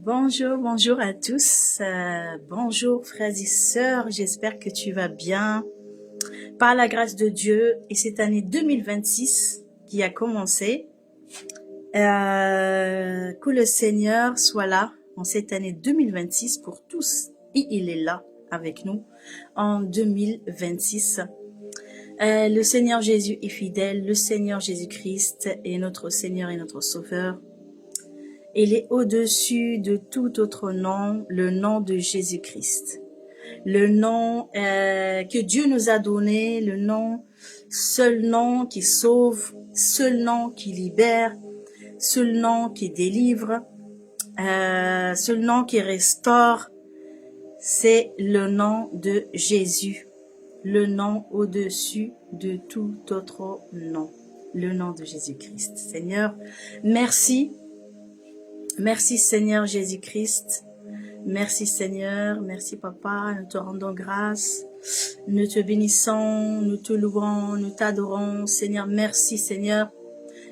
Bonjour, bonjour à tous. Bonjour frères et sœurs, j'espère que tu vas bien. Par la grâce de Dieu et cette année 2026 qui a commencé, que le Seigneur soit là en cette année 2026 pour tous et il est là avec nous en 2026. Le Seigneur Jésus est fidèle, le Seigneur Jésus-Christ est notre Seigneur et notre Sauveur. Il est au-dessus de tout autre nom, le nom de Jésus-Christ. Le nom que Dieu nous a donné, le nom, seul nom qui sauve, seul nom qui libère, seul nom qui délivre, seul nom qui restaure, c'est le nom de Jésus. Le nom au-dessus de tout autre nom, le nom de Jésus-Christ. Seigneur, merci. Merci Seigneur Jésus-Christ. Merci Seigneur, merci Papa, nous te rendons grâce, nous te bénissons, nous te louons, nous t'adorons. Seigneur, merci Seigneur.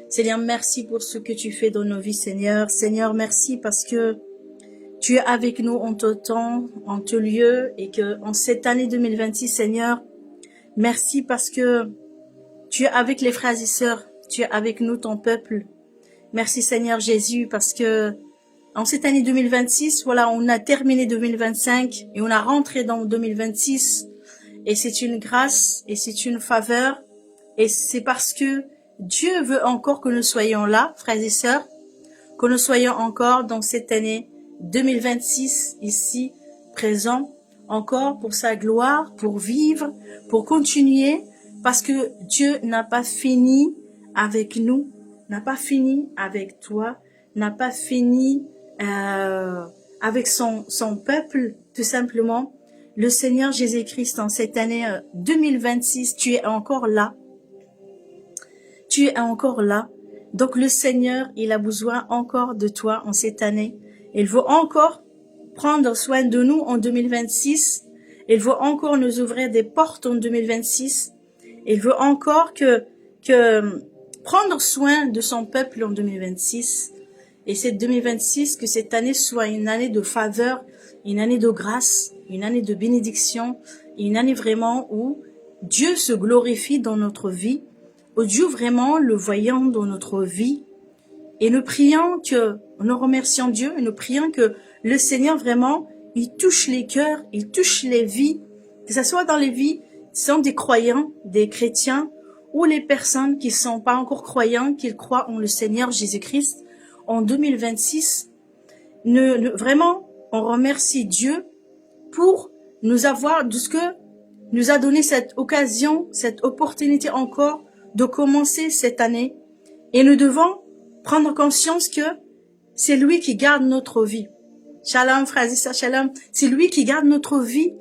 Seigneur, merci pour ce que tu fais dans nos vies Seigneur. Seigneur, merci parce que tu es avec nous en tout temps, en tout lieu et que en cette année 2026 Seigneur, merci parce que tu es avec les frères et sœurs, tu es avec nous ton peuple. Merci Seigneur Jésus parce que en cette année 2026, voilà, on a terminé 2025 et on a rentré dans 2026 et c'est une grâce et c'est une faveur et c'est parce que Dieu veut encore que nous soyons là, frères et sœurs, que nous soyons encore dans cette année 2026 ici, présents, encore pour sa gloire, pour vivre, pour continuer, parce que Dieu n'a pas fini avec nous, n'a pas fini avec toi, n'a pas fini avec son peuple, tout simplement. Le Seigneur Jésus-Christ, en cette année 2026, tu es encore là. Tu es encore là. Donc le Seigneur, il a besoin encore de toi en cette année. Il veut encore prendre soin de nous en 2026. Il veut encore nous ouvrir des portes en 2026. Il veut encore que prendre soin de son peuple en 2026. Et cette 2026, que cette année soit une année de faveur, une année de grâce, une année de bénédiction, une année vraiment où Dieu se glorifie dans notre vie, où Dieu vraiment le voyant dans notre vie. Et nous prions nous remercions Dieu et nous prions que le Seigneur vraiment, il touche les cœurs, il touche les vies, que ce soit dans les vies, sont des croyants, des chrétiens, ou les personnes qui ne sont pas encore croyants, qui croient en le Seigneur Jésus-Christ. En 2026, vraiment, on remercie Dieu pour nous avoir, de ce que nous a donné cette occasion, cette opportunité encore de commencer cette année. Et nous devons prendre conscience que c'est lui qui garde notre vie. Shalom, frères et sœurs, shalom. C'est lui qui garde notre vie.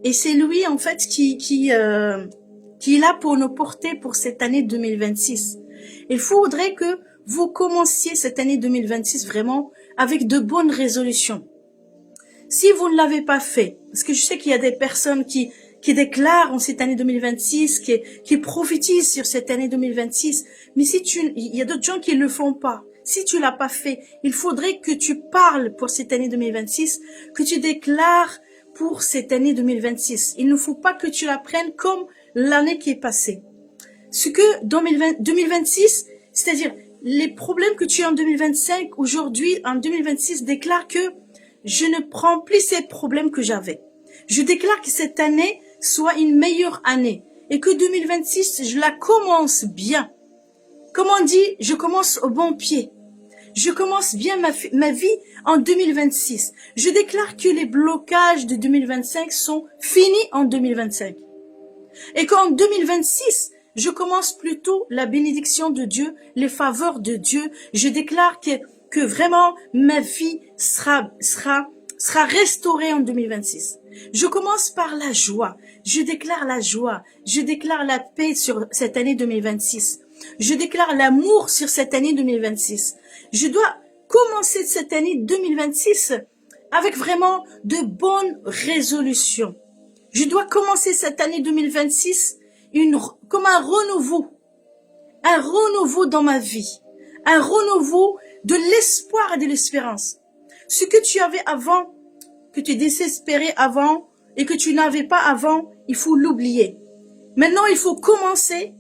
Et c'est lui, en fait, qui est là pour nous porter pour cette année 2026. Il faudrait que vous commenciez cette année 2026 vraiment avec de bonnes résolutions. Si vous ne l'avez pas fait, parce que je sais qu'il y a des personnes qui déclarent en cette année 2026, qui prophétisent sur cette année 2026, mais il y a d'autres gens qui ne le font pas. Si tu l'as pas fait, il faudrait que tu parles pour cette année 2026, que tu déclares pour cette année 2026. Il ne faut pas que tu la prennes comme l'année qui est passée. Ce que 2026, c'est-à-dire les problèmes que tu as en 2025, aujourd'hui, en 2026, déclare que je ne prends plus ces problèmes que j'avais. Je déclare que cette année soit une meilleure année et que 2026, je la commence bien. Comme on dit, je commence au bon pied. Je commence bien ma vie en 2026. Je déclare que les blocages de 2025 sont finis en 2025. Et qu'en 2026, je commence plutôt la bénédiction de Dieu, les faveurs de Dieu. Je déclare que vraiment ma vie sera restaurée en 2026. Je commence par la joie. Je déclare la joie. Je déclare la paix sur cette année 2026. Je déclare l'amour sur cette année 2026. Je dois commencer cette année 2026 avec vraiment de bonnes résolutions. Je dois commencer cette année 2026 comme un renouveau dans ma vie, un renouveau de l'espoir et de l'espérance. Ce que tu avais avant, que tu désespérais avant et que tu n'avais pas avant, il faut l'oublier. Maintenant, il faut commencer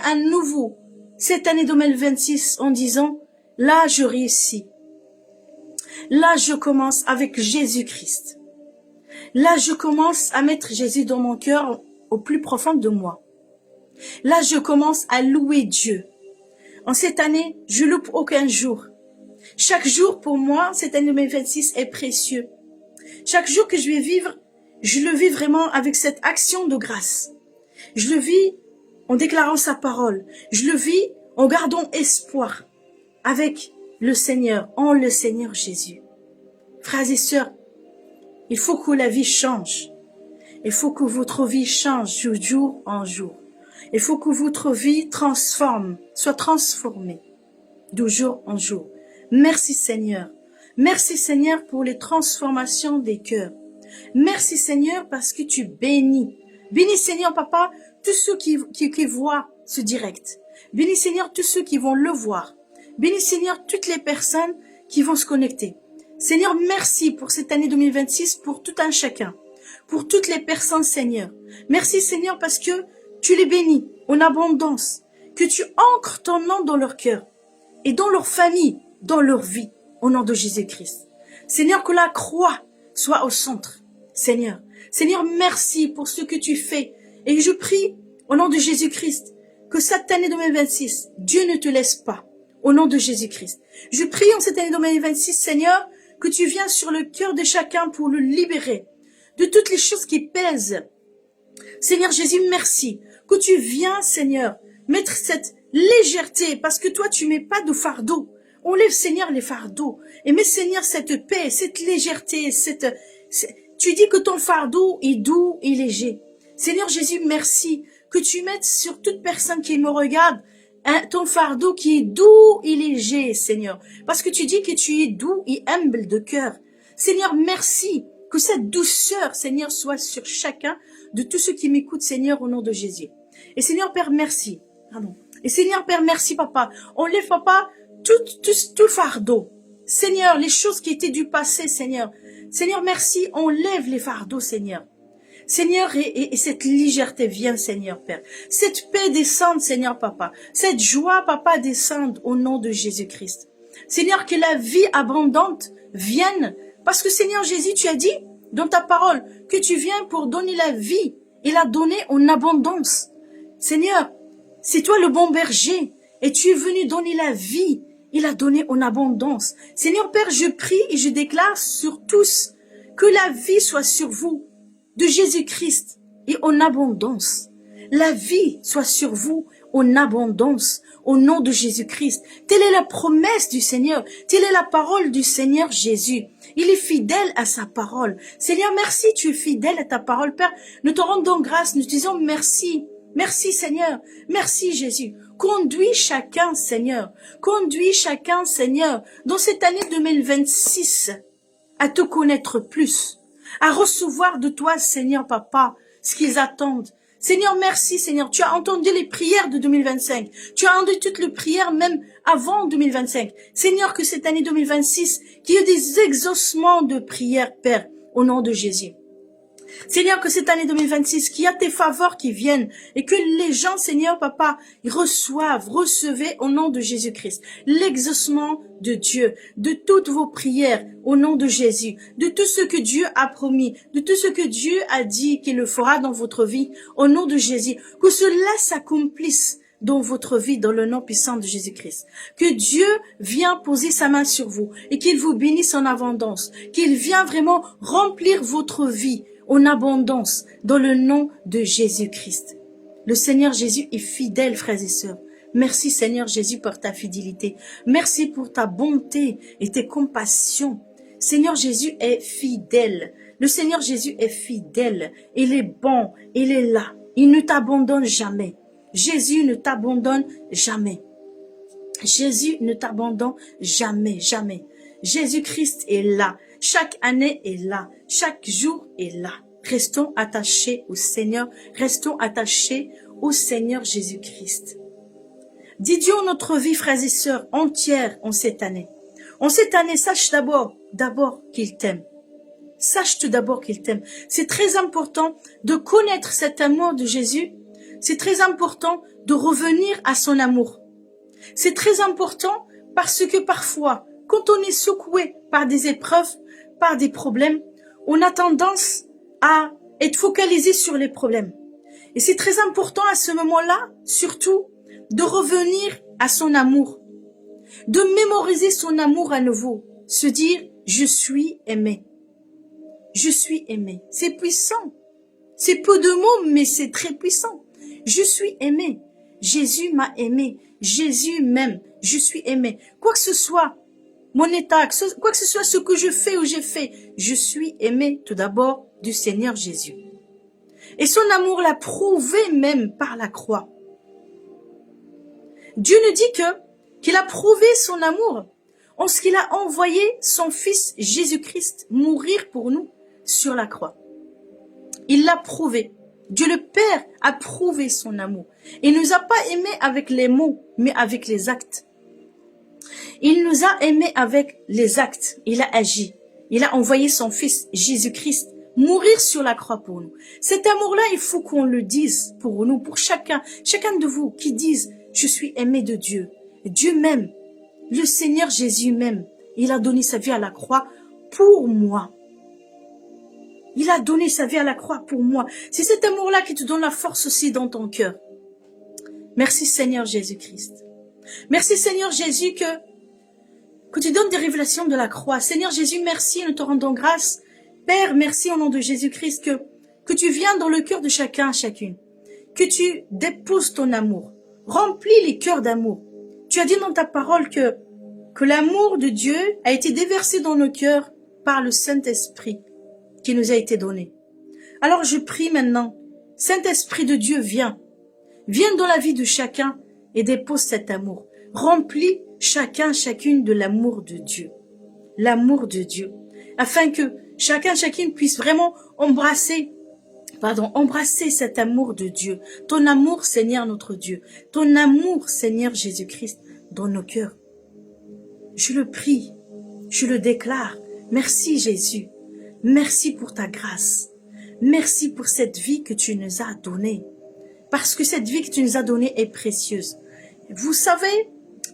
à nouveau cette année 2026 en disant, là, je réussis. Là, je commence avec Jésus-Christ. Là, je commence à mettre Jésus dans mon cœur au plus profond de moi. Là, je commence à louer Dieu. En cette année, je loupe aucun jour. Chaque jour, pour moi, cette année 2026 est précieux. Chaque jour que je vais vivre, je le vis vraiment avec cette action de grâce. Je le vis en déclarant sa parole. Je le vis en gardant espoir avec le Seigneur, en le Seigneur Jésus. Frères et sœurs, il faut que la vie change. Il faut que votre vie change de jour en jour. Il faut que votre vie soit transformée de jour en jour. Merci Seigneur. Merci Seigneur pour les transformations des cœurs. Merci Seigneur parce que tu bénis. Bénis Seigneur Papa tous ceux qui voient ce direct. Bénis Seigneur tous ceux qui vont le voir. Bénis Seigneur toutes les personnes qui vont se connecter. Seigneur, merci pour cette année 2026, pour tout un chacun, pour toutes les personnes Seigneur. Merci Seigneur parce que tu les bénis en abondance, que tu ancres ton nom dans leur cœur et dans leur famille, dans leur vie, au nom de Jésus-Christ. Seigneur, que la croix soit au centre. Seigneur, merci pour ce que tu fais. Et je prie, au nom de Jésus-Christ, que cette année 2026, Dieu ne te laisse pas. Au nom de Jésus-Christ. Je prie en cette année 2026, Seigneur, que tu viens sur le cœur de chacun pour le libérer de toutes les choses qui pèsent. Seigneur Jésus, merci que tu viens, Seigneur, mettre cette légèreté, parce que toi, tu mets pas de fardeau. Enlève, Seigneur, les fardeaux. Et mets, Seigneur, cette paix, cette légèreté, tu dis que ton fardeau est doux et léger. Seigneur Jésus, merci que tu mettes sur toute personne qui me regarde ton fardeau qui est doux et léger, Seigneur. Parce que tu dis que tu es doux et humble de cœur. Seigneur, merci que cette douceur, Seigneur, soit sur chacun de tous ceux qui m'écoutent, Seigneur, au nom de Jésus. Et Seigneur Père, merci. Pardon. Et Seigneur Père, merci, Papa. Enlève, Papa, tout fardeau. Seigneur, les choses qui étaient du passé, Seigneur. Seigneur, merci. Enlève les fardeaux, Seigneur. Seigneur, et cette légèreté vient, Seigneur Père. Cette paix descende, Seigneur Papa. Cette joie, Papa, descende au nom de Jésus-Christ. Seigneur, que la vie abondante vienne. Parce que Seigneur Jésus, tu as dit dans ta parole que tu viens pour donner la vie et la donner en abondance. Seigneur, c'est toi le bon berger et tu es venu donner la vie et la donner en abondance. Seigneur Père, je prie et je déclare sur tous que la vie soit sur vous de Jésus-Christ et en abondance. La vie soit sur vous en abondance au nom de Jésus-Christ. Telle est la promesse du Seigneur. Telle est la parole du Seigneur Jésus. Il est fidèle à sa parole. Seigneur, merci, tu es fidèle à ta parole. Père, nous te rendons grâce, nous te disons merci. Merci Seigneur. Merci Jésus. Conduis chacun, Seigneur. Conduis chacun, Seigneur, dans cette année 2026 à te connaître plus, à recevoir de toi, Seigneur Papa, ce qu'ils attendent. Seigneur, merci, Seigneur. Tu as entendu les prières de 2025. Tu as entendu toutes les prières même avant 2025. Seigneur, que cette année 2026, qu'il y ait des exaucements de prières, Père, au nom de Jésus. Seigneur, que cette année 2026, qu'il y a tes faveurs qui viennent et que les gens, Seigneur, Papa, recevez au nom de Jésus-Christ l'exaucement de Dieu, de toutes vos prières au nom de Jésus, de tout ce que Dieu a promis, de tout ce que Dieu a dit qu'il le fera dans votre vie au nom de Jésus, que cela s'accomplisse dans votre vie, dans le nom puissant de Jésus-Christ. Que Dieu vienne poser sa main sur vous et qu'il vous bénisse en abondance, qu'il vienne vraiment remplir votre vie en abondance dans le nom de Jésus-Christ. Le Seigneur Jésus est fidèle, frères et sœurs. Merci Seigneur Jésus pour ta fidélité. Merci pour ta bonté et tes compassions. Seigneur Jésus est fidèle. Le Seigneur Jésus est fidèle. Il est bon. Il est là. Il ne t'abandonne jamais. Jésus ne t'abandonne jamais. Jésus ne t'abandonne jamais, jamais. Jésus-Christ est là. Chaque année est là. Chaque jour est là. Restons attachés au Seigneur. Restons attachés au Seigneur Jésus-Christ. Dédions notre vie, frères et sœurs, entière en cette année. En cette année, sache d'abord qu'il t'aime. Sache tout d'abord qu'il t'aime. C'est très important de connaître cet amour de Jésus. C'est très important de revenir à son amour. C'est très important parce que parfois, quand on est secoué par des épreuves, par des problèmes, on a tendance à être focalisé sur les problèmes. Et c'est très important à ce moment-là, surtout, de revenir à son amour, de mémoriser son amour à nouveau, se dire « je suis aimé ». Je suis aimé. C'est puissant. C'est peu de mots, mais c'est très puissant. Je suis aimé. Jésus m'a aimé. Jésus m'aime. Je suis aimé. Quoi que ce soit, mon état, quoi que ce soit ce que je fais ou j'ai fait, je suis aimé tout d'abord du Seigneur Jésus. Et son amour l'a prouvé même par la croix. Dieu nous dit qu'il a prouvé son amour en ce qu'il a envoyé son Fils Jésus-Christ mourir pour nous sur la croix. Il l'a prouvé. Dieu le Père a prouvé son amour. Il ne nous a pas aimés avec les mots, mais avec les actes. Il nous a aimés avec les actes. Il a agi. Il a envoyé son Fils Jésus-Christ mourir sur la croix pour nous. Cet amour-là, il faut qu'on le dise pour nous, pour chacun de vous qui disent « Je suis aimé de Dieu ». Dieu m'aime. Le Seigneur Jésus m'aime. Il a donné sa vie à la croix pour moi. Il a donné sa vie à la croix pour moi. C'est cet amour-là qui te donne la force aussi dans ton cœur. Merci Seigneur Jésus-Christ. Merci Seigneur Jésus que tu donnes des révélations de la croix. Seigneur Jésus, merci, nous te rendons grâce. Père, merci au nom de Jésus-Christ que tu viens dans le cœur de chacun, chacune. Que tu déposes ton amour. Remplis les cœurs d'amour. Tu as dit dans ta parole que l'amour de Dieu a été déversé dans nos cœurs par le Saint-Esprit qui nous a été donné. Alors je prie maintenant, Saint-Esprit de Dieu, viens. Viens dans la vie de chacun et dépose cet amour. Remplis chacune de l'amour de Dieu. L'amour de Dieu. Afin que chacune puisse vraiment embrasser cet amour de Dieu. Ton amour, Seigneur notre Dieu. Ton amour, Seigneur Jésus-Christ, dans nos cœurs. Je le prie, je le déclare. Merci Jésus. Merci pour ta grâce. Merci pour cette vie que tu nous as donnée. Parce que cette vie que tu nous as donnée est précieuse. Vous savez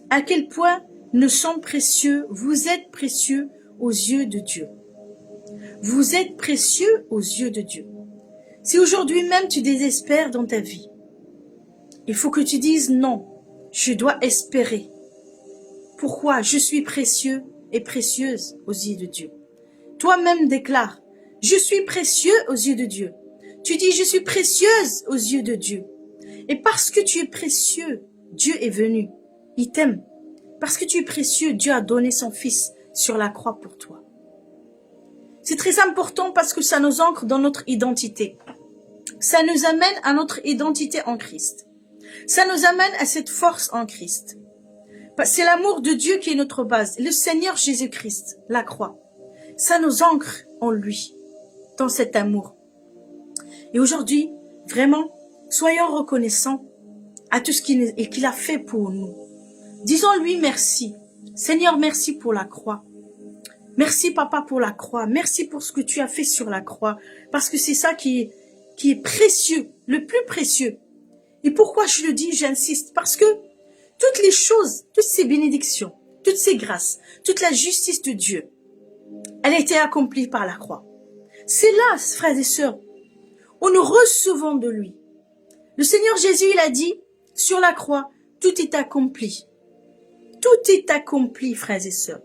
à quel point nous sommes précieux. Vous êtes précieux aux yeux de Dieu. Vous êtes précieux aux yeux de Dieu. Si aujourd'hui même tu désespères dans ta vie, il faut que tu dises non, je dois espérer. Pourquoi? Je suis précieux et précieuse aux yeux de Dieu. Toi-même déclare, je suis précieux aux yeux de Dieu. Tu dis, je suis précieuse aux yeux de Dieu. Et parce que tu es précieux, Dieu est venu. Il t'aime. Parce que tu es précieux, Dieu a donné son Fils sur la croix pour toi. C'est très important parce que ça nous ancre dans notre identité. Ça nous amène à notre identité en Christ. Ça nous amène à cette force en Christ. C'est l'amour de Dieu qui est notre base. Le Seigneur Jésus-Christ, la croix. Ça nous ancre en lui, dans cet amour. Et aujourd'hui, vraiment, soyons reconnaissants à tout ce qu'il a fait pour nous. Disons-lui merci. Seigneur, merci pour la croix. Merci, Papa, pour la croix. Merci pour ce que tu as fait sur la croix. Parce que c'est ça qui est précieux, le plus précieux. Et pourquoi je le dis, j'insiste? Parce que toutes les choses, toutes ces bénédictions, toutes ces grâces, toute la justice de Dieu, elle a été accomplie par la croix. C'est là, frères et sœurs, où nous recevons de lui. Le Seigneur Jésus, il a dit, sur la croix, tout est accompli. Tout est accompli, frères et sœurs.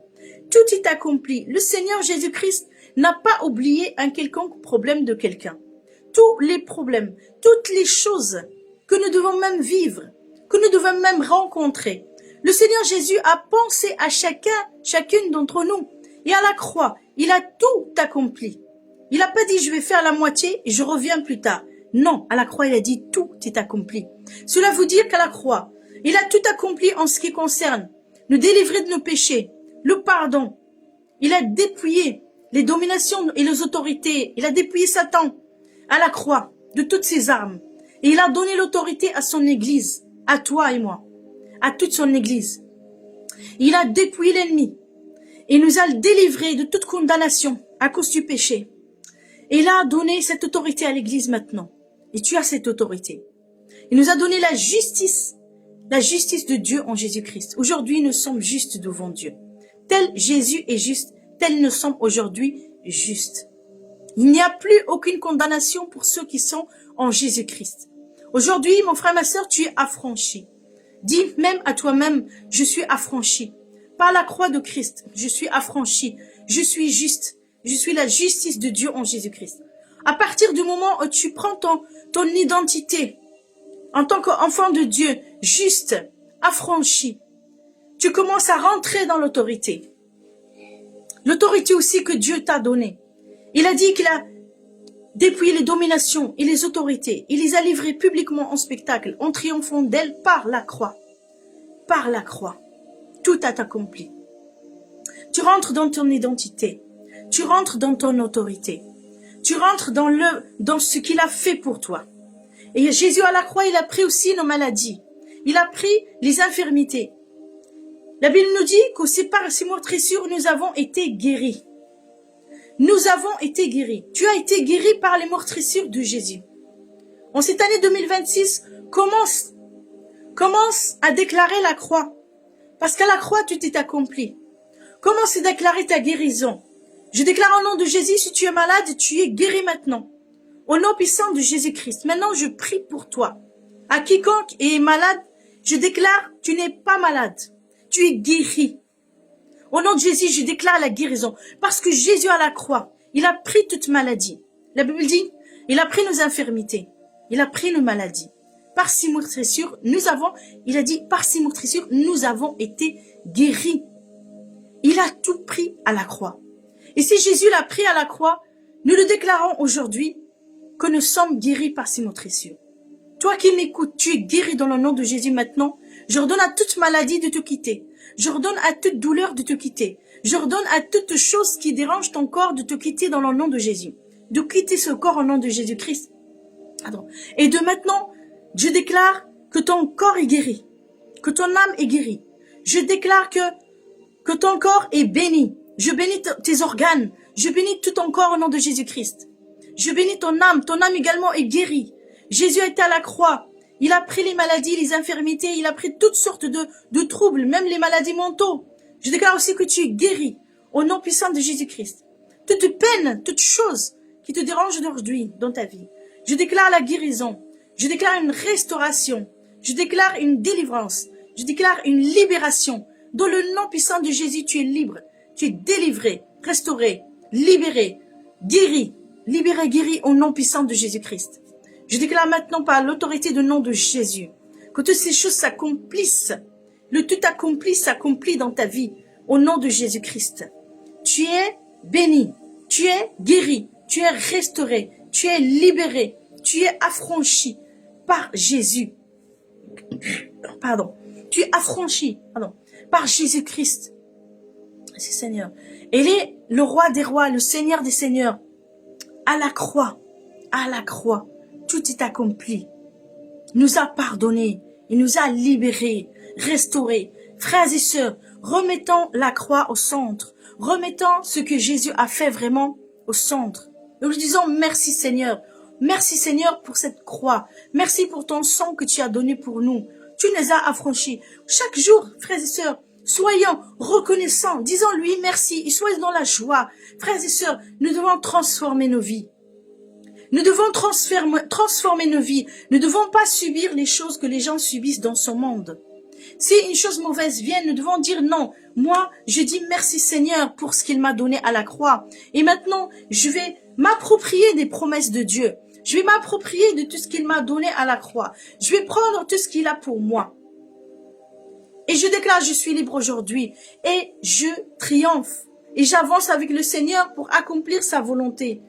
Tout est accompli. Le Seigneur Jésus-Christ n'a pas oublié un quelconque problème de quelqu'un. Tous les problèmes, toutes les choses que nous devons même vivre, que nous devons même rencontrer. Le Seigneur Jésus a pensé à chacune d'entre nous. Et à la croix, il a tout accompli. Il n'a pas dit, je vais faire la moitié et je reviens plus tard. Non, à la croix, il a dit, tout est accompli. Cela veut dire qu'à la croix, il a tout accompli en ce qui concerne nous délivrer de nos péchés, le pardon. Il a dépouillé les dominations et les autorités. Il a dépouillé Satan à la croix de toutes ses armes. Et il a donné l'autorité à son église, à toi et moi, à toute son église. Il a dépouillé l'ennemi. Il nous a délivrés de toute condamnation à cause du péché. Et il a donné cette autorité à l'Église maintenant. Et tu as cette autorité. Il nous a donné la justice de Dieu en Jésus-Christ. Aujourd'hui, nous sommes justes devant Dieu. Tel Jésus est juste, tel nous sommes aujourd'hui justes. Il n'y a plus aucune condamnation pour ceux qui sont en Jésus-Christ. Aujourd'hui, mon frère, ma sœur, tu es affranchi. Dis même à toi-même, je suis affranchi. Par la croix de Christ, je suis affranchi. Je suis juste. Je suis la justice de Dieu en Jésus-Christ. À partir du moment où tu prends ton identité en tant qu'enfant de Dieu, juste, affranchi, tu commences à rentrer dans l'autorité. L'autorité aussi que Dieu t'a donnée. Il a dit qu'il a dépouillé les dominations et les autorités. Il les a livrées publiquement en spectacle, en triomphant d'elles par la croix. Par la croix. Tout a accompli. Tu rentres dans ton identité. Tu rentres dans ton autorité. Tu rentres dans ce qu'il a fait pour toi. Et Jésus à la croix, il a pris aussi nos maladies. Il a pris les infirmités. La Bible nous dit qu'aussi par ses meurtrissures, nous avons été guéris. Nous avons été guéris. Tu as été guéri par les meurtrissures de Jésus. En cette année 2026, commence à déclarer la croix. Parce qu'à la croix, tout est accompli. Commence à déclarer ta guérison. Je déclare au nom de Jésus, si tu es malade, tu es guéri maintenant. Au nom puissant de Jésus-Christ. Maintenant, je prie pour toi. À quiconque est malade, je déclare, tu n'es pas malade. Tu es guéri. Au nom de Jésus, je déclare la guérison. Parce que Jésus à la croix, il a pris toute maladie. La Bible dit, il a pris nos infirmités. Il a pris nos maladies. Par ses meurtrissures, il a dit, par ses meurtrissures, nous avons été guéris. Il a tout pris à la croix. Et si Jésus l'a pris à la croix, nous le déclarons aujourd'hui que nous sommes guéris par ses meurtrissures. Toi qui m'écoutes, tu es guéri dans le nom de Jésus maintenant. Je ordonne à toute maladie de te quitter. Je ordonne à toute douleur de te quitter. Je ordonne à toute chose qui dérange ton corps de te quitter dans le nom de Jésus. De quitter ce corps au nom de Jésus-Christ. Et de maintenant, je déclare que ton corps est guéri. Que ton âme est guérie. Je déclare que ton corps est béni. Je bénis tes organes. Je bénis tout ton corps au nom de Jésus-Christ. Je bénis ton âme également est guérie. Jésus a été à la croix. Il a pris les maladies, les infirmités, il a pris toutes sortes de troubles, même les maladies mentaux. Je déclare aussi que tu es guéri au nom puissant de Jésus-Christ. Toute peine, toute chose qui te dérange aujourd'hui dans ta vie. Je déclare la guérison. Je déclare une restauration. Je déclare une délivrance. Je déclare une libération. Dans le nom puissant de Jésus, tu es libre. Tu es délivré, restauré, libéré, guéri. Libéré, guéri au nom puissant de Jésus-Christ. Je déclare maintenant par l'autorité du nom de Jésus que toutes ces choses s'accomplissent. Le tout accompli s'accomplit dans ta vie au nom de Jésus-Christ. Tu es béni, tu es guéri, tu es restauré, tu es libéré, tu es affranchi par Jésus. Tu es affranchi, par Jésus-Christ. C'est Seigneur. Il est le roi des rois, le Seigneur des seigneurs. À la croix, tout est accompli. Il nous a pardonné, il nous a libérés, restaurés. Frères et sœurs, remettons la croix au centre. Remettons ce que Jésus a fait vraiment au centre. Nous lui disons merci Seigneur. Merci Seigneur pour cette croix. Merci pour ton sang que tu as donné pour nous. Tu nous as affranchis. Chaque jour, frères et sœurs, soyons reconnaissants, disons-lui merci et soyons dans la joie. Frères et sœurs, nous devons transformer nos vies. Nous devons transformer nos vies. Nous ne devons pas subir les choses que les gens subissent dans ce monde. Si une chose mauvaise vient, nous devons dire non. Moi, je dis merci Seigneur pour ce qu'il m'a donné à la croix. Et maintenant, je vais m'approprier des promesses de Dieu. Je vais m'approprier de tout ce qu'il m'a donné à la croix. Je vais prendre tout ce qu'il a pour moi. Et je déclare, je suis libre aujourd'hui. Et je triomphe. Et j'avance avec le Seigneur pour accomplir sa volonté.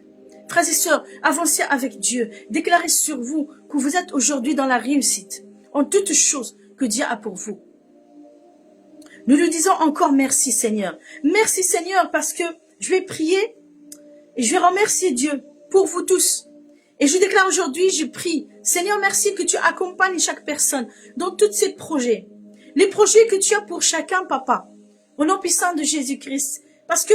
Frères et sœurs, avancez avec Dieu. Déclarez sur vous que vous êtes aujourd'hui dans la réussite. En toutes choses que Dieu a pour vous. Nous lui disons encore merci Seigneur. Merci Seigneur parce que je vais prier et je vais remercier Dieu pour vous tous. Et je déclare aujourd'hui, je prie. Seigneur, merci que tu accompagnes chaque personne dans tous ces projets. Les projets que tu as pour chacun, Papa. Au nom puissant de Jésus-Christ, Parce que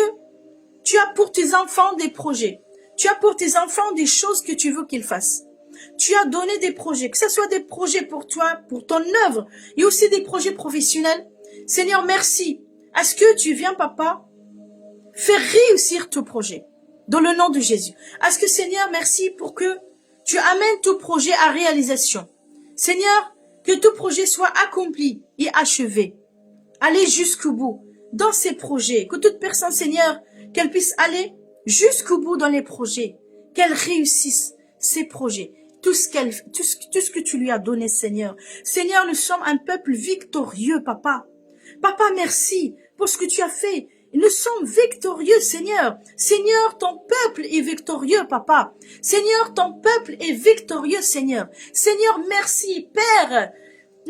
tu as pour tes enfants des projets. Tu as pour tes enfants des choses que tu veux qu'ils fassent. Tu as donné des projets, que ce soit des projets pour toi, pour ton œuvre, et aussi des projets professionnels. Seigneur, merci. Est-ce que tu viens, papa, faire réussir ton projet dans le nom de Jésus? Est-ce que, Seigneur, merci pour que tu amènes ton projet à réalisation. Seigneur, que tout projet soit accompli et achevé. Allez jusqu'au bout dans ces projets. Que toute personne, Seigneur, qu'elle puisse aller jusqu'au bout dans les projets. Qu'elle réussisse ces projets. Tout ce que tu lui as donné, Seigneur. Seigneur, nous sommes un peuple victorieux, papa. Papa, merci pour ce que tu as fait. Nous sommes victorieux, Seigneur. Seigneur, ton peuple est victorieux, papa. Seigneur, ton peuple est victorieux, Seigneur. Seigneur, merci, Père.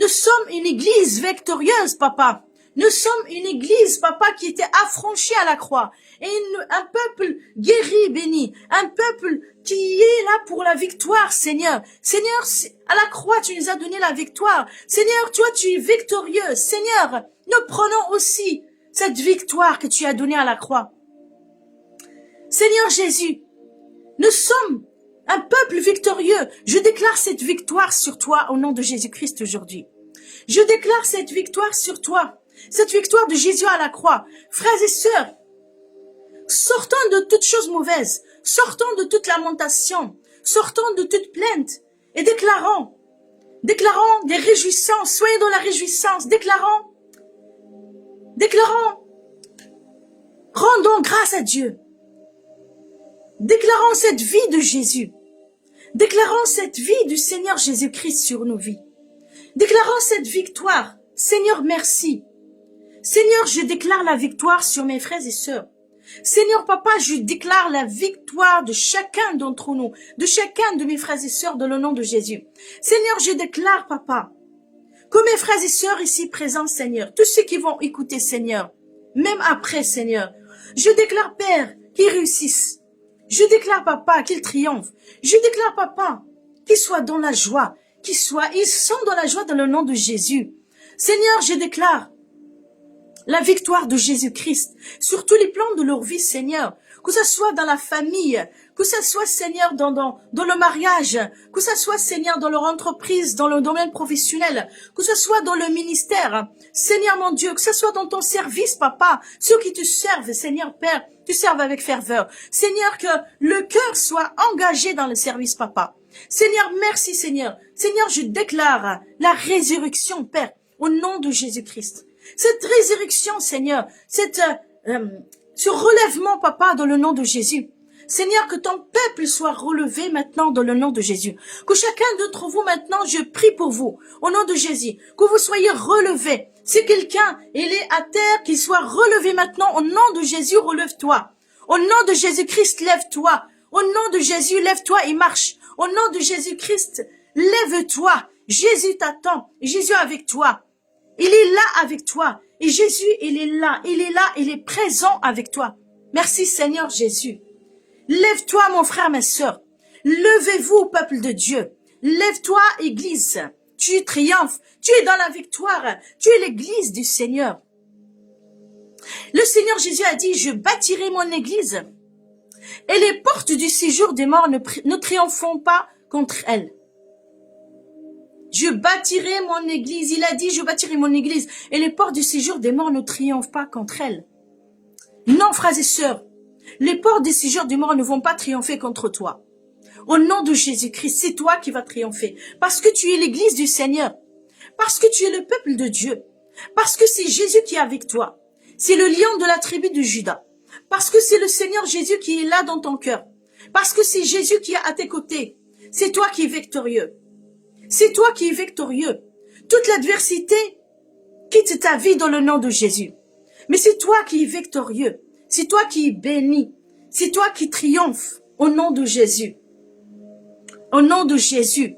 Nous sommes une église victorieuse, papa. Nous sommes une église, papa, qui était affranchie à la croix. Et un peuple guéri, béni. Un peuple qui est là pour la victoire, Seigneur. Seigneur, à la croix, tu nous as donné la victoire. Seigneur, toi, tu es victorieux. Seigneur, nous prenons aussi cette victoire que tu as donnée à la croix. Seigneur Jésus, nous sommes un peuple victorieux. Je déclare cette victoire sur toi au nom de Jésus-Christ aujourd'hui. Je déclare cette victoire sur toi. Cette victoire de Jésus à la croix. Frères et sœurs, sortons de toutes choses mauvaises. Sortons de toute lamentation. Sortons de toute plainte. Et déclarons des réjouissances. Soyez dans la réjouissance. Déclarons, rendons grâce à Dieu. Déclarons cette vie de Jésus. Déclarons cette vie du Seigneur Jésus-Christ sur nos vies. Déclarons cette victoire. Seigneur, merci. Seigneur, je déclare la victoire sur mes frères et sœurs. Seigneur, papa, je déclare la victoire de chacun d'entre nous, de chacun de mes frères et sœurs dans le nom de Jésus. Seigneur, je déclare, papa, que mes frères et sœurs ici présents, Seigneur, tous ceux qui vont écouter, Seigneur, même après, Seigneur, je déclare, Père, qu'ils réussissent. Je déclare, papa, qu'ils triomphent. Je déclare, papa, qu'ils soient dans la joie, ils sont dans la joie dans le nom de Jésus. Seigneur, je déclare la victoire de Jésus-Christ sur tous les plans de leur vie, Seigneur. Que ce soit dans la famille, que ce soit, Seigneur, dans le mariage, que ce soit, Seigneur, dans leur entreprise, dans le domaine professionnel, que ce soit dans le ministère. Seigneur, mon Dieu, que ce soit dans ton service, papa, ceux qui te servent, Seigneur, Père, tu serves avec ferveur. Seigneur, que le cœur soit engagé dans le service, papa. Seigneur, merci, Seigneur. Seigneur, je déclare la résurrection, Père, au nom de Jésus-Christ. Cette résurrection, Seigneur, ce relèvement, papa, dans le nom de Jésus. Seigneur, que ton peuple soit relevé maintenant dans le nom de Jésus. Que chacun d'entre vous maintenant, je prie pour vous, au nom de Jésus, que vous soyez relevés. Si quelqu'un, il est à terre, qu'il soit relevé maintenant, au nom de Jésus, relève-toi. Au nom de Jésus-Christ, lève-toi. Au nom de Jésus, lève-toi et marche. Au nom de Jésus-Christ, lève-toi. Jésus t'attend. Jésus est avec toi. Il est là avec toi. Et Jésus, il est là, il est présent avec toi. Merci Seigneur Jésus. Lève-toi mon frère, ma sœur. Levez-vous peuple de Dieu. Lève-toi Église. Tu triomphes. Tu es dans la victoire. Tu es l'Église du Seigneur. Le Seigneur Jésus a dit, je bâtirai mon Église. Et les portes du séjour des morts ne triompheront pas contre elle. Je bâtirai mon église. Il a dit, je bâtirai mon église. Et les portes du séjour des morts ne triomphent pas contre elle. Non, frères et sœurs. Les portes du séjour des morts ne vont pas triompher contre toi. Au nom de Jésus-Christ, c'est toi qui vas triompher. Parce que tu es l'église du Seigneur. Parce que tu es le peuple de Dieu. Parce que c'est Jésus qui est avec toi. C'est le lion de la tribu de Juda. Parce que c'est le Seigneur Jésus qui est là dans ton cœur. Parce que c'est Jésus qui est à tes côtés. C'est toi qui es victorieux. C'est toi qui es victorieux. Toute l'adversité quitte ta vie dans le nom de Jésus. Mais c'est toi qui es victorieux. C'est toi qui es béni. C'est toi qui triomphes au nom de Jésus. Au nom de Jésus.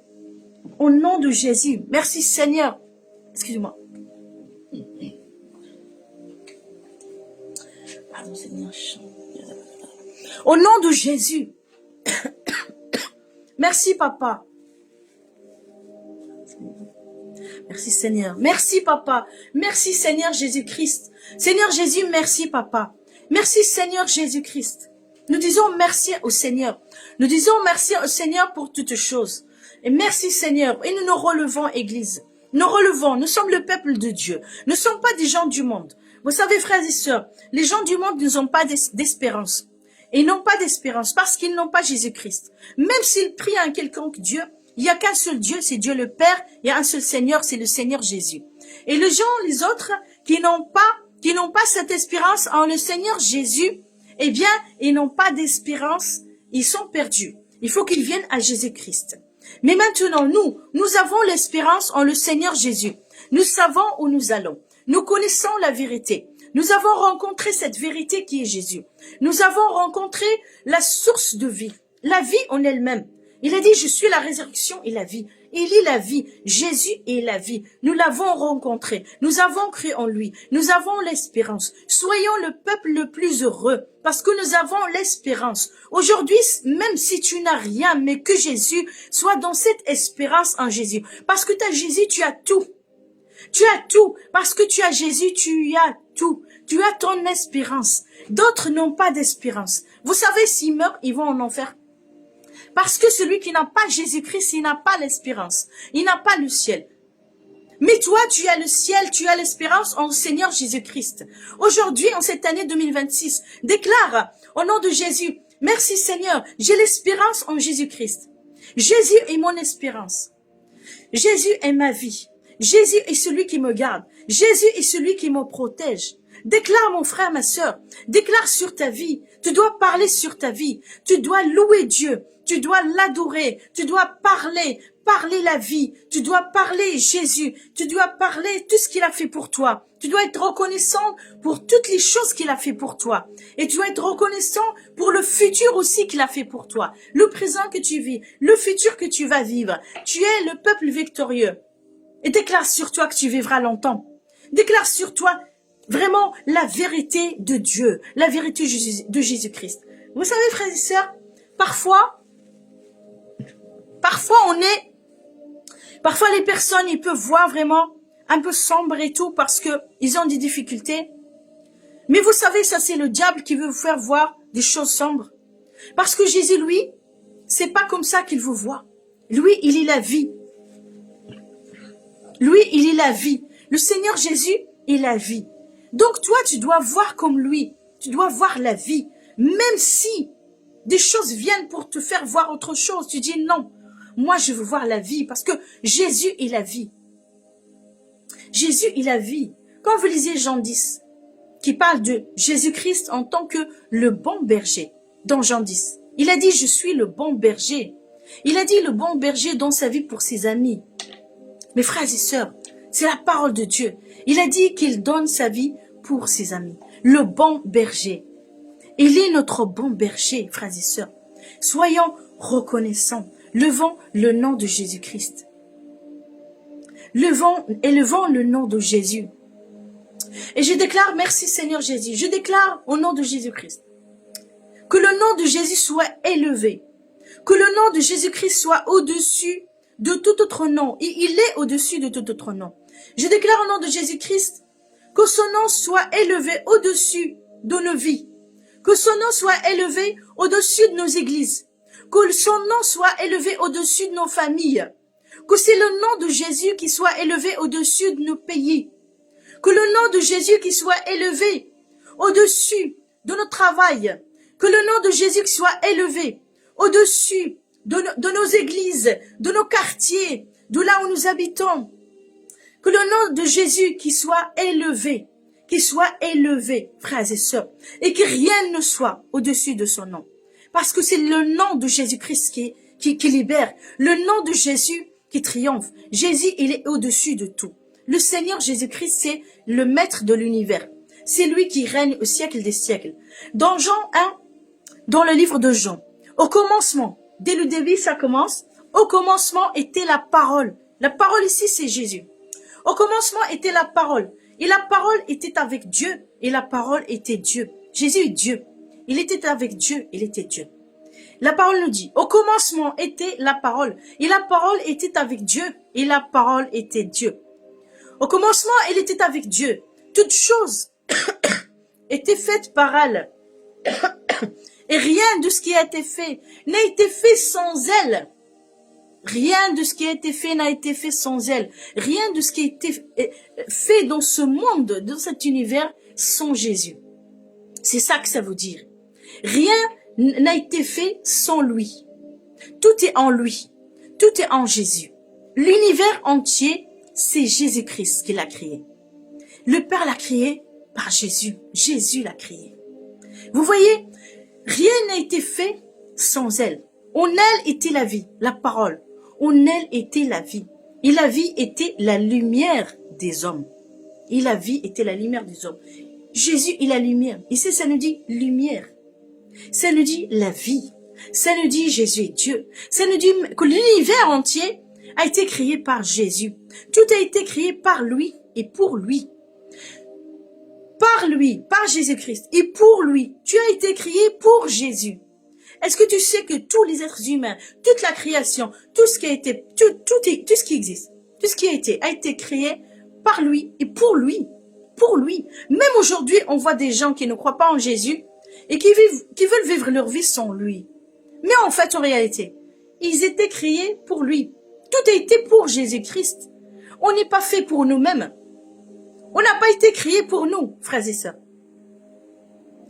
Au nom de Jésus. Merci Seigneur. Excuse-moi. Pardon Seigneur. Au nom de Jésus. Merci Papa. Merci Seigneur. Merci Papa. Merci Seigneur Jésus-Christ. Seigneur Jésus, merci Papa. Merci Seigneur Jésus-Christ. Nous disons merci au Seigneur. Nous disons merci au Seigneur pour toutes choses. Et merci Seigneur. Et nous nous relevons, Église. Nous relevons. Nous sommes le peuple de Dieu. Nous ne sommes pas des gens du monde. Vous savez, frères et sœurs, les gens du monde n'ont pas d'espérance. Et ils n'ont pas d'espérance parce qu'ils n'ont pas Jésus-Christ. Même s'ils prient à un quelconque Dieu, il n'y a qu'un seul Dieu, c'est Dieu le Père. Il y a un seul Seigneur, c'est le Seigneur Jésus. Et les gens, les autres, qui n'ont pas cette espérance en le Seigneur Jésus, eh bien, ils n'ont pas d'espérance, ils sont perdus. Il faut qu'ils viennent à Jésus-Christ. Mais maintenant, nous avons l'espérance en le Seigneur Jésus. Nous savons où nous allons. Nous connaissons la vérité. Nous avons rencontré cette vérité qui est Jésus. Nous avons rencontré la source de vie, la vie en elle-même. Il a dit, je suis la résurrection et la vie. Il est la vie. Jésus est la vie. Nous l'avons rencontré. Nous avons cru en lui. Nous avons l'espérance. Soyons le peuple le plus heureux parce que nous avons l'espérance. Aujourd'hui, même si tu n'as rien, mais que Jésus soit dans cette espérance en Jésus. Parce que tu as Jésus, tu as tout. Tu as tout. Parce que tu as Jésus, tu as tout. Tu as ton espérance. D'autres n'ont pas d'espérance. Vous savez, s'ils meurent, ils vont en enfer. Parce que celui qui n'a pas Jésus-Christ, il n'a pas l'espérance. Il n'a pas le ciel. Mais toi, tu as le ciel, tu as l'espérance en Seigneur Jésus-Christ. Aujourd'hui, en cette année 2026, déclare au nom de Jésus, merci Seigneur, j'ai l'espérance en Jésus-Christ. Jésus est mon espérance. Jésus est ma vie. Jésus est celui qui me garde. Jésus est celui qui me protège. Déclare, mon frère, ma sœur, déclare sur ta vie. Tu dois parler sur ta vie. Tu dois louer Dieu. Tu dois l'adorer. Tu dois parler la vie. Tu dois parler Jésus. Tu dois parler tout ce qu'il a fait pour toi. Tu dois être reconnaissant pour toutes les choses qu'il a fait pour toi. Et tu dois être reconnaissant pour le futur aussi qu'il a fait pour toi. Le présent que tu vis, le futur que tu vas vivre. Tu es le peuple victorieux. Et déclare sur toi que tu vivras longtemps. Déclare sur toi vraiment la vérité de Dieu, la vérité de Jésus-Christ. Vous savez, frères et sœurs, parfois les personnes, ils peuvent voir vraiment un peu sombre et tout parce que ils ont des difficultés. Mais vous savez, ça c'est le diable qui veut vous faire voir des choses sombres. Parce que Jésus, lui, c'est pas comme ça qu'il vous voit. Lui, il est la vie. Lui, il est la vie. Le Seigneur Jésus est la vie. Donc toi, tu dois voir comme lui. Tu dois voir la vie. Même si des choses viennent pour te faire voir autre chose, tu dis non. Moi, je veux voir la vie parce que Jésus est la vie. Jésus est la vie. Quand vous lisez Jean 10, qui parle de Jésus-Christ en tant que le bon berger, dans Jean 10, il a dit, je suis le bon berger. Il a dit, le bon berger donne sa vie pour ses amis. Mes frères et sœurs, c'est la parole de Dieu. Il a dit qu'il donne sa vie pour ses amis. Le bon berger. Il est notre bon berger, frères et sœurs. Soyons reconnaissants. Levons le nom de Jésus-Christ. Élevons le nom de Jésus. Et je déclare, merci Seigneur Jésus, je déclare au nom de Jésus-Christ, que le nom de Jésus soit élevé, que le nom de Jésus-Christ soit au-dessus de tout autre nom. Et il est au-dessus de tout autre nom. Je déclare au nom de Jésus-Christ que son nom soit élevé au-dessus de nos vies, que son nom soit élevé au-dessus de nos églises, que son nom soit élevé au-dessus de nos familles, que c'est le nom de Jésus qui soit élevé au-dessus de nos pays, que le nom de Jésus qui soit élevé au-dessus de notre travail, que le nom de Jésus qui soit élevé au-dessus de nos églises, de nos quartiers, de là où nous habitons, que le nom de Jésus qui soit élevé, frères et sœurs, et que rien ne soit au-dessus de son nom. Parce que c'est le nom de Jésus-Christ qui libère, le nom de Jésus qui triomphe. Jésus, il est au-dessus de tout. Le Seigneur Jésus-Christ, c'est le maître de l'univers. C'est lui qui règne au siècle des siècles. Dans Jean 1, dans le livre de Jean, au commencement, dès le début, ça commence, au commencement était la parole. La parole ici, c'est Jésus. Au commencement était la parole. Et la parole était avec Dieu. Et la parole était Dieu. Jésus est Dieu. Il était avec Dieu. Il était Dieu. La parole nous dit, au commencement était la parole. Et la parole était avec Dieu. Et la parole était Dieu. Au commencement, il était avec Dieu. Toutes choses était faite par elle. Et rien de ce qui a été fait n'a été fait sans elle. Rien de ce qui a été fait n'a été fait sans elle. Rien de ce qui a été fait dans ce monde, dans cet univers, sans Jésus. C'est ça que ça veut dire. Rien n'a été fait sans lui. Tout est en lui. Tout est en Jésus. L'univers entier, c'est Jésus-Christ qui l'a créé. Le Père l'a créé par Jésus. Jésus l'a créé. Vous voyez, rien n'a été fait sans elle. En elle était la vie, la parole. En elle était la vie. Et la vie était la lumière des hommes. Et la vie était la lumière des hommes. Jésus est la lumière. Ici, ça nous dit lumière. Ça nous dit la vie. Ça nous dit Jésus est Dieu. Ça nous dit que l'univers entier a été créé par Jésus. Tout a été créé par lui et pour lui. Par lui, par Jésus-Christ et pour lui. Tu as été créé pour Jésus. Est-ce que tu sais que tous les êtres humains, toute la création, tout ce qui a été, tout ce qui existe, tout ce qui a été créé par lui et pour lui. Pour lui. Même aujourd'hui, on voit des gens qui ne croient pas en Jésus et qui veulent vivre leur vie sans lui. Mais en fait, en réalité, ils étaient créés pour lui. Tout a été pour Jésus-Christ. On n'est pas fait pour nous-mêmes. On n'a pas été créés pour nous, frères et sœurs.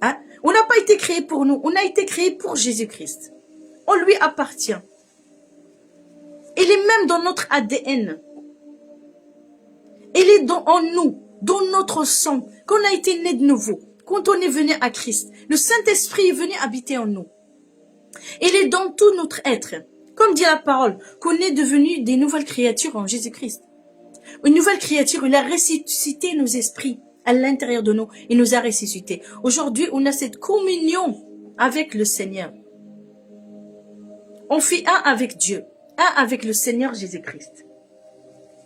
Hein? On n'a pas été créés pour nous. On a été créés pour Jésus-Christ. On lui appartient. Il est même dans notre ADN. Il est en nous, dans notre sang, qu'on a été né de nouveau. Quand on est venu à Christ, le Saint-Esprit est venu habiter en nous. Il est dans tout notre être. Comme dit la parole, qu'on est devenu des nouvelles créatures en Jésus-Christ. Une nouvelle créature, il a ressuscité nos esprits à l'intérieur de nous. Il nous a ressuscités. Aujourd'hui, on a cette communion avec le Seigneur. On fait un avec Dieu, un avec le Seigneur Jésus-Christ.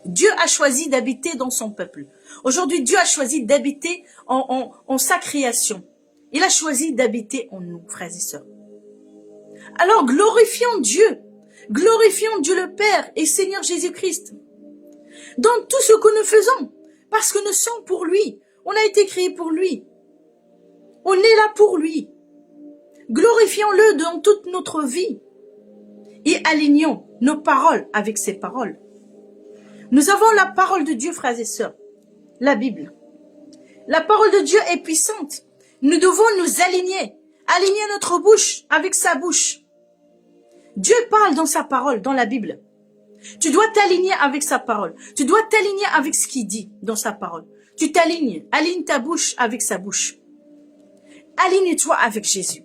Dieu a choisi d'habiter dans son peuple. Aujourd'hui, Dieu a choisi d'habiter en sa création. Il a choisi d'habiter en nous, frères et sœurs. Alors, glorifions Dieu. Glorifions Dieu le Père et Seigneur Jésus-Christ. Dans tout ce que nous faisons, parce que nous sommes pour lui. On a été créés pour lui. On est là pour lui. Glorifions-le dans toute notre vie. Et alignons nos paroles avec ses paroles. Nous avons la parole de Dieu, frères et sœurs. La Bible. La parole de Dieu est puissante. Nous devons nous aligner. Aligner notre bouche avec sa bouche. Dieu parle dans sa parole, dans la Bible. Tu dois t'aligner avec sa parole. Tu dois t'aligner avec ce qu'il dit dans sa parole. Tu t'alignes. Aligne ta bouche avec sa bouche. Aligne-toi avec Jésus.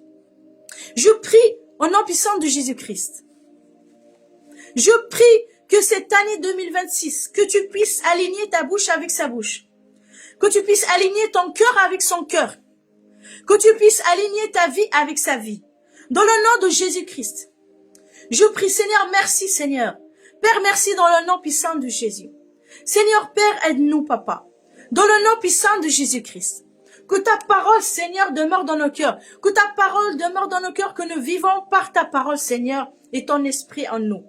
Je prie au nom puissant de Jésus-Christ. Je prie que cette année 2026, que tu puisses aligner ta bouche avec sa bouche. Que tu puisses aligner ton cœur avec son cœur. Que tu puisses aligner ta vie avec sa vie. Dans le nom de Jésus-Christ. Je prie, Seigneur, merci, Seigneur. Père, merci dans le nom puissant de Jésus. Seigneur, Père, aide-nous, Papa. Dans le nom puissant de Jésus-Christ. Que ta parole, Seigneur, demeure dans nos cœurs. Que ta parole demeure dans nos cœurs, que nous vivons par ta parole, Seigneur, et ton esprit en nous.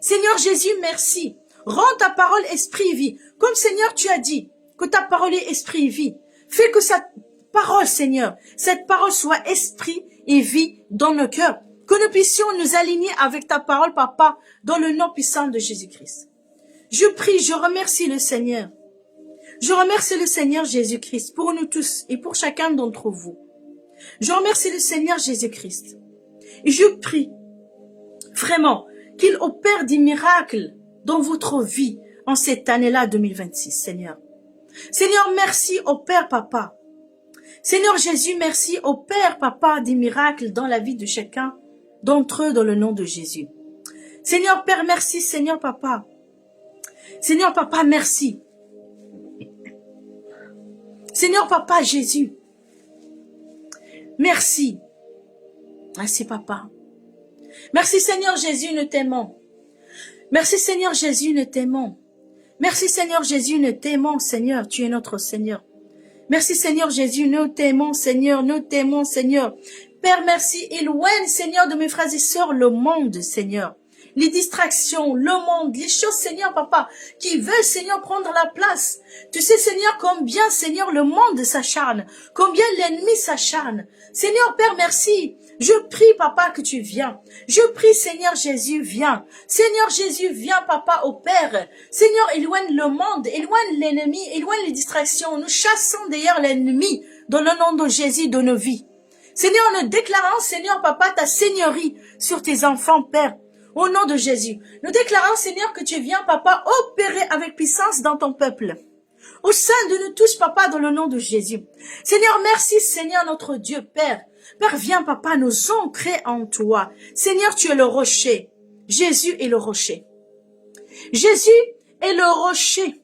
Seigneur Jésus, merci. Rends ta parole esprit et vie. Comme Seigneur, tu as dit que ta parole est esprit et vie. Fais que cette parole, Seigneur, cette parole soit esprit et vie dans nos cœurs. Que nous puissions nous aligner avec ta parole, Papa, dans le nom puissant de Jésus-Christ. Je prie, je remercie le Seigneur. Je remercie le Seigneur Jésus-Christ pour nous tous et pour chacun d'entre vous. Je remercie le Seigneur Jésus-Christ. Et je prie, vraiment, qu'il opère des miracles dans votre vie en cette année-là 2026, Seigneur. Seigneur, merci, opère, Papa. Seigneur Jésus, merci, opère, Papa, des miracles dans la vie de chacun d'entre eux dans le nom de Jésus. Seigneur Père, merci, Seigneur Papa. Seigneur Papa, merci. Seigneur Papa Jésus, merci. Merci Papa. Merci Seigneur Jésus, nous t'aimons. Merci Seigneur Jésus, nous t'aimons. Merci Seigneur Jésus, nous t'aimons, Seigneur, tu es notre Seigneur. Merci Seigneur Jésus, nous t'aimons, Seigneur, nous t'aimons, Seigneur. Père, merci, éloigne, Seigneur, de mes frères et sœurs, le monde, Seigneur. les distractions, le monde, les choses, Seigneur, papa, qui veulent, Seigneur, prendre la place. Tu sais, Seigneur, combien, Seigneur, le monde s'acharne, combien l'ennemi s'acharne. Seigneur, Père, merci. Je prie, papa, que tu viens. Je prie, Seigneur Jésus, viens. Seigneur Jésus, viens, papa, au Père. Seigneur, éloigne le monde, éloigne l'ennemi, éloigne les distractions. Nous chassons d'ailleurs l'ennemi dans le nom de Jésus de nos vies. Seigneur, nous déclarons, Seigneur, papa, ta seigneurie sur tes enfants, Père, au nom de Jésus. Nous déclarons, Seigneur, que tu viens, papa, opérer avec puissance dans ton peuple. Au sein de nous tous, papa, dans le nom de Jésus. Seigneur, merci, Seigneur, notre Dieu, Père. Père, viens, papa, nous ancrer en toi. Seigneur, tu es le rocher. Jésus est le rocher. Jésus est le rocher.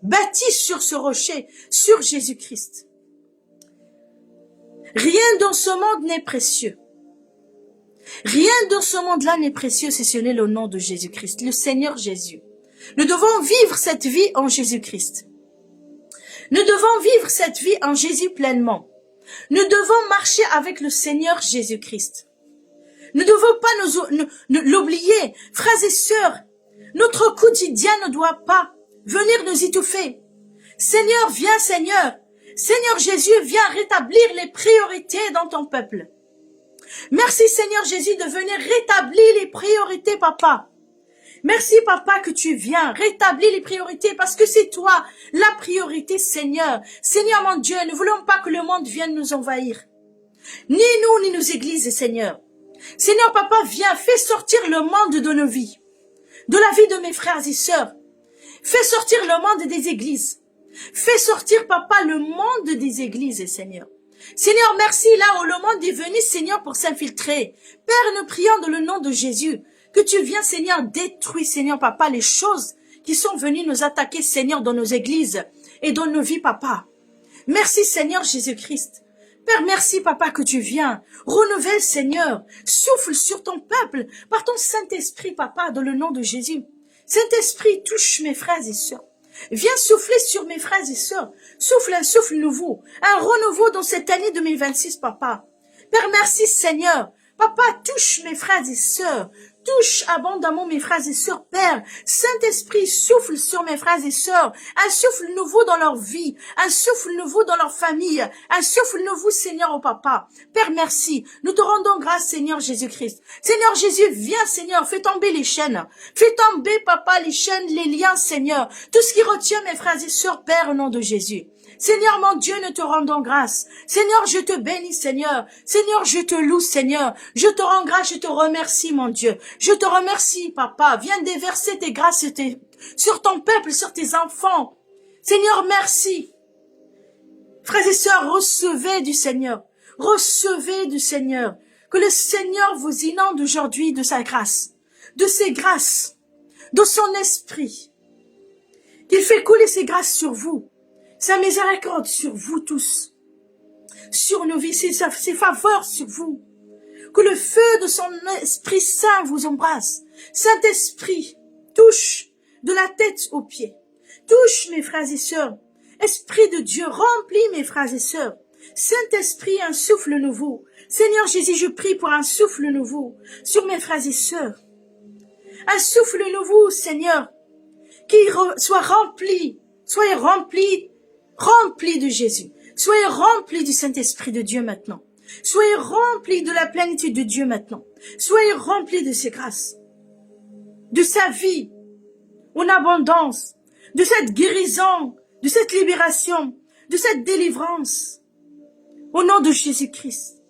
Bâti sur ce rocher, sur Jésus-Christ. Rien dans ce monde n'est précieux. Rien dans ce monde-là n'est précieux si ce n'est le nom de Jésus-Christ, le Seigneur Jésus. Nous devons vivre cette vie en Jésus-Christ. Nous devons vivre cette vie en Jésus pleinement. Nous devons marcher avec le Seigneur Jésus-Christ. Nous ne devons pas l'oublier. Frères et sœurs, notre quotidien ne doit pas venir nous étouffer. Seigneur, viens Seigneur. Seigneur Jésus, viens rétablir les priorités dans ton peuple. Merci Seigneur Jésus de venir rétablir les priorités, papa. Merci papa que tu viens rétablir les priorités parce que c'est toi la priorité Seigneur. Seigneur mon Dieu, ne voulons pas que le monde vienne nous envahir. Ni nous, ni nos églises Seigneur. Seigneur papa, viens, fais sortir le monde de nos vies. De la vie de mes frères et sœurs. Fais sortir le monde des églises. Fais sortir papa le monde des églises Seigneur. Seigneur, merci là où le monde est venu Seigneur pour s'infiltrer. Père, nous prions dans le nom de Jésus. Que tu viens, Seigneur, détruire, Seigneur, papa, les choses qui sont venues nous attaquer, Seigneur, dans nos églises et dans nos vies, papa. Merci, Seigneur Jésus-Christ. Père, merci, papa, que tu viens. Renouvelle, Seigneur. Souffle sur ton peuple par ton Saint-Esprit, papa, dans le nom de Jésus. Saint-Esprit, touche mes frères et sœurs. Viens souffler sur mes frères et sœurs. Souffle un souffle nouveau. Un renouveau dans cette année 2026, papa. Père, merci, Seigneur. Papa, touche mes frères et sœurs. Touche abondamment mes frères et sœurs, Père. Saint-Esprit, souffle sur mes frères et sœurs. Un souffle nouveau dans leur vie. Un souffle nouveau dans leur famille. Un souffle nouveau, Seigneur, au papa. Père, merci. Nous te rendons grâce, Seigneur Jésus-Christ. Seigneur Jésus, viens, Seigneur. Fais tomber les chaînes. Fais tomber, papa, les chaînes, les liens, Seigneur. Tout ce qui retient mes frères et sœurs, Père, au nom de Jésus. Seigneur mon Dieu, nous te rendons grâce. Seigneur, je te bénis, Seigneur. Seigneur, je te loue, Seigneur. Je te rends grâce, je te remercie, mon Dieu. Je te remercie, papa. Viens déverser tes grâces sur ton peuple, sur tes enfants. Seigneur, merci. Frères et sœurs, recevez du Seigneur. Recevez du Seigneur. Que le Seigneur vous inonde aujourd'hui de sa grâce, de ses grâces, de son esprit. Qu'il fait couler ses grâces sur vous. Sa miséricorde sur vous tous, sur nos vies, ses faveurs sur vous. Que le feu de son Esprit Saint vous embrasse. Saint-Esprit, touche de la tête aux pieds. Touche mes frères et sœurs. Esprit de Dieu, remplis mes frères et sœurs. Saint-Esprit, un souffle nouveau. Seigneur Jésus, je prie pour un souffle nouveau sur mes frères et sœurs. Un souffle nouveau, Seigneur, qui soit rempli. Soyez remplis de Jésus. Soyez remplis du Saint-Esprit de Dieu maintenant. Soyez remplis de la plénitude de Dieu maintenant. Soyez remplis de ses grâces, de sa vie en abondance, de cette guérison, de cette libération, de cette délivrance. Au nom de Jésus-Christ.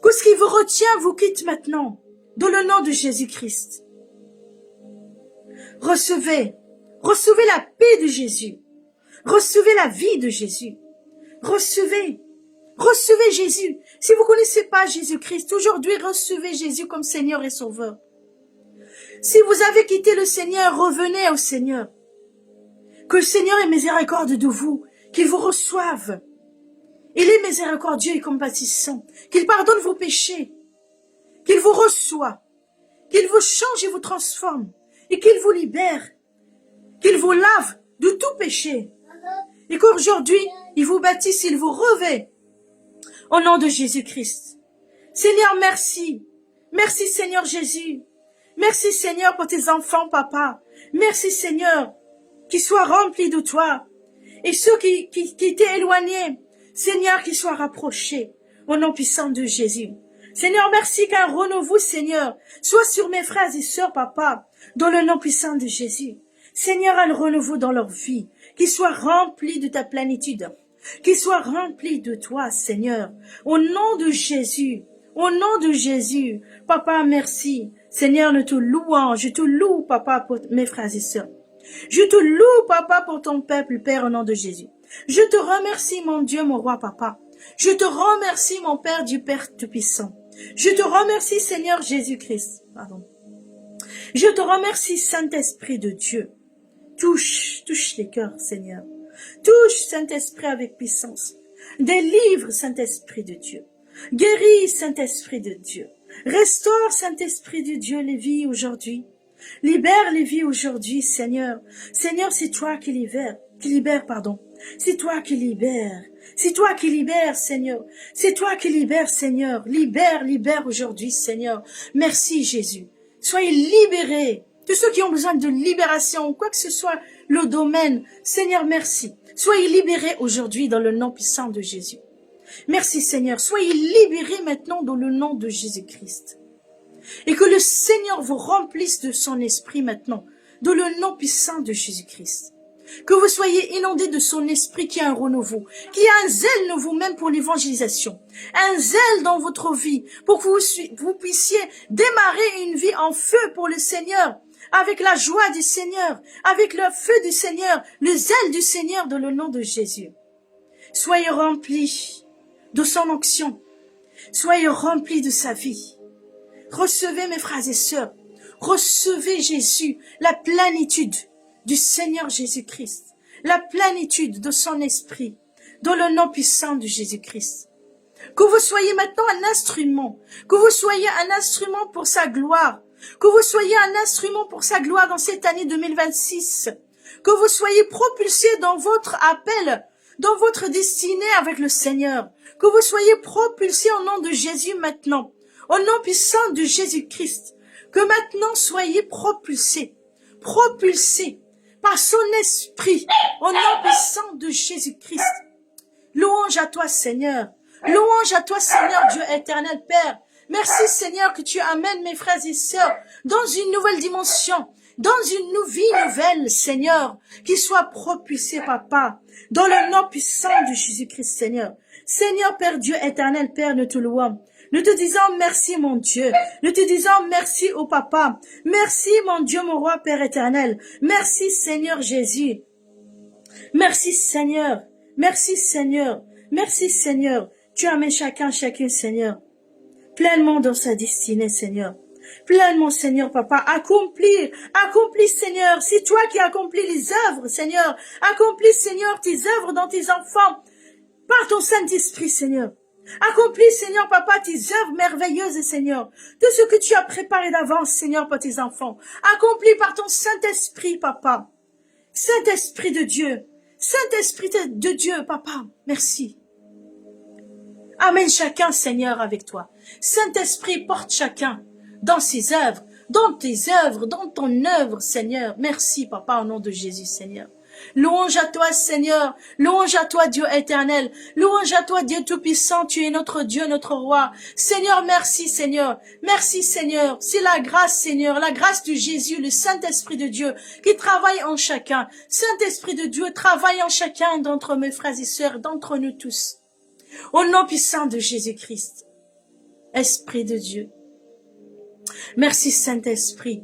Que ce qui vous retient vous quitte maintenant, dans le nom de Jésus-Christ. Recevez la paix de Jésus. Recevez la vie de Jésus. Recevez Jésus. Si vous ne connaissez pas Jésus-Christ, aujourd'hui, recevez Jésus comme Seigneur et Sauveur. Si vous avez quitté le Seigneur, revenez au Seigneur. Que le Seigneur ait miséricorde de vous, qu'il vous reçoive. Il est miséricordieux et compatissant, qu'il pardonne vos péchés, qu'il vous reçoit, qu'il vous change et vous transforme, et qu'il vous libère, qu'il vous lave de tout péché. Et qu'aujourd'hui, il vous baptise, il vous revêt. Au nom de Jésus-Christ. Seigneur, merci. Merci Seigneur Jésus. Merci Seigneur pour tes enfants, papa. Merci Seigneur, qu'ils soient remplis de toi. Et ceux qui étaient éloignés, Seigneur, qu'ils soient rapprochés au nom puissant de Jésus. Seigneur, merci qu'un renouveau, Seigneur, soit sur mes frères et sœurs, papa, dans le nom puissant de Jésus. Seigneur, un renouveau dans leur vie, qu'ils soient remplis de ta plénitude, qu'ils soient remplis de toi, Seigneur, au nom de Jésus. Au nom de Jésus, papa, merci. Seigneur, nous te louons, je te loue, papa, pour mes frères et sœurs. Je te loue, papa, pour ton peuple, Père, au nom de Jésus. Je te remercie, mon Dieu, mon roi, papa. Je te remercie, mon Père, du Père Tout-Puissant. Je te remercie, Seigneur Jésus-Christ. Pardon. Je te remercie, Saint-Esprit de Dieu. Touche les cœurs, Seigneur. Touche, Saint-Esprit, avec puissance. Délivre, Saint-Esprit de Dieu. Guéris, Saint-Esprit de Dieu. Restaure, Saint-Esprit de Dieu, les vies aujourd'hui. Libère les vies aujourd'hui, Seigneur. Seigneur, c'est toi qui libères, pardon. C'est toi qui libères. C'est toi qui libères, Seigneur. C'est toi qui libères, Seigneur. Libère aujourd'hui, Seigneur. Merci, Jésus. Soyez libérés. Tous ceux qui ont besoin de libération, quoi que ce soit le domaine, Seigneur, merci. Soyez libérés aujourd'hui dans le nom puissant de Jésus. Merci, Seigneur. Soyez libérés maintenant dans le nom de Jésus-Christ. Et que le Seigneur vous remplisse de son esprit maintenant, dans le nom puissant de Jésus-Christ. Que vous soyez inondés de son esprit qui a un renouveau, qui a un zèle nouveau même pour l'évangélisation, un zèle dans votre vie, pour que vous puissiez démarrer une vie en feu pour le Seigneur, avec la joie du Seigneur, avec le feu du Seigneur, le zèle du Seigneur dans le nom de Jésus. Soyez remplis de son onction, soyez remplis de sa vie. Recevez mes frères et sœurs, recevez Jésus, la plénitude du Seigneur Jésus-Christ, la plénitude de son esprit, dans le nom puissant de Jésus-Christ. Que vous soyez maintenant un instrument, que vous soyez un instrument pour sa gloire, que vous soyez un instrument pour sa gloire dans cette année 2026, que vous soyez propulsés dans votre appel, dans votre destinée avec le Seigneur, que vous soyez propulsés au nom de Jésus maintenant, au nom puissant de Jésus-Christ, que maintenant soyez propulsés par son esprit, au nom puissant de Jésus-Christ. Louange à toi, Seigneur. Louange à toi, Seigneur, Dieu éternel, Père. Merci, Seigneur, que tu amènes mes frères et sœurs dans une nouvelle dimension, dans une vie nouvelle, Seigneur, qui soit propulsée, Papa, dans le nom puissant de Jésus-Christ, Seigneur. Seigneur, Père, Dieu éternel, Père, nous te louons. Nous te disons merci, mon Dieu. Nous te disons merci au Papa. Merci, mon Dieu, mon roi, Père éternel. Merci, Seigneur Jésus. Merci, Seigneur. Merci, Seigneur. Merci, Seigneur. Tu amènes chacune, Seigneur, pleinement dans sa destinée, Seigneur. Pleinement, Seigneur, Papa. Accomplis, Seigneur. C'est toi qui accomplis les œuvres, Seigneur. Accomplis, Seigneur, tes œuvres dans tes enfants. Par ton Saint-Esprit, Seigneur. Accomplis, Seigneur, Papa, tes œuvres merveilleuses, Seigneur. Tout ce que tu as préparé d'avance, Seigneur, pour tes enfants. Accomplis par ton Saint-Esprit, Papa. Saint-Esprit de Dieu. Saint-Esprit de Dieu, Papa. Merci. Amène chacun, Seigneur, avec toi. Saint-Esprit, porte chacun dans ses œuvres, dans tes œuvres, dans ton œuvre, Seigneur. Merci, Papa, au nom de Jésus, Seigneur. Louange à toi, Seigneur. Louange à toi, Dieu éternel. Louange à toi, Dieu tout-puissant. Tu es notre Dieu, notre roi. Seigneur, merci, Seigneur. Merci, Seigneur. C'est la grâce, Seigneur, la grâce de Jésus, le Saint-Esprit de Dieu qui travaille en chacun. Saint-Esprit de Dieu, travaille en chacun d'entre mes frères et sœurs, d'entre nous tous. Au nom puissant de Jésus-Christ. Esprit de Dieu. Merci, Saint-Esprit.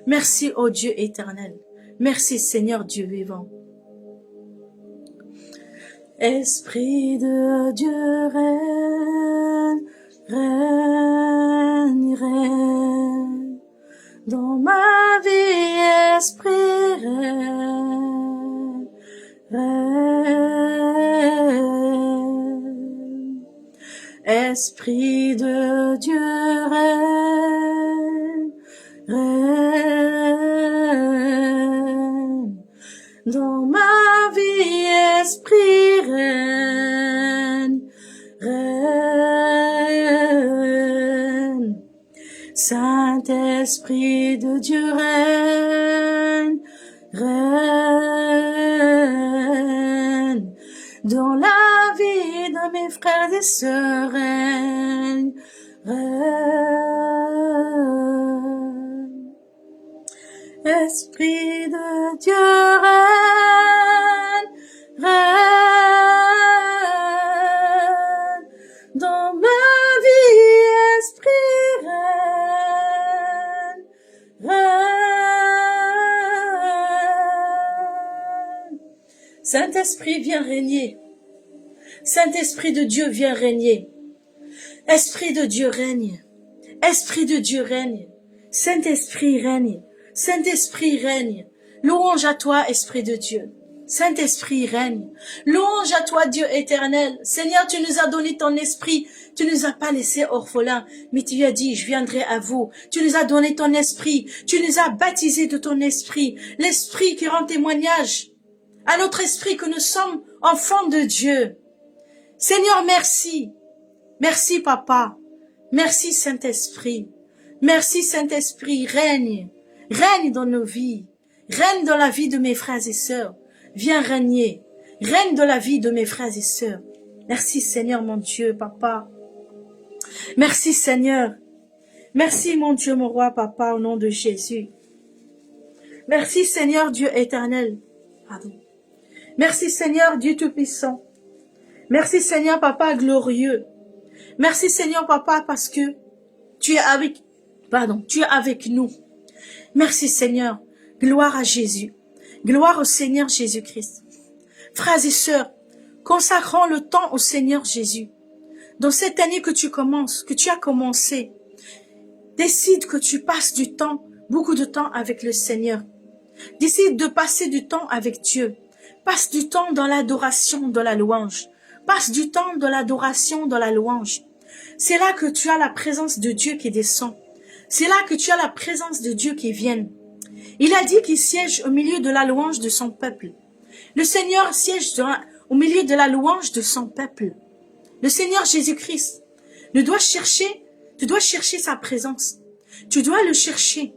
Merci, ô Dieu éternel. Merci, Seigneur Dieu vivant. Esprit de Dieu, règne, règne. Dans ma vie, Esprit, règne, règne. Esprit de Dieu, règne, règne. Dans ma vie, Esprit, règne, règne. Saint-Esprit de Dieu règne, règne, dans la vie de mes frères et sœurs, règne, règne. Esprit de Dieu règne, règne, dans ma vie, Esprit règne, règne. Saint-Esprit, viens régner. Saint-Esprit de Dieu, viens régner. Esprit de Dieu règne. Esprit de Dieu règne. Saint-Esprit règne. Saint-Esprit règne. Louange à toi, Esprit de Dieu. Saint-Esprit règne. Louange à toi, Dieu éternel. Seigneur, tu nous as donné ton esprit. Tu ne nous as pas laissés orphelins, mais tu as dit, je viendrai à vous. Tu nous as donné ton esprit. Tu nous as baptisés de ton esprit. L'esprit qui rend témoignage à notre esprit que nous sommes enfants de Dieu. Seigneur, merci. Merci, Papa. Merci, Saint-Esprit. Merci, Saint-Esprit. Règne. Règne dans nos vies. Règne dans la vie de mes frères et sœurs. Viens régner. Règne dans la vie de mes frères et sœurs. Merci, Seigneur, mon Dieu, Papa. Merci, Seigneur. Merci, mon Dieu, mon roi, Papa, au nom de Jésus. Merci, Seigneur, Dieu éternel. Pardon. Merci, Seigneur, Dieu Tout-Puissant. Merci, Seigneur, Papa glorieux. Merci, Seigneur, Papa, parce que tu es avec nous. Merci, Seigneur. Gloire à Jésus. Gloire au Seigneur Jésus-Christ. Frères et sœurs, consacrons le temps au Seigneur Jésus. Dans cette année que tu as commencé, décide que tu passes du temps, beaucoup de temps avec le Seigneur. Décide de passer du temps avec Dieu. Passe du temps dans l'adoration, dans la louange. Passe du temps dans l'adoration, dans la louange. C'est là que tu as la présence de Dieu qui descend. C'est là que tu as la présence de Dieu qui vient. Il a dit qu'il siège au milieu de la louange de son peuple. Le Seigneur siège au milieu de la louange de son peuple. Le Seigneur Jésus-Christ, tu dois chercher sa présence. Tu dois le chercher.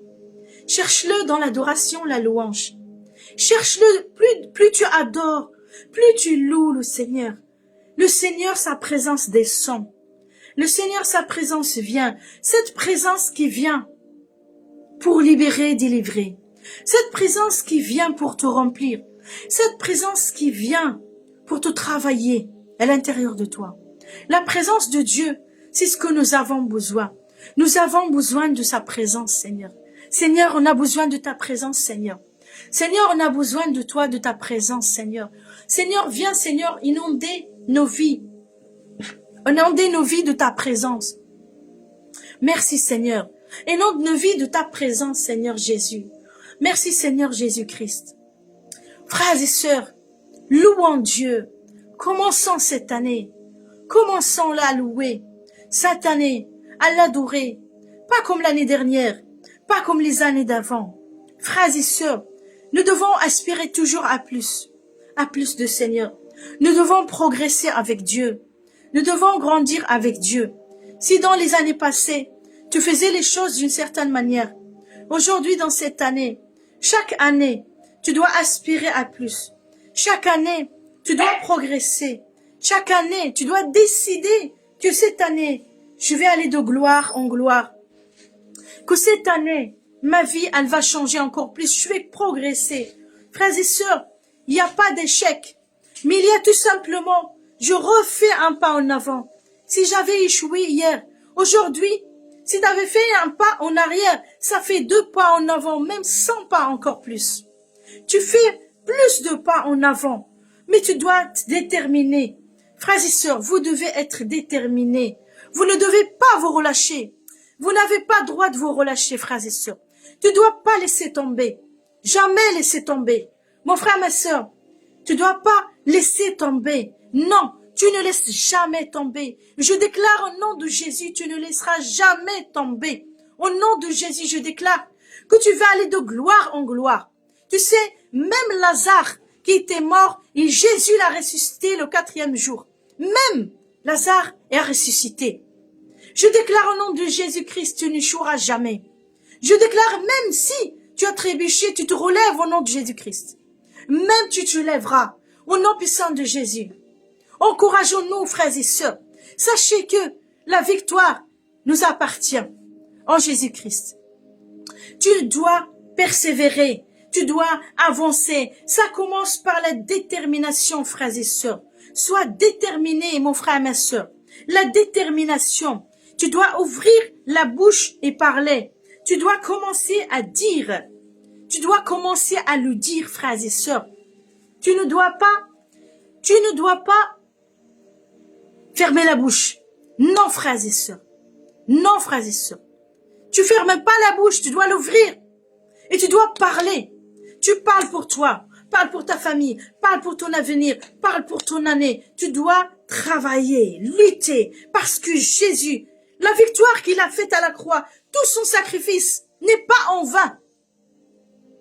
Cherche-le dans l'adoration, la louange. Cherche-le, plus tu adores, plus tu loues le Seigneur. Le Seigneur, sa présence descend. Le Seigneur, sa présence vient. Cette présence qui vient pour libérer, délivrer. Cette présence qui vient pour te remplir. Cette présence qui vient pour te travailler à l'intérieur de toi. La présence de Dieu, c'est ce que nous avons besoin. Nous avons besoin de sa présence, Seigneur. Seigneur, on a besoin de ta présence, Seigneur. Seigneur, on a besoin de toi, de ta présence, Seigneur. Seigneur, viens, Seigneur, inonder nos vies. Inonder nos vies de ta présence. Merci, Seigneur. Inonde nos vies de ta présence, Seigneur Jésus. Merci, Seigneur Jésus-Christ. Frères et sœurs, louons Dieu. Commençons cette année. Commençons-la à louer. Cette année, à l'adorer. Pas comme l'année dernière. Pas comme les années d'avant. Frères et sœurs, nous devons aspirer toujours à plus de Seigneur. Nous devons progresser avec Dieu. Nous devons grandir avec Dieu. Si dans les années passées, tu faisais les choses d'une certaine manière, aujourd'hui dans cette année, chaque année, tu dois aspirer à plus. Chaque année, tu dois progresser. Chaque année, tu dois décider que cette année, je vais aller de gloire en gloire. Que cette année, ma vie, elle va changer encore plus. Je vais progresser. Frères et sœurs, il n'y a pas d'échec. Mais il y a tout simplement, je refais un pas en avant. Si j'avais échoué hier, aujourd'hui, si tu avais fait un pas en arrière, ça fait 2 pas en avant, même 100 pas encore plus. Tu fais plus de pas en avant, mais tu dois te déterminer. Frères et sœurs, vous devez être déterminés. Vous ne devez pas vous relâcher. Vous n'avez pas le droit de vous relâcher, frères et sœurs. Tu ne dois pas laisser tomber. Jamais laisser tomber. Mon frère, ma sœur, tu ne dois pas laisser tomber. Non, tu ne laisses jamais tomber. Je déclare au nom de Jésus, tu ne laisseras jamais tomber. Au nom de Jésus, je déclare que tu vas aller de gloire en gloire. Tu sais, même Lazare qui était mort, et Jésus l'a ressuscité le 4e jour. Même Lazare est ressuscité. Je déclare au nom de Jésus-Christ, tu n'échoueras jamais. Je déclare, même si tu as trébuché, tu te relèves au nom de Jésus-Christ. Même tu te lèveras au nom puissant de Jésus. Encourageons-nous, frères et sœurs. Sachez que la victoire nous appartient en Jésus-Christ. Tu dois persévérer, tu dois avancer. Ça commence par la détermination, frères et sœurs. Sois déterminé, mon frère et ma sœur. La détermination. Tu dois ouvrir la bouche et parler. Tu dois commencer à dire. Tu dois commencer à le dire, frères et sœurs. Tu ne dois pas fermer la bouche. Non, frères et sœurs. Non, frères et sœurs. Tu fermes pas la bouche, tu dois l'ouvrir. Et tu dois parler. Tu parles pour toi, parle pour ta famille, parle pour ton avenir, parle pour ton année. Tu dois travailler, lutter, parce que Jésus, la victoire qu'il a faite à la croix, tout son sacrifice n'est pas en vain.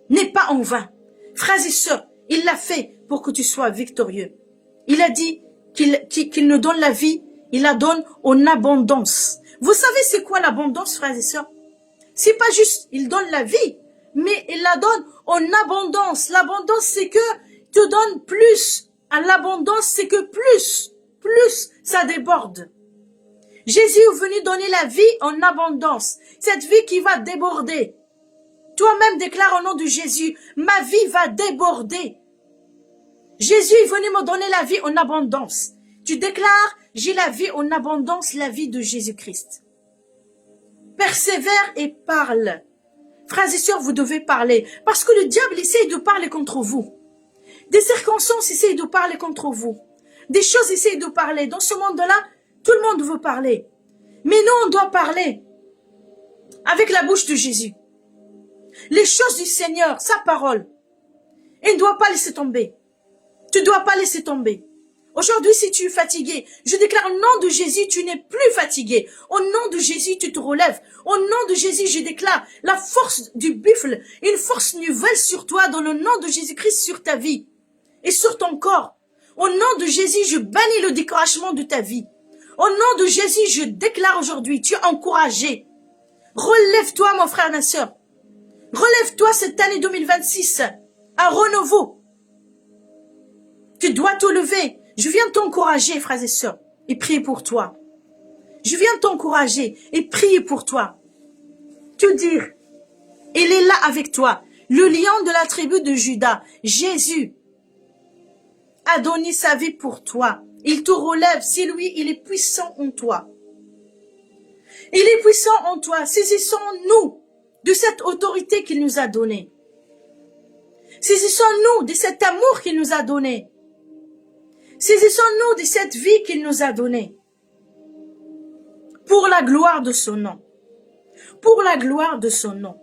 N'est pas en vain. Frères et sœurs, il l'a fait pour que tu sois victorieux. Il a dit qu'il nous donne la vie, il la donne en abondance. Vous savez c'est quoi l'abondance, frères et sœurs? C'est pas juste, il donne la vie, mais il la donne en abondance. L'abondance, c'est que te donne plus. À l'abondance, c'est que plus ça déborde. Jésus est venu donner la vie en abondance. Cette vie qui va déborder. Toi-même déclare au nom de Jésus, ma vie va déborder. Jésus est venu me donner la vie en abondance. Tu déclares, j'ai la vie en abondance, la vie de Jésus-Christ. Persévère et parle. Frères et sœurs, vous devez parler. Parce que le diable essaye de parler contre vous. Des circonstances essayent de parler contre vous. Des choses essayent de parler. Dans ce monde-là, tout le monde veut parler. Mais nous, on doit parler avec la bouche de Jésus. Les choses du Seigneur, sa parole. Il ne doit pas laisser tomber. Tu ne dois pas laisser tomber. Aujourd'hui, si tu es fatigué, je déclare au nom de Jésus, tu n'es plus fatigué. Au nom de Jésus, tu te relèves. Au nom de Jésus, je déclare la force du buffle, une force nouvelle sur toi, dans le nom de Jésus-Christ, sur ta vie et sur ton corps. Au nom de Jésus, je bannis le découragement de ta vie. Au nom de Jésus, je déclare aujourd'hui, tu es encouragé. Relève-toi, mon frère, ma soeur. Relève-toi cette année 2026, à renouveau. Tu dois te lever. Je viens t'encourager, frères et sœurs, et prier pour toi. Je viens t'encourager et prier pour toi. Te dire, il est là avec toi. Le lion de la tribu de Juda, Jésus, a donné sa vie pour toi. Il te relève. C'est lui, il est puissant en toi. Il est puissant en toi. Saisissons-nous de cette autorité qu'il nous a donnée. Saisissons-nous de cet amour qu'il nous a donné. Saisissons-nous de cette vie qu'il nous a donnée. Pour la gloire de son nom. Pour la gloire de son nom.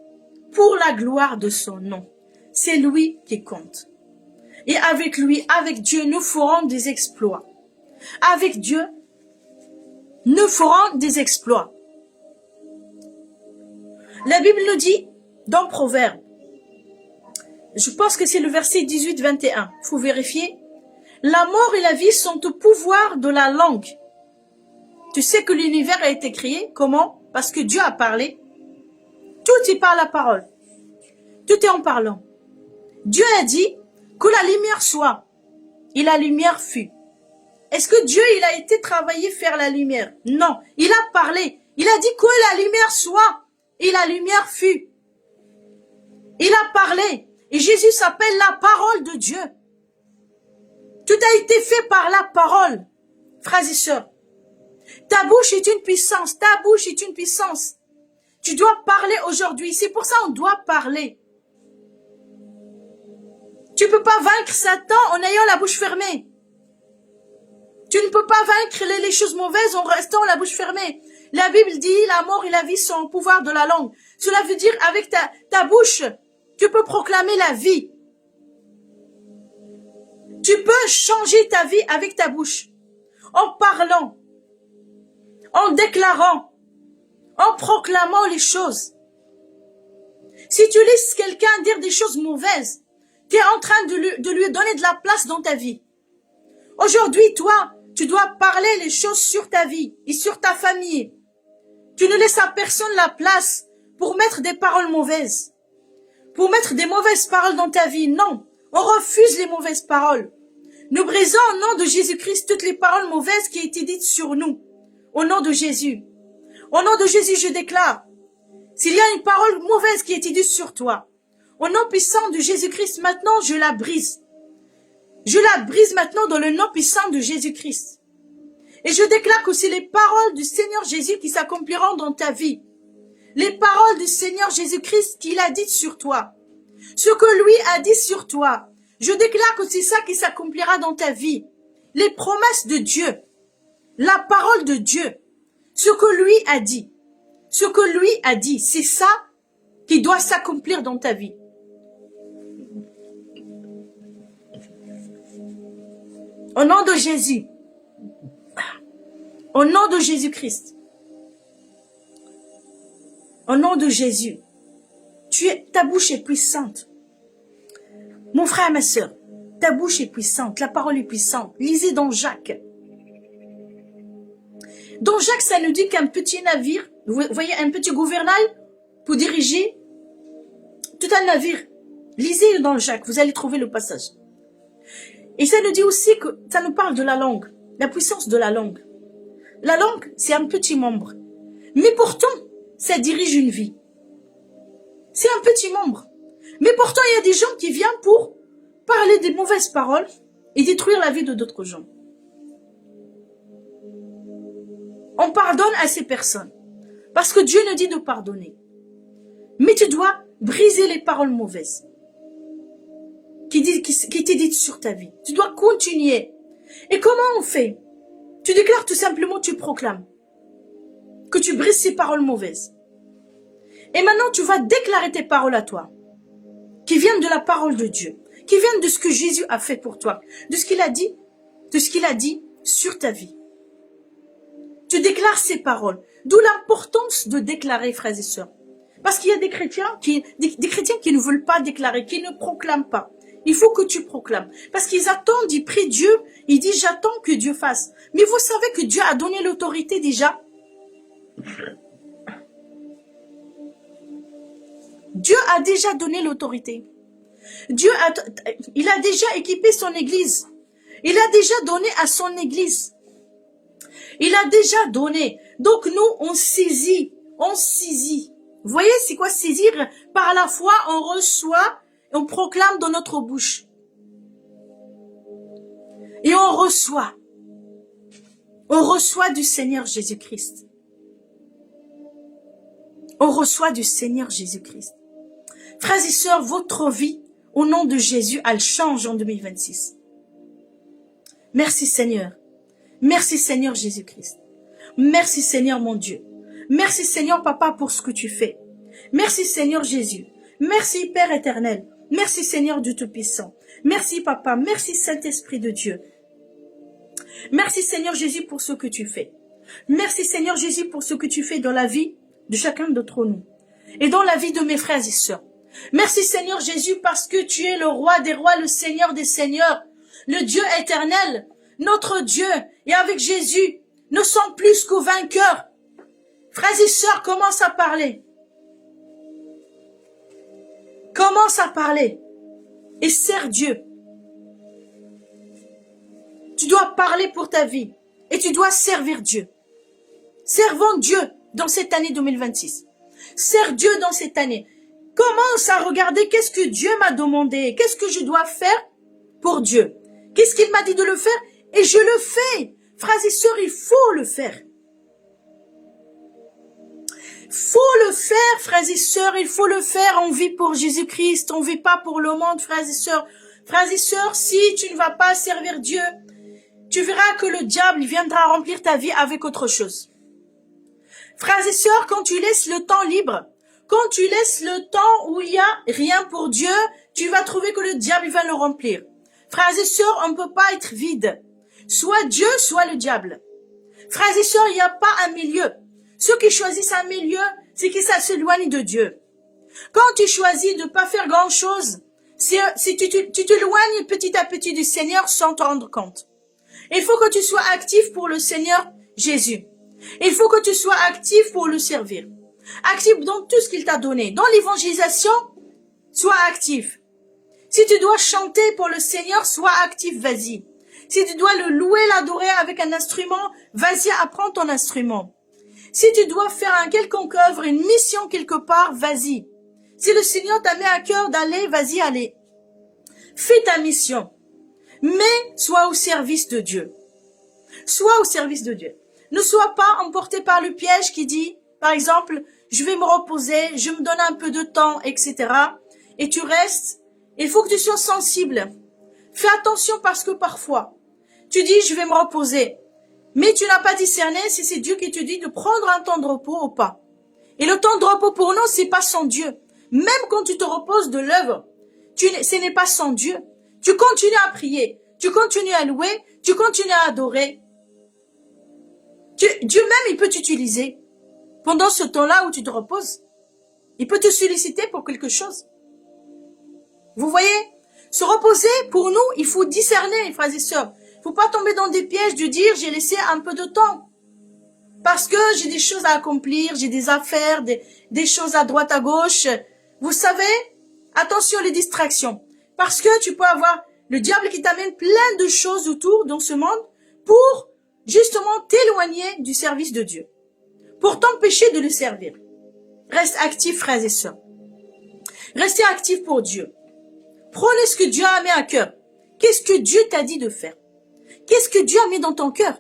Pour la gloire de son nom. C'est lui qui compte. Et avec lui, avec Dieu, nous ferons des exploits. Avec Dieu, nous ferons des exploits. La Bible nous dit, dans Proverbe, je pense que c'est le verset 18-21, il faut vérifier. La mort et la vie sont au pouvoir de la langue. Tu sais que l'univers a été créé, comment? Parce que Dieu a parlé. Tout est par la parole. Tout est en parlant. Dieu a dit que la lumière soit. Et la lumière fut. Est-ce que Dieu, il a été travaillé faire la lumière? Non. Il a parlé. Il a dit que la lumière soit. Et la lumière fut. Il a parlé. Et Jésus s'appelle la parole de Dieu. Tout a été fait par la parole. Frères et sœurs. Ta bouche est une puissance. Ta bouche est une puissance. Tu dois parler aujourd'hui. C'est pour ça qu'on doit parler. Tu ne peux pas vaincre Satan en ayant la bouche fermée. Tu ne peux pas vaincre les choses mauvaises en restant la bouche fermée. La Bible dit la mort et la vie sont au pouvoir de la langue. Cela veut dire avec ta bouche, tu peux proclamer la vie. Tu peux changer ta vie avec ta bouche. En parlant, en déclarant, en proclamant les choses. Si tu laisses quelqu'un dire des choses mauvaises, tu es en train de lui donner de la place dans ta vie. Aujourd'hui, toi, tu dois parler les choses sur ta vie et sur ta famille. Tu ne laisses à personne la place pour mettre des paroles mauvaises, pour mettre des mauvaises paroles dans ta vie. Non, on refuse les mauvaises paroles. Nous brisons au nom de Jésus-Christ toutes les paroles mauvaises qui ont été dites sur nous. Au nom de Jésus. Au nom de Jésus, je déclare, s'il y a une parole mauvaise qui a été dite sur toi, au nom puissant de Jésus-Christ, maintenant, je la brise. Je la brise maintenant dans le nom puissant de Jésus-Christ. Et je déclare que c'est les paroles du Seigneur Jésus qui s'accompliront dans ta vie. Les paroles du Seigneur Jésus-Christ qu'il a dites sur toi. Ce que lui a dit sur toi. Je déclare que c'est ça qui s'accomplira dans ta vie. Les promesses de Dieu. La parole de Dieu. Ce que lui a dit. Ce que lui a dit, c'est ça qui doit s'accomplir dans ta vie. Au nom de Jésus. Au nom de Jésus-Christ. Au nom de Jésus. Ta bouche est puissante. Mon frère, ma sœur, ta bouche est puissante, la parole est puissante. Lisez dans Jacques. Dans Jacques, ça nous dit qu'un petit navire, vous voyez, un petit gouvernail pour diriger tout un navire. Lisez dans Jacques, vous allez trouver le passage. Et ça nous dit aussi que ça nous parle de la langue, la puissance de la langue. La langue, c'est un petit membre. Mais pourtant, ça dirige une vie. C'est un petit membre. Mais pourtant, il y a des gens qui viennent pour parler des mauvaises paroles et détruire la vie de d'autres gens. On pardonne à ces personnes. Parce que Dieu nous dit de pardonner. Mais tu dois briser les paroles mauvaises qui t'est dites sur ta vie. Tu dois continuer. Et comment on fait? Tu déclares tout simplement, tu proclames que tu brises ces paroles mauvaises. Et maintenant, tu vas déclarer tes paroles à toi, qui viennent de la parole de Dieu, qui viennent de ce que Jésus a fait pour toi, de ce qu'il a dit sur ta vie. Tu déclares ces paroles. D'où l'importance de déclarer, frères et sœurs. Parce qu'il y a des chrétiens qui ne veulent pas déclarer, qui ne proclament pas. Il faut que tu proclames. Parce qu'ils attendent, ils prient Dieu, ils disent j'attends que Dieu fasse. Mais vous savez que Dieu a donné l'autorité déjà. Dieu a déjà donné l'autorité. Il a déjà équipé son église. Il a déjà donné à son église. Il a déjà donné. Donc nous, on saisit. Vous voyez, c'est quoi saisir? Par la foi, on reçoit, on proclame dans notre bouche. Et on reçoit. On reçoit du Seigneur Jésus-Christ. On reçoit du Seigneur Jésus-Christ. Frères et sœurs, votre vie, au nom de Jésus, elle change en 2026. Merci Seigneur. Merci Seigneur Jésus-Christ. Merci Seigneur mon Dieu. Merci Seigneur Papa pour ce que tu fais. Merci Seigneur Jésus. Merci Père éternel. Merci Seigneur Dieu Tout-Puissant. Merci Papa. Merci Saint-Esprit de Dieu. Merci Seigneur Jésus pour ce que tu fais. Merci Seigneur Jésus pour ce que tu fais dans la vie de chacun d'entre nous. Et dans la vie de mes frères et sœurs. Merci Seigneur Jésus parce que tu es le roi des rois, le Seigneur des seigneurs, le Dieu éternel, notre Dieu. Et avec Jésus, nous sommes plus que vainqueurs. Frères et sœurs, commence à parler. Commence à parler. Et sers Dieu. Tu dois parler pour ta vie. Et tu dois servir Dieu. Servons Dieu dans cette année 2026. Sers Dieu dans cette année. Commence à regarder qu'est-ce que Dieu m'a demandé. Qu'est-ce que je dois faire pour Dieu. Qu'est-ce qu'il m'a dit de le faire. Et je le fais. Frères et sœurs, il faut le faire. Faut le faire, frères et sœurs, il faut le faire. On vit pour Jésus-Christ, on vit pas pour le monde, frères et sœurs. Frères et sœurs, si tu ne vas pas servir Dieu, tu verras que le diable viendra remplir ta vie avec autre chose. Frères et sœurs, quand tu laisses le temps libre, quand tu laisses le temps où il y a rien pour Dieu, tu vas trouver que le diable va le remplir. Frères et sœurs, on ne peut pas être vide. Soit Dieu, soit le diable. Frères et sœurs, il n'y a pas un milieu. Ceux qui choisissent un milieu, c'est qu'ils s'éloignent de Dieu. Quand tu choisis de ne pas faire grand-chose, si tu t'éloignes petit à petit du Seigneur sans te rendre compte. Il faut que tu sois actif pour le Seigneur Jésus. Il faut que tu sois actif pour le servir. Actif dans tout ce qu'il t'a donné. Dans l'évangélisation, sois actif. Si tu dois chanter pour le Seigneur, sois actif, vas-y. Si tu dois le louer, l'adorer avec un instrument, vas-y, apprends ton instrument. Si tu dois faire un quelconque œuvre, une mission quelque part, vas-y. Si le Seigneur t'a mis à cœur d'aller, vas-y, allez. Fais ta mission. Mais sois au service de Dieu. Sois au service de Dieu. Ne sois pas emporté par le piège qui dit, par exemple, je vais me reposer, je me donne un peu de temps, etc. Et tu restes. Il faut que tu sois sensible. Fais attention parce que parfois, tu dis, je vais me reposer. Mais tu n'as pas discerné si c'est Dieu qui te dit de prendre un temps de repos ou pas. Et le temps de repos pour nous, c'est pas sans Dieu. Même quand tu te reposes de l'œuvre, ce n'est pas sans Dieu. Tu continues à prier, tu continues à louer, tu continues à adorer. Dieu même, il peut t'utiliser. Pendant ce temps-là où tu te reposes, il peut te solliciter pour quelque chose. Vous voyez, se reposer, pour nous, il faut discerner, frères et sœurs. Il ne faut pas tomber dans des pièges de dire, j'ai laissé un peu de temps. Parce que j'ai des choses à accomplir, j'ai des affaires, des choses à droite, à gauche. Vous savez, attention les distractions. Parce que tu peux avoir le diable qui t'amène plein de choses autour dans ce monde pour justement t'éloigner du service de Dieu. Pour t'empêcher de le servir. Reste actif, frères et sœurs. Restez actifs pour Dieu. Prenez ce que Dieu a mis à cœur. Qu'est-ce que Dieu t'a dit de faire? Qu'est-ce que Dieu a mis dans ton cœur?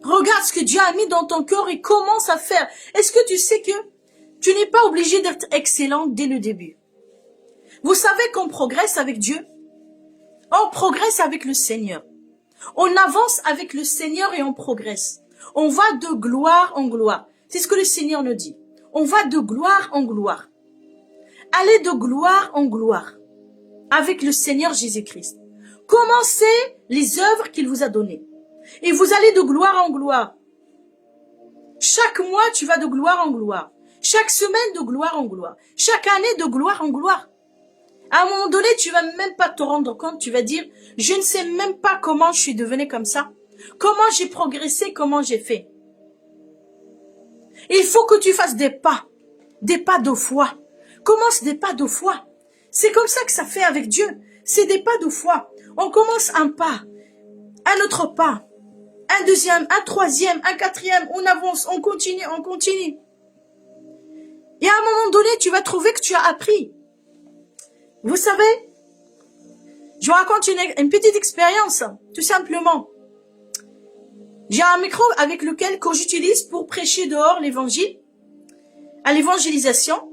Regarde ce que Dieu a mis dans ton cœur et commence à faire. Est-ce que tu sais que tu n'es pas obligé d'être excellent dès le début? Vous savez qu'on progresse avec Dieu. On progresse avec le Seigneur. On avance avec le Seigneur et on progresse. On va de gloire en gloire. C'est ce que le Seigneur nous dit. On va de gloire en gloire. Allez de gloire en gloire avec le Seigneur Jésus-Christ. Commencez les œuvres qu'il vous a données. Et vous allez de gloire en gloire. Chaque mois, tu vas de gloire en gloire. Chaque semaine, de gloire en gloire. Chaque année, de gloire en gloire. À un moment donné, tu vas même pas te rendre compte. Tu vas dire, je ne sais même pas comment je suis devenue comme ça. Comment j'ai progressé, comment j'ai fait. Il faut que tu fasses des pas de foi. Commence des pas de foi. C'est comme ça que ça fait avec Dieu. C'est des pas de foi. On commence un pas, un autre pas, un deuxième, un troisième, un quatrième, on avance, on continue, on continue. Et à un moment donné, tu vas trouver que tu as appris. Vous savez, je vous raconte une petite expérience, tout simplement. J'ai un micro avec lequel que j'utilise pour prêcher dehors l'évangile, à l'évangélisation.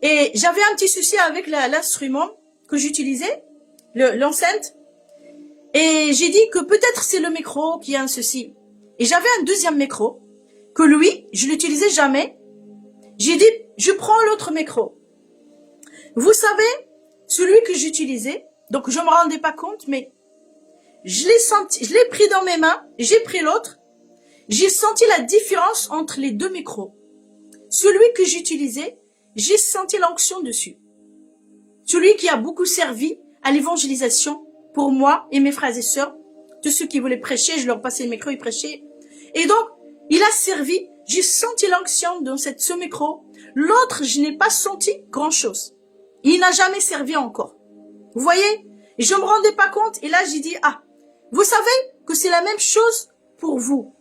Et j'avais un petit souci avec l'instrument que j'utilisais, l'enceinte. Et j'ai dit que peut-être c'est le micro qui a un souci. Et j'avais un deuxième micro, que lui, je l'utilisais jamais. J'ai dit, je prends l'autre micro. Vous savez, celui que j'utilisais, donc je me rendais pas compte, mais je l'ai senti, je l'ai pris dans mes mains, j'ai pris l'autre. J'ai senti la différence entre les deux micros. Celui que j'utilisais, j'ai senti l'onction dessus. Celui qui a beaucoup servi à l'évangélisation pour moi et mes frères et sœurs, tous ceux qui voulaient prêcher, je leur passais le micro, ils prêchaient. Et donc, il a servi, j'ai senti l'onction dans ce micro. L'autre, je n'ai pas senti grand-chose. Il n'a jamais servi encore. Vous voyez? Et je me rendais pas compte. Et là, j'ai dit, ah, vous savez que c'est la même chose pour vous.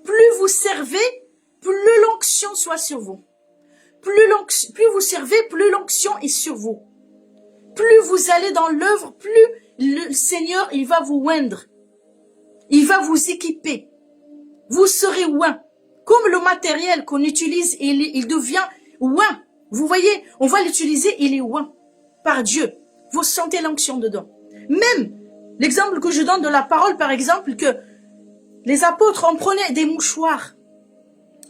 Plus vous servez, plus l'onction soit sur vous. Plus vous servez, plus l'onction est sur vous. Plus vous allez dans l'œuvre, plus le Seigneur, il va vous oindre. Il va vous équiper. Vous serez oint. Comme le matériel qu'on utilise, il devient oint. Vous voyez, on va l'utiliser, il est oint par Dieu. Vous sentez l'onction dedans. Même l'exemple que je donne de la parole, par exemple, que les apôtres, on prenait des mouchoirs.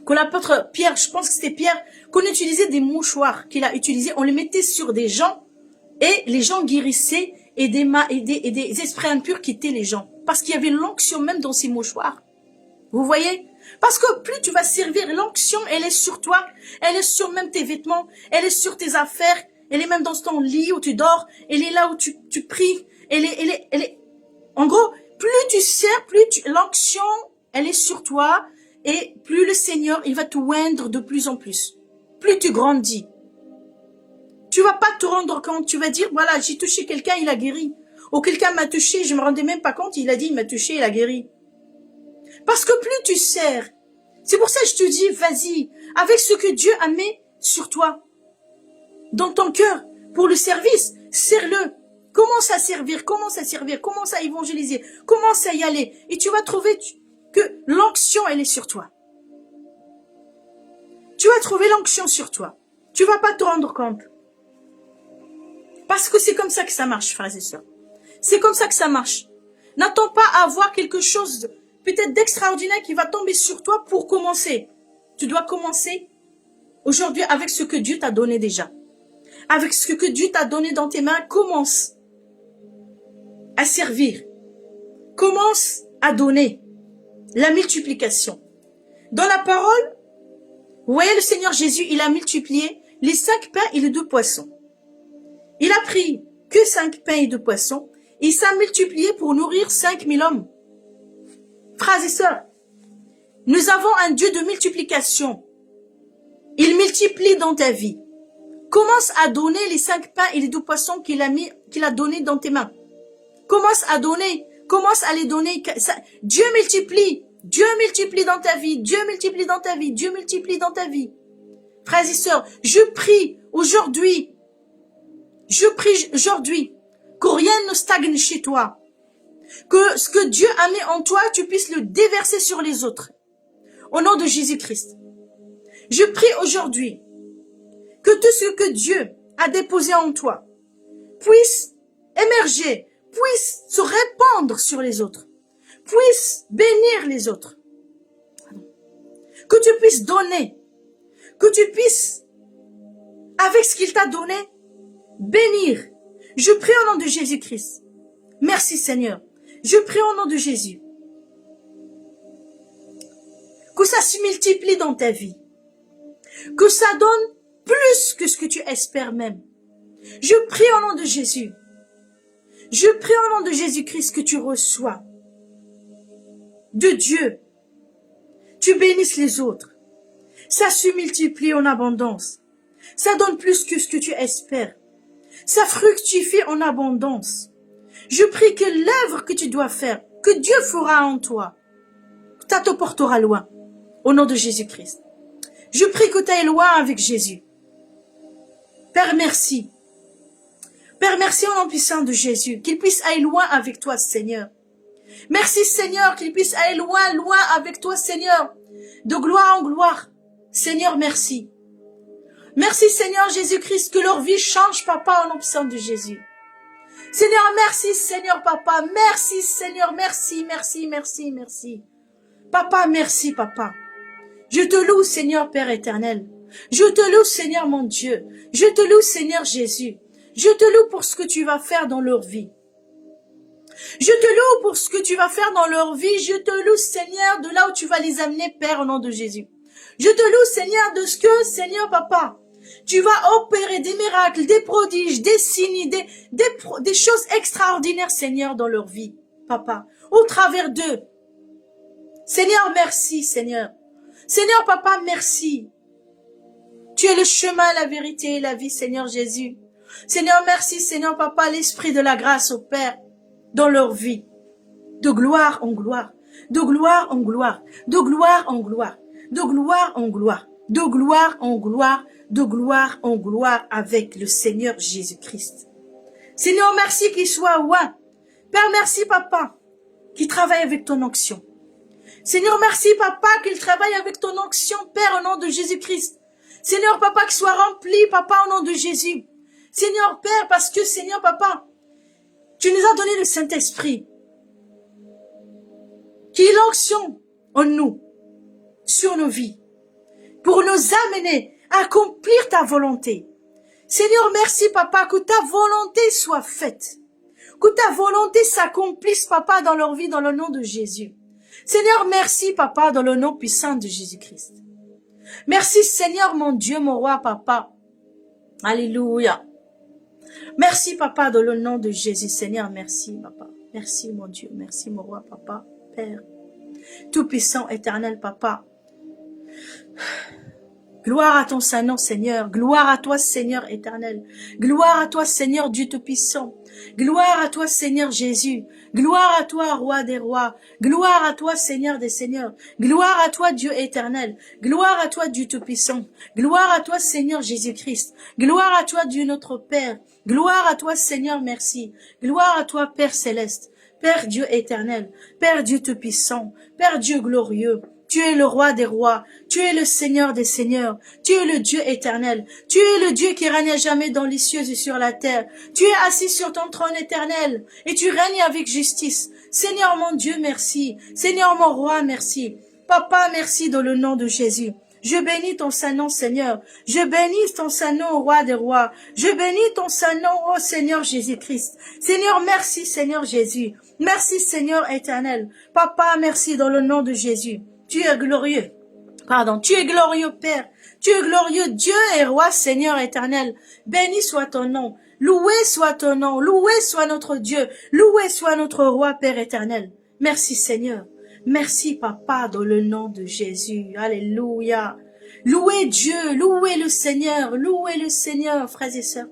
Que l'apôtre Pierre, je pense que c'était Pierre, qu'on utilisait des mouchoirs qu'il a utilisés, on les mettait sur des gens et les gens guérissaient et des esprits impurs quittaient les gens. Parce qu'il y avait l'onction même dans ces mouchoirs. Vous voyez? Parce que plus tu vas servir, l'onction, elle est sur toi, elle est sur même tes vêtements, elle est sur tes affaires, elle est même dans ton lit où tu dors, elle est là où tu pries, elle est. En gros, plus tu sers, l'onction, elle est sur toi, et plus le Seigneur, il va te oindre de plus en plus. Plus tu grandis. Tu vas pas te rendre compte, tu vas dire, voilà, j'ai touché quelqu'un, il a guéri. Ou quelqu'un m'a touché, je me rendais même pas compte, il a dit, il m'a touché, il a guéri. Parce que plus tu sers, c'est pour ça que je te dis, vas-y, avec ce que Dieu a mis sur toi, dans ton cœur, pour le service, sers-le. Commence à servir, commence à évangéliser, commence à y aller. Et tu vas trouver que l'onction, elle est sur toi. Tu vas trouver l'onction sur toi. Tu vas pas te rendre compte. Parce que c'est comme ça que ça marche, frères et sœurs. C'est comme ça que ça marche. N'attends pas à avoir quelque chose peut-être d'extraordinaire qui va tomber sur toi pour commencer. Tu dois commencer aujourd'hui avec ce que Dieu t'a donné déjà. Avec ce que Dieu t'a donné dans tes mains, commence à servir. Commence à donner la multiplication. Dans la parole, vous voyez, le Seigneur Jésus, il a multiplié les 5 pains et les 2 poissons. Il a pris que 5 pains et 2 poissons, et il s'est multiplié pour nourrir 5000 hommes. Frères et sœurs, nous avons un Dieu de multiplication. Il multiplie dans ta vie. Commence à donner les 5 pains et les 2 poissons qu'il a donné dans tes mains. Commence à donner, commence à les donner. Dieu multiplie dans ta vie, Dieu multiplie dans ta vie, Dieu multiplie dans ta vie. Frères et sœurs, je prie aujourd'hui que rien ne stagne chez toi. Que ce que Dieu a mis en toi, tu puisses le déverser sur les autres. Au nom de Jésus-Christ. Je prie aujourd'hui que tout ce que Dieu a déposé en toi puisse émerger, puisse se répandre sur les autres, puisse bénir les autres. Que tu puisses donner, que tu puisses, avec ce qu'il t'a donné, bénir. Je prie au nom de Jésus-Christ. Merci Seigneur. Je prie au nom de Jésus. Que ça se multiplie dans ta vie. Que ça donne plus que ce que tu espères même. Je prie au nom de Jésus. Je prie au nom de Jésus-Christ que tu reçois de Dieu. Tu bénisses les autres. Ça se multiplie en abondance. Ça donne plus que ce que tu espères. Ça fructifie en abondance. Je prie que l'œuvre que tu dois faire, que Dieu fera en toi, ça te portera loin. Au nom de Jésus-Christ. Je prie que tu ailles loin avec Jésus. Père, merci. Père, merci au nom puissant de Jésus, qu'il puisse aller loin avec toi, Seigneur. Merci, Seigneur, qu'il puisse aller loin, loin avec toi, Seigneur. De gloire en gloire. Seigneur, merci. Merci, Seigneur Jésus-Christ, que leur vie change, Papa, au nom puissant de Jésus. Seigneur, merci, Seigneur, Papa. Merci, Seigneur, merci, merci, merci, merci. Papa, merci, Papa. Je te loue, Seigneur, Père éternel. Je te loue, Seigneur, mon Dieu. Je te loue, Seigneur Jésus. Je te loue pour ce que tu vas faire dans leur vie. Je te loue pour ce que tu vas faire dans leur vie. Je te loue, Seigneur, de là où tu vas les amener, Père, au nom de Jésus. Je te loue, Seigneur, de ce que, Seigneur, Papa, tu vas opérer des miracles, des prodiges, des signes, des choses extraordinaires, Seigneur, dans leur vie, Papa, au travers d'eux. Seigneur, merci, Seigneur. Seigneur, Papa, merci. Tu es le chemin, la vérité et la vie, Seigneur Jésus. Seigneur, merci, Seigneur, Papa, l'esprit de la grâce au Père, dans leur vie. De gloire en gloire, de gloire en gloire, de gloire en gloire, de gloire en gloire, de gloire en gloire, de gloire en gloire avec le Seigneur Jésus-Christ. Seigneur, merci qu'il soit loin. Père, merci, Papa, qui travaille avec ton onction. Seigneur, merci, Papa, qu'il travaille avec ton onction, Père, au nom de Jésus-Christ. Seigneur, Papa, qu'il soit rempli, Papa, au nom de Jésus. Seigneur, Père, parce que, Seigneur, Papa, tu nous as donné le Saint-Esprit, qui est l'onction en nous, sur nos vies, pour nous amener à accomplir ta volonté. Seigneur, merci, Papa, que ta volonté soit faite, que ta volonté s'accomplisse, Papa, dans leur vie, dans le nom de Jésus. Seigneur, merci, Papa, dans le nom puissant de Jésus-Christ. Merci, Seigneur, mon Dieu, mon roi, Papa. Alléluia. Merci, Papa, dans le nom de Jésus. Seigneur, merci, Papa. Merci, mon Dieu. Merci, mon roi, Papa, Père. Tout-puissant, éternel, Papa. Gloire à ton Saint-Nom, Seigneur. Gloire à toi, Seigneur éternel. Gloire à toi, Seigneur Dieu Tout-Puissant. Gloire à toi, Seigneur Jésus. Gloire à toi, Roi des rois. Gloire à toi, Seigneur des seigneurs. Gloire à toi, Dieu éternel. Gloire à toi, Dieu Tout-Puissant. Gloire à toi, Seigneur Jésus-Christ. Gloire à toi, Dieu notre Père. Gloire à toi, Seigneur, merci. Gloire à toi, Père céleste. Père Dieu éternel. Père Dieu Tout-Puissant. Père Dieu glorieux. Tu es le roi des rois, tu es le Seigneur des seigneurs, tu es le Dieu éternel, tu es le Dieu qui règne à jamais dans les cieux et sur la terre. Tu es assis sur ton trône éternel et tu règnes avec justice. Seigneur mon Dieu, merci. Seigneur mon roi, merci. Papa, merci dans le nom de Jésus. Je bénis ton Saint-Nom, Seigneur. Je bénis ton Saint-Nom, Roi des rois. Je bénis ton Saint-Nom, ô Seigneur Jésus-Christ. Seigneur, merci, Seigneur Jésus. Merci, Seigneur éternel. Papa, merci dans le nom de Jésus. Tu es glorieux. Tu es glorieux, Père. Tu es glorieux, Dieu et Roi, Seigneur éternel. Béni soit ton nom. Loué soit ton nom. Loué soit notre Dieu. Loué soit notre Roi, Père éternel. Merci, Seigneur. Merci, Papa, dans le nom de Jésus. Alléluia. Louez Dieu. Louez le Seigneur, frères et sœurs.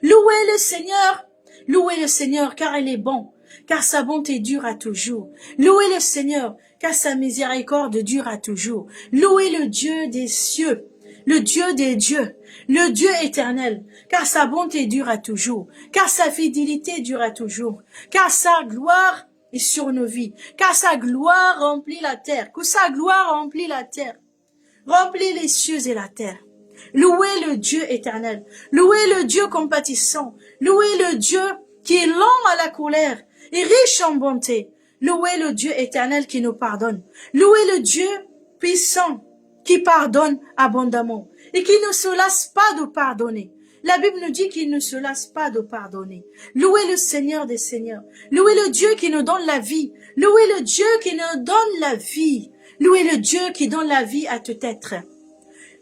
Louez le Seigneur, car il est bon. Car sa bonté dure à toujours. Louez le Seigneur, car sa miséricorde dure à toujours. Louez le Dieu des cieux, le Dieu des dieux, le Dieu éternel, car sa bonté dure à toujours, car sa fidélité dure à toujours, car sa gloire est sur nos vies, car sa gloire remplit la terre, que sa gloire remplit la terre, remplit les cieux et la terre. Louez le Dieu éternel, louez le Dieu compatissant, louez le Dieu qui est lent à la colère et riche en bonté. Louez le Dieu éternel qui nous pardonne. Louez le Dieu puissant qui pardonne abondamment et qui ne se lasse pas de pardonner. La Bible nous dit qu'il ne se lasse pas de pardonner. Louez le Seigneur des seigneurs. Louez le Dieu qui nous donne la vie. Louez le Dieu qui nous donne la vie. Louez le Dieu qui donne la vie à tout être.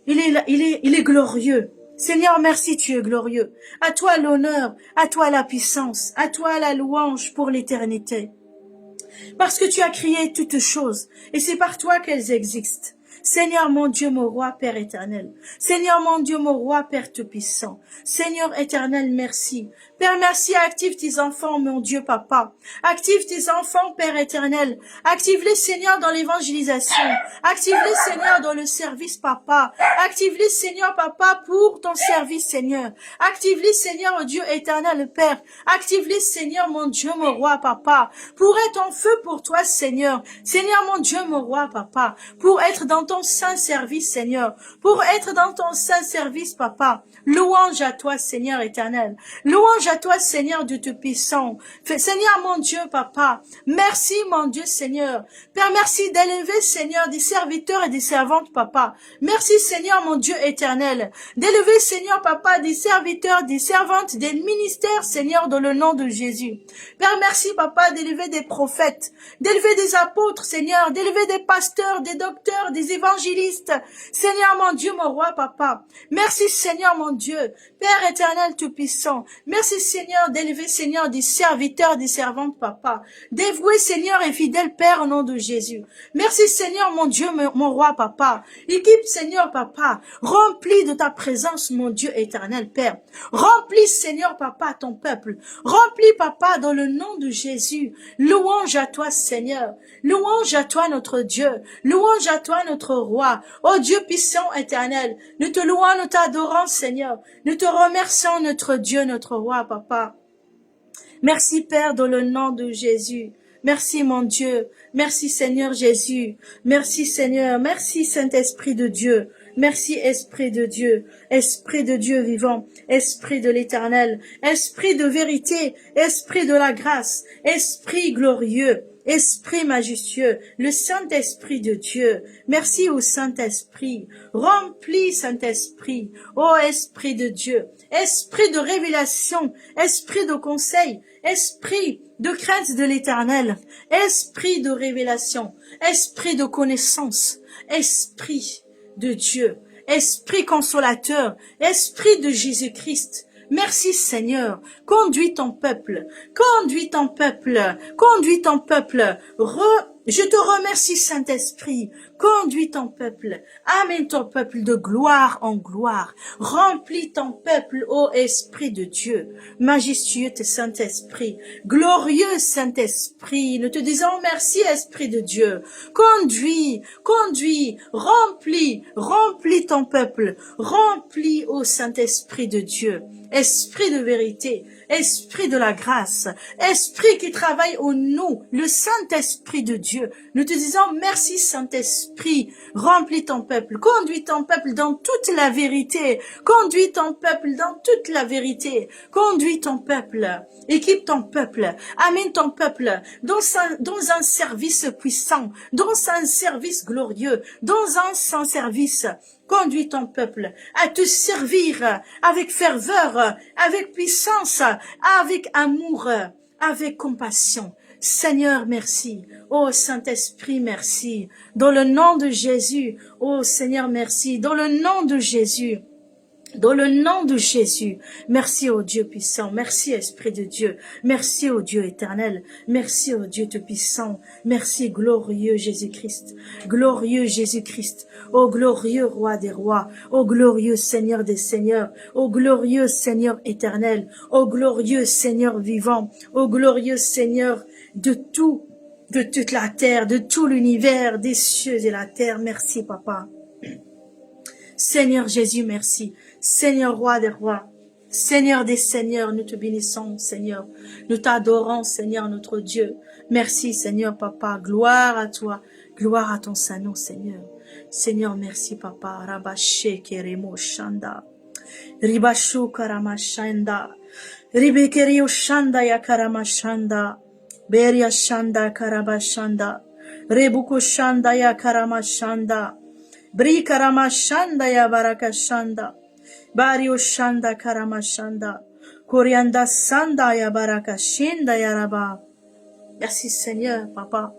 Il est glorieux. Seigneur, merci, tu es glorieux. À toi l'honneur, à toi la puissance, à toi la louange pour l'éternité. Parce que tu as créé toutes choses, et c'est par toi qu'elles existent. Seigneur mon Dieu, mon roi, Père éternel. Seigneur mon Dieu, mon roi, Père tout-puissant. Seigneur éternel, merci. Père, merci, active tes enfants, mon Dieu, Papa. Active tes enfants, Père éternel. Active-les, Seigneur, dans l'évangélisation. Active-les, Seigneur, dans le service, Papa. Active-les, Seigneur, Papa, pour ton service, Seigneur. Active-les, Seigneur, Dieu éternel, Père. Active-les, Seigneur, mon Dieu, mon roi, Papa. Pour être en feu pour toi, Seigneur. Seigneur, mon Dieu, mon roi, Papa. Pour être dans ton saint service, Seigneur. Pour être dans ton saint service, Papa. Louange à toi, Seigneur éternel. Louange à toi, Seigneur Dieu Tout-Puissant. Seigneur, mon Dieu, Papa. Merci, mon Dieu, Seigneur. Père, merci d'élever, Seigneur, des serviteurs et des servantes, Papa. Merci, Seigneur, mon Dieu éternel. D'élever, Seigneur, Papa, des serviteurs, des servantes, des ministères, Seigneur, dans le nom de Jésus. Père, merci, Papa, d'élever des prophètes, d'élever des apôtres, Seigneur, d'élever des pasteurs, des docteurs, des évangélistes. Seigneur, mon Dieu, mon roi, Papa. Merci, Seigneur, mon Dieu. Père éternel tout-puissant. Merci, Seigneur, d'élever, Seigneur, des serviteurs, des servantes, Papa. Dévoué, Seigneur, et fidèle Père, au nom de Jésus. Merci, Seigneur, mon Dieu, mon roi, Papa. Équipe, Seigneur, Papa. Remplis de ta présence, mon Dieu éternel, Père. Remplis, Seigneur, Papa, ton peuple. Remplis, Papa, dans le nom de Jésus. Louange à toi, Seigneur. Louange à toi, notre Dieu. Louange à toi, notre roi. Oh Dieu puissant, éternel. Nous te louons, nous t'adorons, Seigneur. Nous te remercions, notre Dieu, notre roi, Papa. Merci, Père, dans le nom de Jésus. Merci, mon Dieu. Merci, Seigneur Jésus. Merci, Seigneur. Merci, Saint-Esprit de Dieu. Merci, Esprit de Dieu. Esprit de Dieu vivant. Esprit de l'Éternel. Esprit de vérité. Esprit de la grâce. Esprit glorieux. Esprit majestueux, le Saint-Esprit de Dieu. Merci au Saint-Esprit. Remplis, Saint-Esprit. Ô Esprit de Dieu. Esprit de révélation. Esprit de conseil. Esprit de crainte de l'Éternel. Esprit de révélation. Esprit de connaissance. Esprit de Dieu. Esprit consolateur. Esprit de Jésus-Christ. Merci Seigneur, conduis ton peuple, conduis ton peuple, conduis ton peuple, Je te remercie, Saint-Esprit. Conduis ton peuple. Amène ton peuple de gloire en gloire. Remplis ton peuple, ô Esprit de Dieu. Majestueux Saint-Esprit. Glorieux Saint-Esprit. Nous te disons merci, Esprit de Dieu. Conduis, conduis, remplis ton peuple. Remplis, ô Saint-Esprit de Dieu. Esprit de vérité. Esprit de la grâce. Esprit qui travaille en nous. Le Saint-Esprit de Dieu. Nous te disons merci, Saint-Esprit. Remplis ton peuple. Conduis ton peuple dans toute la vérité. Conduis ton peuple dans toute la vérité. Conduis ton peuple. Équipe ton peuple. Amène ton peuple dans un service puissant. Dans un service glorieux. Dans un service. Conduis ton peuple à te servir avec ferveur, avec puissance, avec amour, avec compassion. Seigneur, merci. Oh Saint-Esprit, merci. Dans le nom de Jésus. Oh Seigneur, merci. Dans le nom de Jésus. Dans le nom de Jésus, merci au Dieu puissant, merci Esprit de Dieu, merci au Dieu éternel, merci au Dieu tout-puissant, merci glorieux Jésus-Christ, glorieux Jésus-Christ, ô glorieux Roi des rois, ô glorieux Seigneur des seigneurs, ô glorieux Seigneur éternel, ô glorieux Seigneur vivant, ô glorieux Seigneur de toute la terre, de tout l'univers, des cieux et la terre, merci Papa. Seigneur Jésus, merci. Seigneur roi des rois, Seigneur des seigneurs, nous te bénissons, Seigneur. Nous t'adorons, Seigneur, notre Dieu. Merci, Seigneur, Papa. Gloire à toi. Gloire à ton saint nom, Seigneur. Seigneur, merci, Papa. Rabashe keremo shanda. Ribashu karamashanda. Ribekerio shanda ya karamashanda. Beria shanda karabashanda. Rebuko shanda ya karamashanda. Bri karamashanda ya barakashanda. Bario shanda karamashanda. Korianda sanda ya barakashinda ya raba. Merci Seigneur, Papa.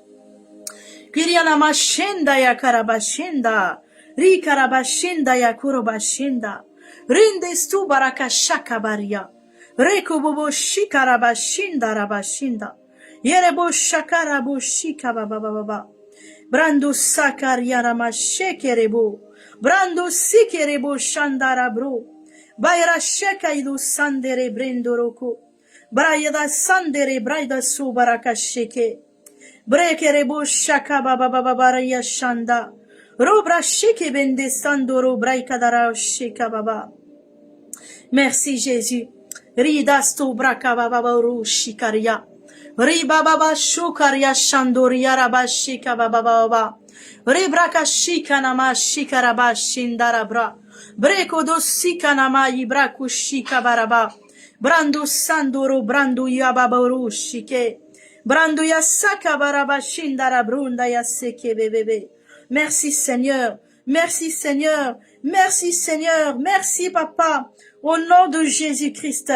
Kiriana mashenda ya karabashinda. Ri karabashinda ya kurobashinda. Rindestu barakashaka baria. Reko bobo shikarabashinda rabashinda. Yerebo shakarabu shikabababa. Brando sakaria mashekerebo. Brando sikerebo shandara bro. Bayra sheka idu sandere brendoroko. Brayada sandere brayda su barakasheke. Brekerebo shaka babababaya shanda. Robra sheke bende sandoro braikadara sheka baba. Merci Jésus. Ridasto braka bababaru shikaria. Riba baba shukaria shandoria rabashika baba baba. Ribraka shika nama shikaraba shindarabra. Breko dosika nama ibraku shika baraba. Brando sandoro brando yababaru shike. Brando yasaka baraba shindarabrunda yaseke bebebe. Merci Seigneur. Merci Seigneur. Merci Seigneur. Merci Papa. Au nom de Jésus-Christ.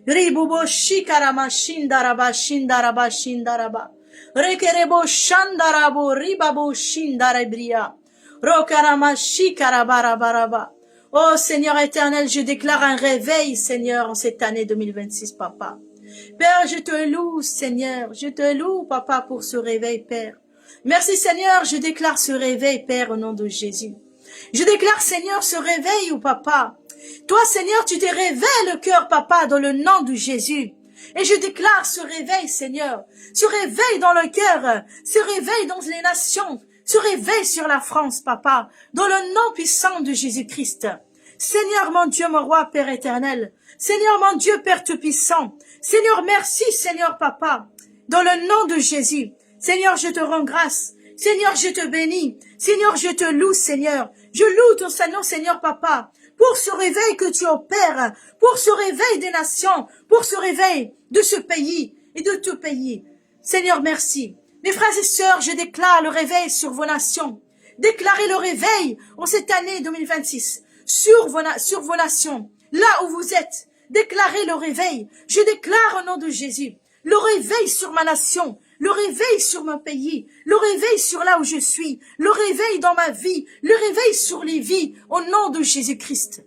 Ribubo shikarama shindaraba shindaraba shindaraba. Rekerebo shandarabo ribabo shindarebria. Rokarama shikarabarabaraba. Oh Seigneur éternel, je déclare un réveil, Seigneur, en cette année 2026, Papa. Père, je te loue, Seigneur. Je te loue, Papa, pour ce réveil, Père. Merci, Seigneur, je déclare ce réveil, Père, au nom de Jésus. Je déclare, Seigneur, ce réveil, oh Papa. Toi, Seigneur, tu te révèles le cœur, Papa, dans le nom de Jésus. Et je déclare ce réveil, Seigneur, ce réveil dans le cœur, ce réveil dans les nations, ce réveil sur la France, Papa, dans le nom puissant de Jésus-Christ. Seigneur, mon Dieu, mon roi, Père éternel. Seigneur, mon Dieu, Père tout-puissant. Seigneur, merci, Seigneur, Papa, dans le nom de Jésus. Seigneur, je te rends grâce. Seigneur, je te bénis. Seigneur, je te loue, Seigneur. Je loue ton Saint-Nom, Seigneur, Papa, pour ce réveil que tu opères, pour ce réveil des nations, pour ce réveil de ce pays et de tout pays. Seigneur, merci. Mes frères et sœurs, je déclare le réveil sur vos nations. Déclarez le réveil en cette année 2026 sur vos nations, là où vous êtes. Déclarez le réveil. Je déclare au nom de Jésus le réveil sur ma nation, le réveil sur mon pays, le réveil sur là où je suis, le réveil dans ma vie, le réveil sur les vies, au nom de Jésus-Christ.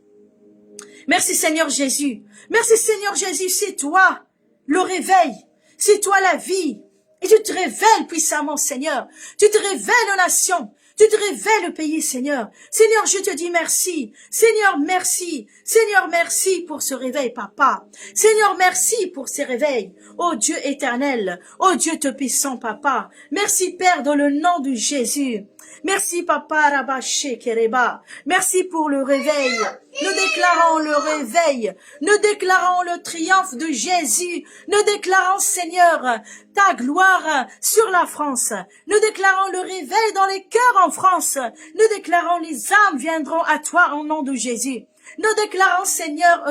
Merci Seigneur Jésus. Merci Seigneur Jésus, c'est toi le réveil, c'est toi la vie. Et tu te révèles puissamment, Seigneur. Tu te révèles aux nations. Tu te révèles au pays, Seigneur. Seigneur, je te dis merci. Seigneur, merci. Seigneur, merci pour ce réveil, Papa. Seigneur, merci pour ces réveils. Oh Dieu éternel. Oh Dieu tout-puissant, Papa. Merci, Père, dans le nom de Jésus. Merci, Papa Rabaché Kereba. Merci pour le réveil. Nous déclarons le réveil. Nous déclarons le triomphe de Jésus. Nous déclarons, Seigneur, ta gloire sur la France. Nous déclarons le réveil dans les cœurs en France. Nous déclarons les âmes viendront à toi au nom de Jésus. Nous déclarons, Seigneur,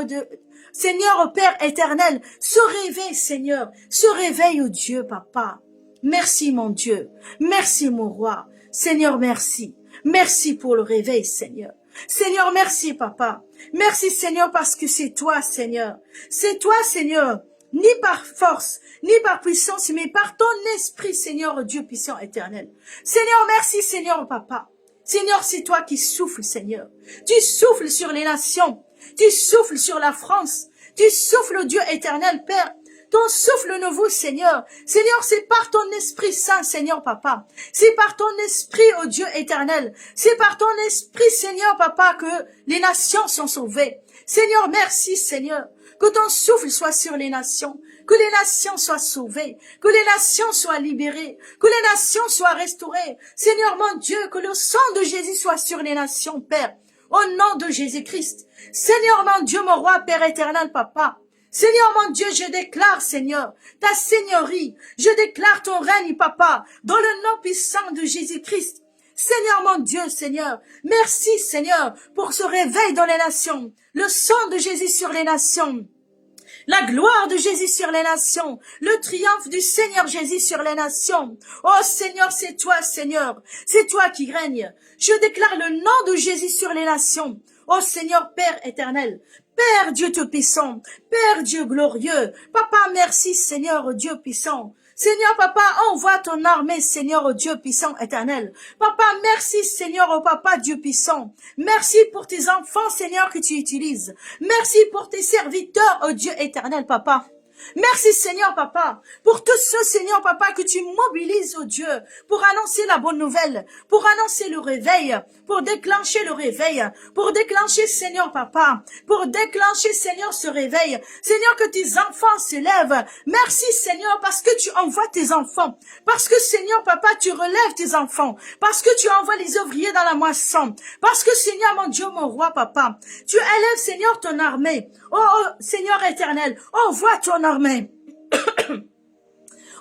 Seigneur, Père éternel, ce réveil, Seigneur, ce réveil, oh Dieu, Papa. Merci, mon Dieu. Merci, mon roi. Seigneur, merci. Merci pour le réveil, Seigneur. Seigneur, merci, Papa. Merci, Seigneur, parce que c'est toi, Seigneur. C'est toi, Seigneur, ni par force, ni par puissance, mais par ton esprit, Seigneur, Dieu puissant éternel. Seigneur, merci, Seigneur, Papa. Seigneur, c'est toi qui souffles, Seigneur. Tu souffles sur les nations. Tu souffles sur la France. Tu souffles, Dieu éternel, Père. Ton souffle nouveau, Seigneur. Seigneur, c'est par ton Esprit Saint, Seigneur, Papa. C'est par ton Esprit, ô Dieu éternel. C'est par ton Esprit, Seigneur, Papa, que les nations sont sauvées. Seigneur, merci, Seigneur. Que ton souffle soit sur les nations. Que les nations soient sauvées. Que les nations soient libérées. Que les nations soient restaurées. Seigneur, mon Dieu, que le sang de Jésus soit sur les nations, Père. Au nom de Jésus-Christ. Seigneur, mon Dieu, mon roi, Père éternel, Papa. Seigneur mon Dieu, je déclare, Seigneur, ta seigneurie. Je déclare ton règne, Papa, dans le nom puissant de Jésus-Christ. Seigneur mon Dieu, Seigneur, merci, Seigneur, pour ce réveil dans les nations. Le sang de Jésus sur les nations. La gloire de Jésus sur les nations. Le triomphe du Seigneur Jésus sur les nations. Oh Seigneur, c'est toi, Seigneur. C'est toi qui règnes. Je déclare le nom de Jésus sur les nations. Oh Seigneur, Père éternel. Père Dieu tout-puissant, Père Dieu glorieux, Papa merci Seigneur Dieu puissant. Seigneur Papa, envoie ton armée Seigneur Dieu puissant éternel. Papa merci Seigneur oh Papa Dieu puissant. Merci pour tes enfants Seigneur que tu utilises. Merci pour tes serviteurs oh Dieu éternel Papa. Merci Seigneur Papa, pour tous ceux Seigneur Papa que tu mobilises oh Dieu, pour annoncer la bonne nouvelle, pour annoncer le réveil, pour déclencher le réveil, pour déclencher Seigneur Papa, pour déclencher Seigneur ce réveil, Seigneur que tes enfants se lèvent. Merci Seigneur parce que tu envoies tes enfants, parce que Seigneur Papa tu relèves tes enfants, parce que tu envoies les ouvriers dans la moisson, parce que Seigneur mon Dieu mon roi Papa, tu élèves Seigneur ton armée. Oh Seigneur éternel, envoie ton armée.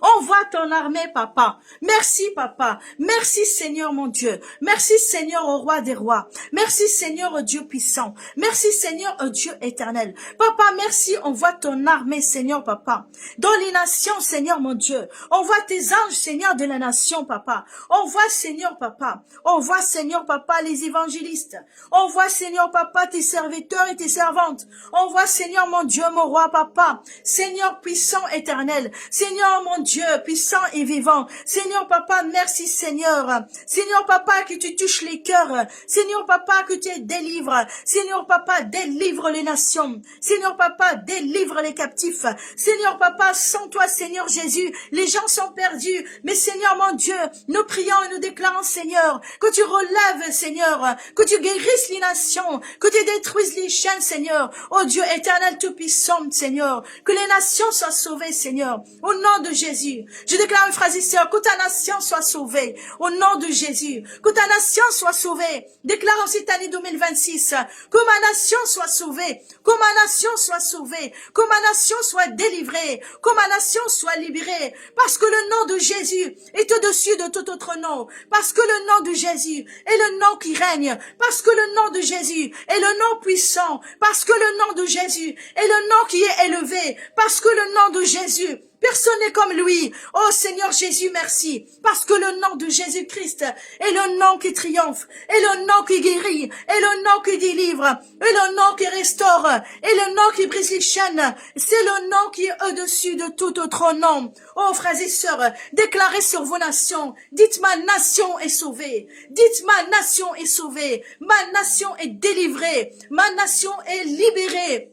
Envoie ton armée, Papa. Merci, Papa. Merci, Seigneur, mon Dieu. Merci, Seigneur, au roi des rois. Merci, Seigneur, au Dieu puissant. Merci, Seigneur, au Dieu éternel. Papa, merci. Envoie ton armée, Seigneur, Papa. Dans les nations, Seigneur, mon Dieu. Envoie tes anges, Seigneur, de la nation, Papa. Envoie, Seigneur, Papa. Envoie, Seigneur, Papa, les évangélistes. Envoie, Seigneur, Papa, tes serviteurs et tes servantes. Envoie, Seigneur, mon Dieu, mon roi, Papa. Seigneur puissant, éternel. Seigneur, mon Dieu, puissant et vivant. Seigneur Papa, merci Seigneur. Seigneur Papa, que tu touches les cœurs. Seigneur Papa, que tu délivres. Seigneur Papa, délivre les nations. Seigneur Papa, délivre les captifs. Seigneur Papa, sans toi Seigneur Jésus, les gens sont perdus. Mais Seigneur mon Dieu, nous prions et nous déclarons Seigneur, que tu relèves Seigneur, que tu guérisses les nations, que tu détruises les chaînes Seigneur. Oh Dieu éternel tout puissant Seigneur, que les nations soient sauvées Seigneur. Au nom de Jésus. Je déclare, mes frères et sœurs, que ta nation soit sauvée. Au nom de Jésus. Que ta nation soit sauvée. Déclare en cette année 2026. Que ma nation soit sauvée. Que ma nation soit sauvée. Que ma nation soit délivrée. Que ma nation soit libérée. Parce que le nom de Jésus est au-dessus de tout autre nom. Parce que le nom de Jésus est le nom qui règne. Parce que le nom de Jésus est le nom puissant. Parce que le nom de Jésus est le nom qui est élevé. Parce que le nom de Jésus, personne n'est comme lui. Oh Seigneur Jésus, merci. Parce que le nom de Jésus-Christ est le nom qui triomphe, est le nom qui guérit, est le nom qui délivre, est le nom qui restaure, est le nom qui brise les chaînes. C'est le nom qui est au-dessus de tout autre nom. Oh frères et sœurs, déclarez sur vos nations. Dites ma nation est sauvée. Dites ma nation est sauvée. Ma nation est délivrée. Ma nation est libérée.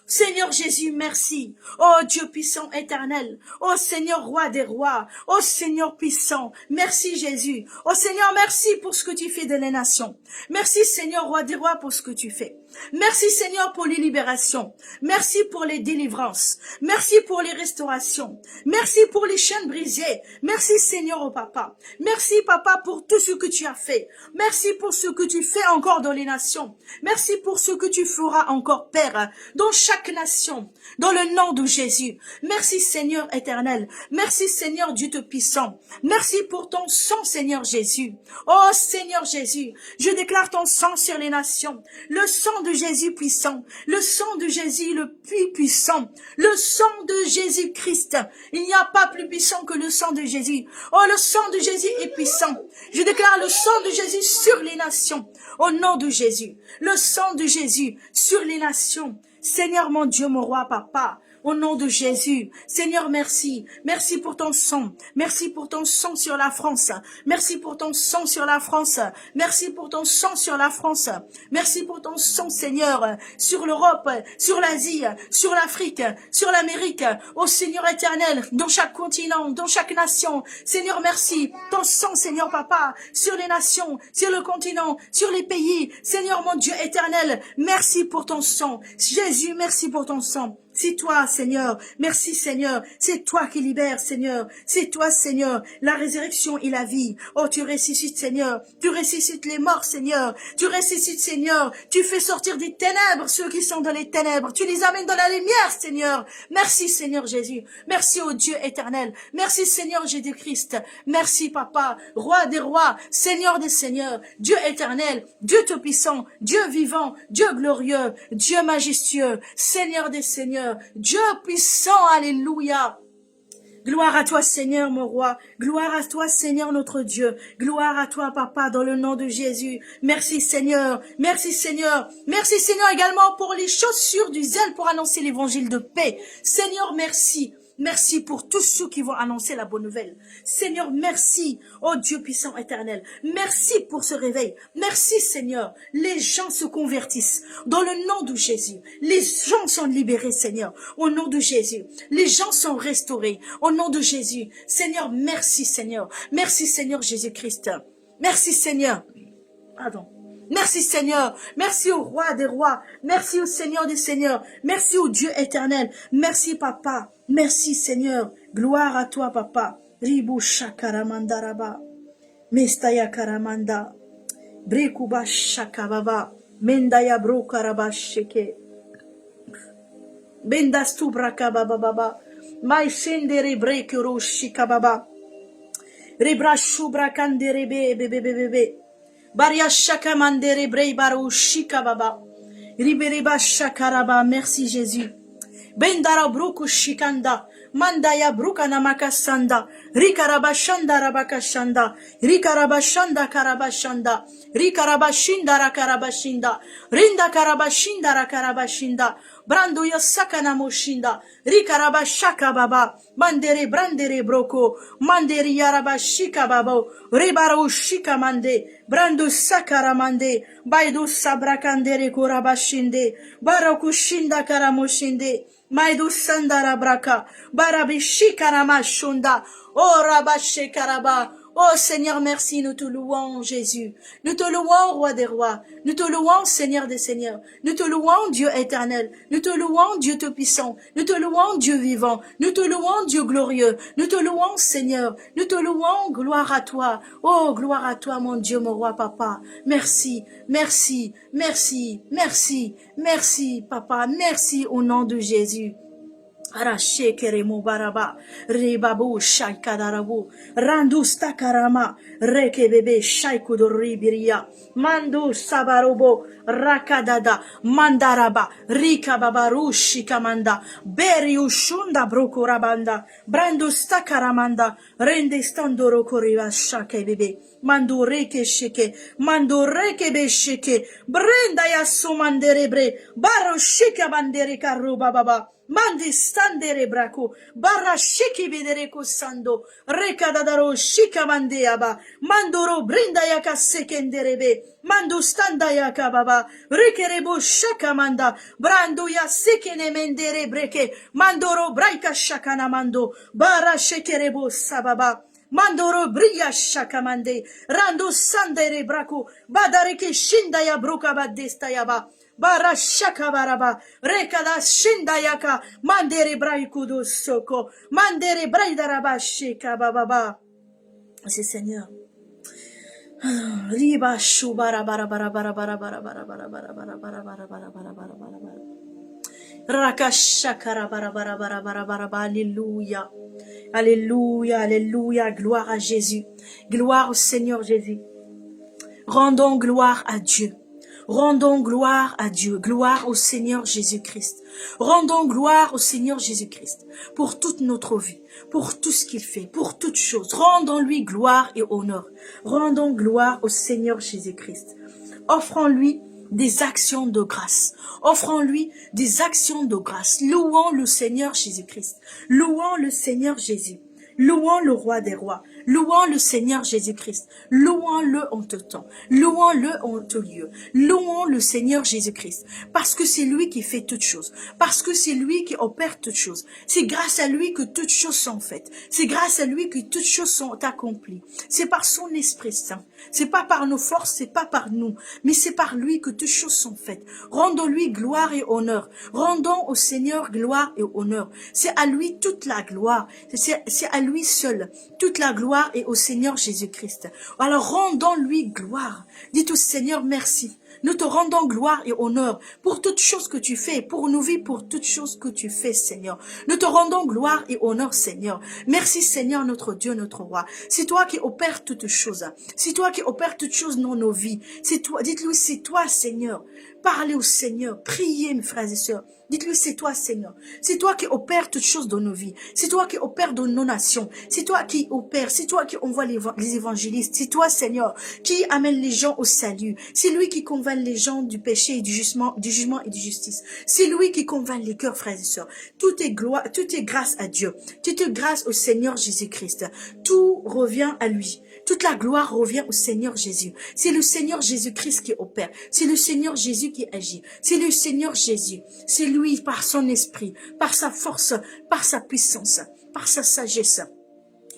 Seigneur Jésus, merci. Oh Dieu puissant éternel. Oh Seigneur roi des rois. Oh Seigneur puissant. Merci Jésus. Oh Seigneur, merci pour ce que tu fais de les nations. Merci Seigneur roi des rois pour ce que tu fais. Merci Seigneur pour les libérations. Merci pour les délivrances. Merci pour les restaurations. Merci pour les chaînes brisées. Merci Seigneur au Papa. Merci Papa pour tout ce que tu as fait. Merci pour ce que tu fais encore dans les nations. Merci pour ce que tu feras encore Père dans chaque nation. Dans le nom de Jésus. Merci Seigneur éternel. Merci Seigneur Dieu Tout-Puissant. Merci pour ton sang Seigneur Jésus. Oh Seigneur Jésus, je déclare ton sang sur les nations. Le sang de Jésus puissant, le sang de Jésus le plus puissant, le sang de Jésus-Christ. Il n'y a pas plus puissant que le sang de Jésus. Oh, le sang de Jésus est puissant. Je déclare le sang de Jésus sur les nations, au nom de Jésus. Le sang de Jésus sur les nations. Seigneur mon Dieu, mon roi, Papa, au nom de Jésus. Seigneur, merci. Merci pour ton sang. Merci pour ton sang sur la France. Merci pour ton sang sur la France. Merci pour ton sang sur la France. Merci pour ton sang, Seigneur, sur l'Europe, sur l'Asie, sur l'Afrique, sur l'Amérique. Ô Seigneur éternel, dans chaque continent, dans chaque nation. Seigneur, merci. Ton sang, Seigneur Papa, sur les nations, sur le continent, sur les pays. Seigneur mon Dieu éternel, merci pour ton sang. Jésus, merci pour ton sang. C'est toi, Seigneur. Merci, Seigneur. C'est toi qui libères, Seigneur. C'est toi, Seigneur, la résurrection et la vie. Oh, tu ressuscites, Seigneur. Tu ressuscites les morts, Seigneur. Tu ressuscites, Seigneur. Tu fais sortir des ténèbres ceux qui sont dans les ténèbres. Tu les amènes dans la lumière, Seigneur. Merci, Seigneur Jésus. Merci au Dieu éternel. Merci, Seigneur Jésus-Christ. Merci, Papa, roi des rois, Seigneur des seigneurs, Dieu éternel, Dieu tout-puissant, Dieu vivant, Dieu glorieux, Dieu majestueux, Seigneur des seigneurs, Dieu puissant, alléluia. Gloire à toi, Seigneur, mon roi. Gloire à toi, Seigneur, notre Dieu. Gloire à toi, Papa, dans le nom de Jésus. Merci, Seigneur. Merci, Seigneur. Merci, Seigneur, également pour les chaussures du zèle pour annoncer l'évangile de paix. Seigneur, merci. Merci pour tous ceux qui vont annoncer la bonne nouvelle. Seigneur, merci, oh Dieu puissant éternel. Merci pour ce réveil. Merci, Seigneur. Les gens se convertissent dans le nom de Jésus. Les gens sont libérés, Seigneur, au nom de Jésus. Les gens sont restaurés au nom de Jésus. Seigneur, merci, Seigneur. Merci, Seigneur Jésus-Christ. Merci, Seigneur. Pardon. Merci Seigneur, merci au roi des rois, merci au Seigneur des seigneurs, merci au Dieu éternel, merci Papa, merci Seigneur, gloire à toi Papa, Ribu Shakaramanda Raba, Mestaya Karamanda, Brekuba Shakababa, Mendaya Brokaraba Sheke, Bendastu Brakababa, Mai Sendere Brekuro Shikababa, Rebra Shubra Kanderebe Bebe. Baria shaka mandere brei baro shika baba. Riberiba shakaraba, merci Jésus. Bendara bruku shikanda. Mandaya bruka namakasanda. Rikarabashanda rabakashanda. Rikarabashanda karabashanda. Rikarabashinda rakarabashinda. Rinda karabashinda rakarabashinda. Brando yasakana moshinda. Rikarabashaka baba. Mandere brandere broko. Mandere yarabashika babo. Ribaro shika mande. Brando sakaramande. Baidu sabrakandere korabashinde. Barokushinda karamoshinde. Maidu sandara braka. Barabishikarama oh Rabashekaraba. Oh Seigneur, merci, nous te louons Jésus. Nous te louons roi des rois. Nous te louons Seigneur des seigneurs. Nous te louons Dieu éternel. Nous te louons Dieu tout-puissant. Nous te louons Dieu vivant. Nous te louons Dieu glorieux. Nous te louons Seigneur. Nous te louons, gloire à toi. Oh, gloire à toi mon Dieu, mon roi Papa. Merci, merci, merci, merci, merci Papa. Merci au nom de Jésus. Arache keremo baraba, rebabu shaikadarabu, randu stakarama, reke bebe shaikudoribiria, mandu sabarobo, rakadada, mandaraba, rika babaru shikamanda, beri ushunda brokorabanda, brandu stakaramanda, rende standoro koriva shake bebe, mandu reke sheke, mandu reke be sheke, brenda yasu manderebre, baro shika bandere karuba baba, Mandi standere brako, barra shiki bedereko sando, rekadadaro shika mandeaba, mandoro brinda yaka sekenderebe, mando standa yaka baba, rekerebo shaka manda, brando ya sekene mendere breke, mandoro braika shakana mando, barra shekerebo sababa, mandoro bria shakamande, rando sandere brako, badareke shinda ya broka badesta yaba, bara shaka baraba, rekada shinda yaka, mandere braikudo soko, mandere braidaraba shika bababa. C'est Seigneur. Riba shubara bara bara bara bara bara bara bara bara bara bara bara bara bara bara bara bara. Rakashakara bara bara bara bara bara bara. Alléluia. Alléluia, alléluia, gloire à Jésus. Gloire au Seigneur Jésus. Rendons gloire à Dieu. Rendons gloire à Dieu, gloire au Seigneur Jésus-Christ. Rendons gloire au Seigneur Jésus-Christ pour toute notre vie, pour tout ce qu'il fait, pour toutes choses. Rendons-lui gloire et honneur. Rendons gloire au Seigneur Jésus-Christ. Offrons-lui des actions de grâce. Offrons-lui des actions de grâce. Louons le Seigneur Jésus-Christ. Louons le Seigneur Jésus. Louons le roi des rois, louons le Seigneur Jésus-Christ, louons-le en tout temps, louons-le en tout lieu, louons le Seigneur Jésus-Christ, parce que c'est lui qui fait toutes choses, parce que c'est lui qui opère toutes choses, c'est grâce à lui que toutes choses sont faites, c'est grâce à lui que toutes choses sont accomplies, c'est par son Esprit Saint, c'est pas par nos forces, c'est pas par nous, mais c'est par lui que toutes choses sont faites. Rendons-lui gloire et honneur, rendons au Seigneur gloire et honneur, c'est à lui toute la gloire, c'est à lui seul, toute la gloire est au Seigneur Jésus-Christ. Alors rendons-lui gloire. Dites au Seigneur merci. Nous te rendons gloire et honneur pour toutes choses que tu fais, pour nos vies, pour toutes choses que tu fais, Seigneur. Nous te rendons gloire et honneur, Seigneur. Merci, Seigneur, notre Dieu, notre roi. C'est toi qui opères toutes choses. C'est toi qui opères toutes choses dans nos vies. C'est toi. Dites-lui, c'est toi, Seigneur. Parlez au Seigneur. Priez, mes frères et sœurs. Dites-lui, c'est toi, Seigneur. C'est toi qui opères toutes choses dans nos vies. C'est toi qui opères dans nos nations. C'est toi qui opères. C'est toi qui envoie les évangélistes. C'est toi, Seigneur, qui amène les gens au salut. C'est lui qui convainc les gens du péché et du jugement et de justice. C'est lui qui convainc les cœurs, frères et sœurs. Tout est gloire, tout est grâce à Dieu. Tout est grâce au Seigneur Jésus-Christ. Tout revient à lui. Toute la gloire revient au Seigneur Jésus. C'est le Seigneur Jésus-Christ qui opère. C'est le Seigneur Jésus qui agit. C'est le Seigneur Jésus. C'est lui par son esprit, par sa force, par sa puissance, par sa sagesse,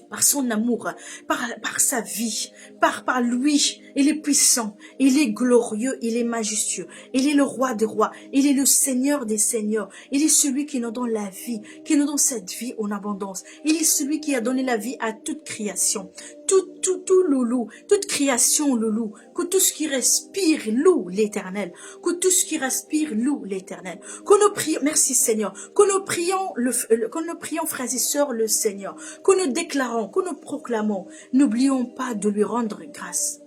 par son amour, par sa vie, par lui. Il est puissant, il est glorieux, il est majestueux, il est le roi des rois, il est le Seigneur des seigneurs, il est celui qui nous donne la vie, qui nous donne cette vie en abondance. Il est celui qui a donné la vie à toute création, tout loulou, toute création loulou, que tout ce qui respire loue l'Éternel, que tout ce qui respire loue l'Éternel. Que nous prions, merci Seigneur, que nous prions frères et sœurs le Seigneur, que nous déclarons, que nous proclamons, n'oublions pas de lui rendre grâce.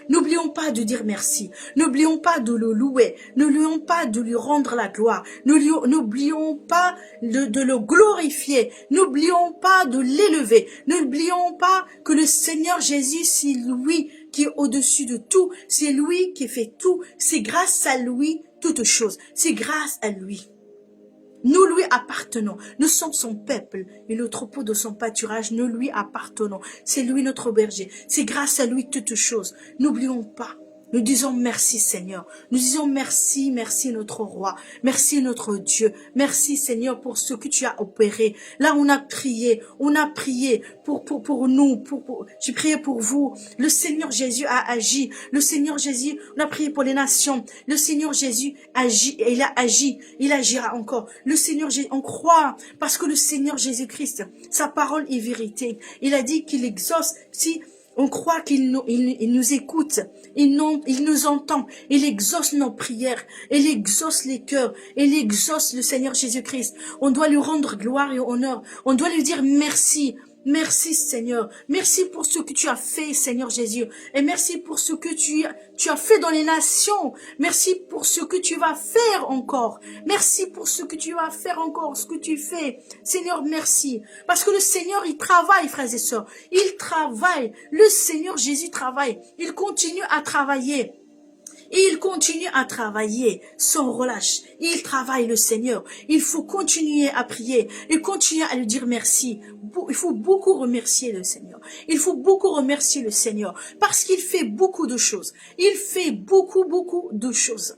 N'oublions pas de dire merci. N'oublions pas de le louer. N'oublions pas de lui rendre la gloire. N'oublions pas de le glorifier. N'oublions pas de l'élever. N'oublions pas que le Seigneur Jésus, c'est lui qui est au-dessus de tout. C'est lui qui fait tout. C'est grâce à lui toutes choses. C'est grâce à lui. Nous lui appartenons, nous sommes son peuple et le troupeau de son pâturage, nous lui appartenons. C'est lui notre berger, c'est grâce à lui toutes choses. N'oublions pas, nous disons merci Seigneur, nous disons merci, merci notre roi, merci notre Dieu, merci Seigneur pour ce que tu as opéré. Là on a prié pour nous, j'ai prié pour vous, le Seigneur Jésus a agi, le Seigneur Jésus, on a prié pour les nations, le Seigneur Jésus agit, et il a agi, il agira encore. Le Seigneur Jésus, on croit, parce que le Seigneur Jésus-Christ, sa parole est vérité, il a dit qu'il exauce, si on croit qu'il nous écoute, il nous entend, il exauce nos prières, il exauce les cœurs, il exauce le Seigneur Jésus-Christ. On doit lui rendre gloire et honneur, on doit lui dire merci. Merci Seigneur, merci pour ce que tu as fait Seigneur Jésus, et merci pour ce que tu as fait dans les nations, merci pour ce que tu vas faire encore, merci pour ce que tu vas faire encore, ce que tu fais, Seigneur merci, parce que le Seigneur il travaille frères et sœurs, il travaille, le Seigneur Jésus travaille, il continue à travailler. Et il continue à travailler sans relâche. Il travaille le Seigneur. Il faut continuer à prier et continuer à lui dire merci. Il faut beaucoup remercier le Seigneur. Il faut beaucoup remercier le Seigneur parce qu'il fait beaucoup de choses. Il fait beaucoup de choses.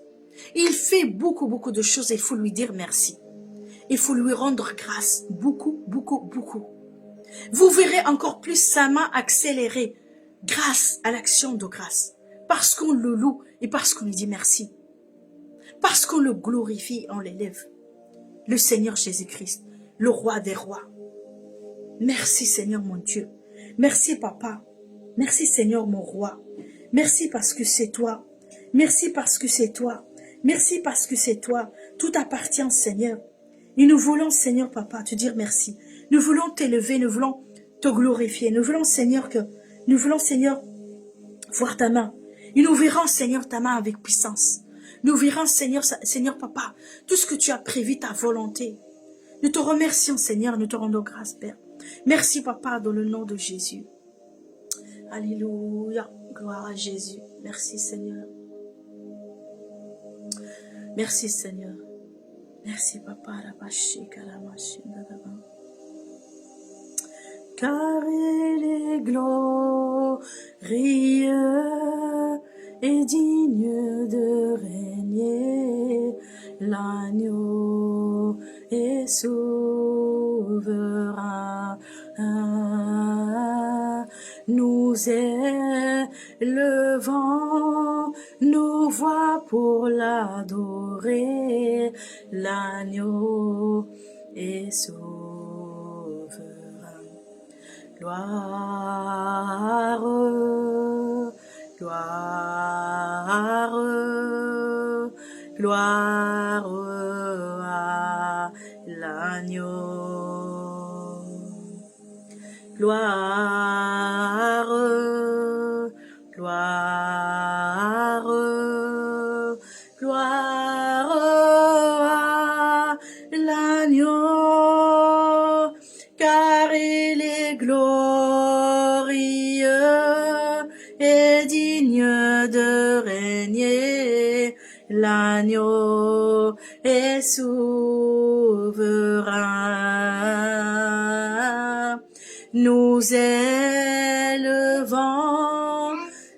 Il fait beaucoup de choses et il faut lui dire merci. Il faut lui rendre grâce. Beaucoup. Vous verrez encore plus sa main accélérer grâce à l'action de grâce. Parce qu'on le loue et parce qu'on lui dit merci. Parce qu'on le glorifie, on l'élève. Le Seigneur Jésus-Christ, le roi des rois. Merci Seigneur mon Dieu. Merci Papa. Merci Seigneur mon roi. Merci parce que c'est toi. Merci parce que c'est toi. Merci parce que c'est toi. Tout appartient Seigneur. Et nous voulons Seigneur Papa te dire merci. Nous voulons t'élever, nous voulons te glorifier. Nous voulons Seigneur voir ta main. Et nous verrons Seigneur ta main avec puissance. Nous verrons Seigneur Papa, tout ce que tu as prévu, ta volonté. Nous te remercions Seigneur, nous te rendons grâce Père. Merci Papa dans le nom de Jésus. Alléluia, gloire à Jésus. Merci Seigneur. Merci Seigneur. Merci Papa. Car il est glorieux et digne de régner, l'agneau est souverain. Nous élevons nos voix pour l'adorer, l'agneau est souverain. Gloire, gloire, gloire à l'agneau. Gloire, gloire, gloire à l'agneau, car il est glorieux et digne de régner, l'agneau est souverain. Nous élevons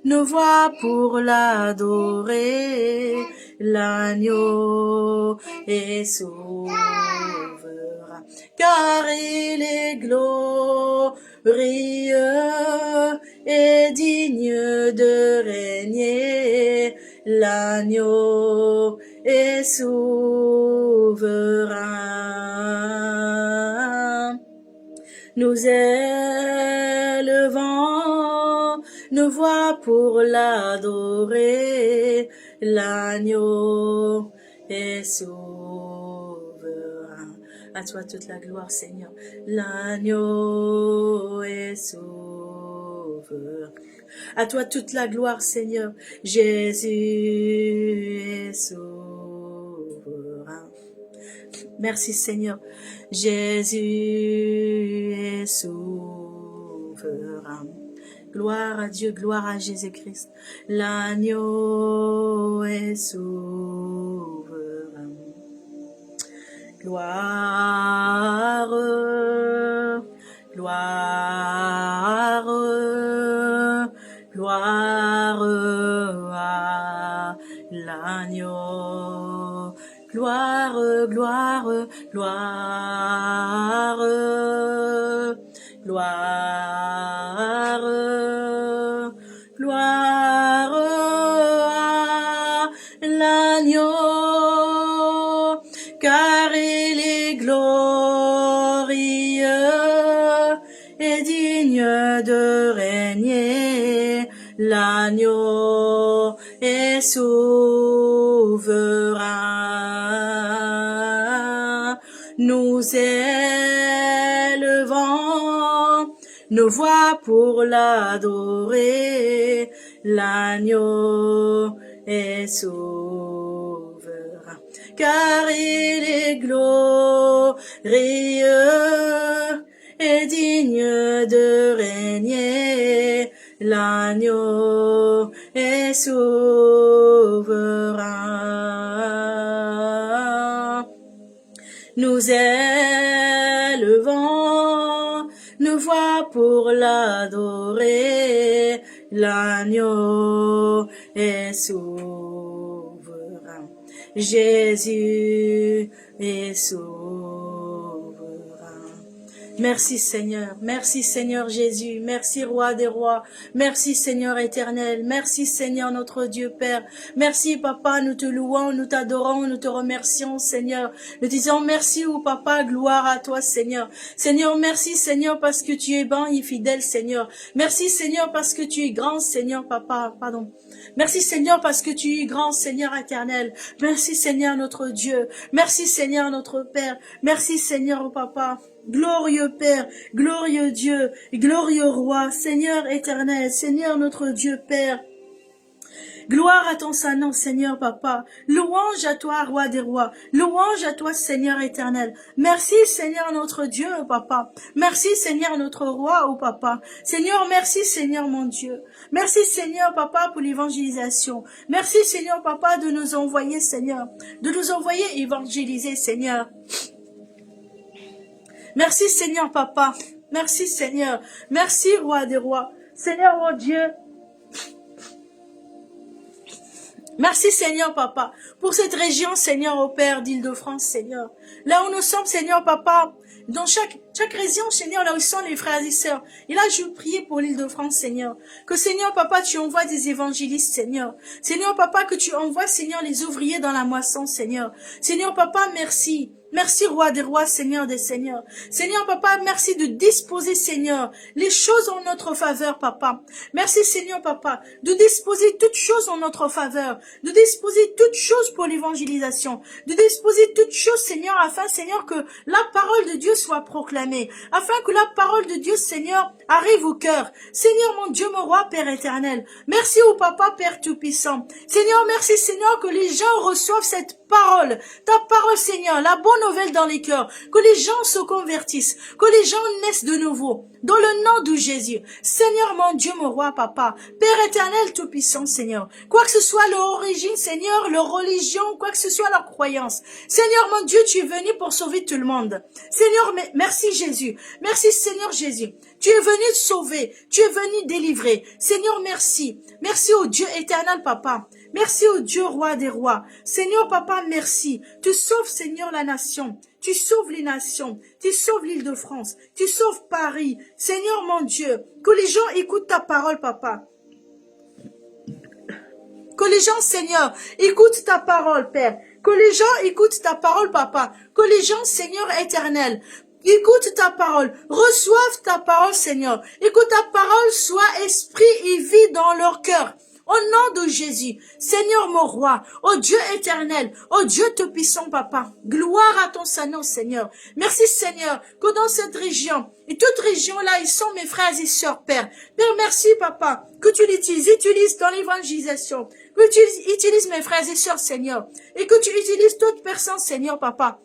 nos voix pour l'adorer, l'agneau est souverain. Car il est glorieux et digne de régner, l'agneau est souverain. Nous élevons nos voix pour l'adorer, l'agneau est souverain. À toi toute la gloire, Seigneur. L'agneau est souverain. À toi toute la gloire, Seigneur. Jésus est souverain. Merci, Seigneur. Jésus est souverain. Gloire à Dieu, gloire à Jésus-Christ. L'agneau est souverain. Gloire, gloire, gloire à l'agneau. Gloire, gloire, gloire, gloire, gloire à l'agneau, car il est glorieux et digne de régner, l'agneau est souverain. Nous élevons nos voix pour l'adorer, l'agneau est souverain. Car il est glorieux et digne de régner, l'agneau est souverain. Nous élevons nos voix pour l'adorer, l'agneau est souverain. Jésus est souverain. Merci Seigneur Jésus, merci Roi des rois, merci Seigneur éternel, merci Seigneur notre Dieu Père, merci Papa, nous te louons, nous t'adorons, nous te remercions Seigneur, nous disons merci au Papa, gloire à toi Seigneur. Seigneur, merci Seigneur parce que tu es bon et fidèle Seigneur, merci Seigneur parce que tu es grand Seigneur Papa, pardon. Merci Seigneur parce que tu es grand Seigneur éternel. Merci Seigneur notre Dieu. Merci Seigneur notre Père. Merci Seigneur au Papa. Glorieux Père, glorieux Dieu, glorieux Roi, Seigneur éternel, Seigneur notre Dieu Père. Gloire à ton saint nom, Seigneur Papa. Louange à toi, Roi des rois. Louange à toi, Seigneur éternel. Merci, Seigneur notre Dieu, oh Papa. Merci, Seigneur notre Roi, oh Papa. Seigneur, merci, Seigneur mon Dieu. Merci, Seigneur Papa, pour l'évangélisation. Merci, Seigneur Papa, de nous envoyer, Seigneur. De nous envoyer évangéliser, Seigneur. Merci, Seigneur Papa. Merci, Seigneur. Merci, Roi des rois. Seigneur mon Dieu. Merci Seigneur Papa, pour cette région Seigneur au Père d'Île-de-France Seigneur. Là où nous sommes Seigneur Papa, dans chaque région Seigneur, là où sont les frères et sœurs. Et là je prie pour l'Île-de-France Seigneur. Que Seigneur Papa tu envoies des évangélistes Seigneur. Seigneur Papa que tu envoies Seigneur les ouvriers dans la moisson Seigneur. Seigneur Papa merci. Merci Roi des rois, Seigneur des seigneurs. Seigneur Papa, merci de disposer Seigneur les choses en notre faveur Papa. Merci Seigneur Papa de disposer toutes choses en notre faveur. De disposer toutes choses pour l'évangélisation. De disposer toutes choses Seigneur afin Seigneur que la parole de Dieu soit proclamée. Afin que la parole de Dieu Seigneur arrive au cœur. Seigneur mon Dieu, mon Roi, Père éternel. Merci au Papa, Père tout-puissant. Seigneur, merci Seigneur que les gens reçoivent cette parole. Ta parole Seigneur, la bonne nouvelle dans les cœurs, que les gens se convertissent, que les gens naissent de nouveau, dans le nom de Jésus. Seigneur mon Dieu, mon Roi, Papa, Père éternel tout-puissant, Seigneur, quoi que ce soit leur origine, Seigneur, leur religion, quoi que ce soit leur croyance, Seigneur mon Dieu, tu es venu pour sauver tout le monde. Seigneur, merci Jésus, merci Seigneur Jésus, tu es venu sauver, tu es venu délivrer. Seigneur, merci, merci au Dieu éternel, Papa. Merci au Dieu roi des rois. Seigneur papa, merci. Tu sauves Seigneur la nation. Tu sauves les nations. Tu sauves l'Île-de-France. Tu sauves Paris. Seigneur mon Dieu, que les gens écoutent ta parole papa. Que les gens Seigneur écoutent ta parole Père. Que les gens écoutent ta parole papa. Que les gens Seigneur éternel écoute ta parole, reçoivent ta parole, Seigneur, et que ta parole soit esprit et vie dans leur cœur. Au nom de Jésus, Seigneur mon roi, ô Dieu éternel, ô Dieu tout-puissant, papa, gloire à ton Saint-Nom, Seigneur. Merci, Seigneur, que dans cette région, et toute région-là, ils sont mes frères et sœurs, Père. Père, merci, papa, que tu utilises dans l'évangélisation, que tu utilises mes frères et sœurs, Seigneur, et que tu utilises toute personne, Seigneur, papa,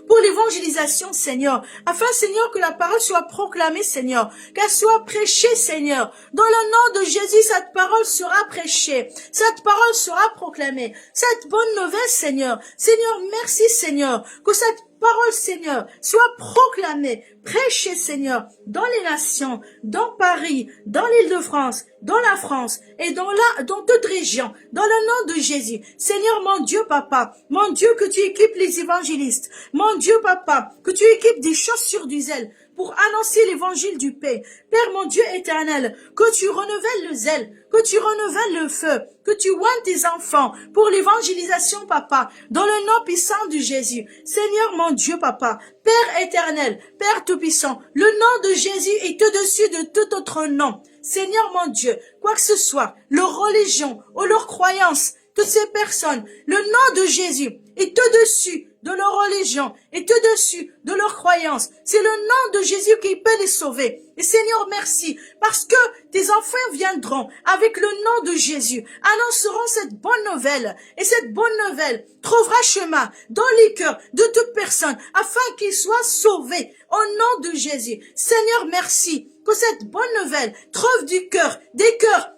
pour l'évangélisation, Seigneur, afin, Seigneur, que la parole soit proclamée, Seigneur, qu'elle soit prêchée, Seigneur. Dans le nom de Jésus, cette parole sera prêchée, cette parole sera proclamée, cette bonne nouvelle, Seigneur. Seigneur, merci, Seigneur, que cette parole, Seigneur, soit proclamée, prêchée, Seigneur, dans les nations, dans Paris, dans l'Île-de-France, dans la France et dans toute région, dans le nom de Jésus. Seigneur, mon Dieu, papa, mon Dieu, que tu équipes les évangélistes, mon Dieu, papa, que tu équipes des chaussures du zèle pour annoncer l'évangile du paix. Père, mon Dieu éternel, que tu renouvelles le zèle, que tu renouvelles le feu, que tu oignes tes enfants pour l'évangélisation, papa, dans le nom puissant de Jésus. Seigneur, mon Dieu, papa, Père éternel, Père tout-puissant, le nom de Jésus est au-dessus de tout autre nom. Seigneur, mon Dieu, quoi que ce soit, leur religion ou leur croyance, toutes ces personnes, le nom de Jésus est au-dessus de leur religion, est au-dessus de leur croyance. C'est le nom de Jésus qui peut les sauver. Et Seigneur, merci, parce que tes enfants viendront avec le nom de Jésus, annonceront cette bonne nouvelle, et cette bonne nouvelle trouvera chemin dans les cœurs de toute personne, afin qu'ils soient sauvés au nom de Jésus. Seigneur, merci, que cette bonne nouvelle trouve des cœurs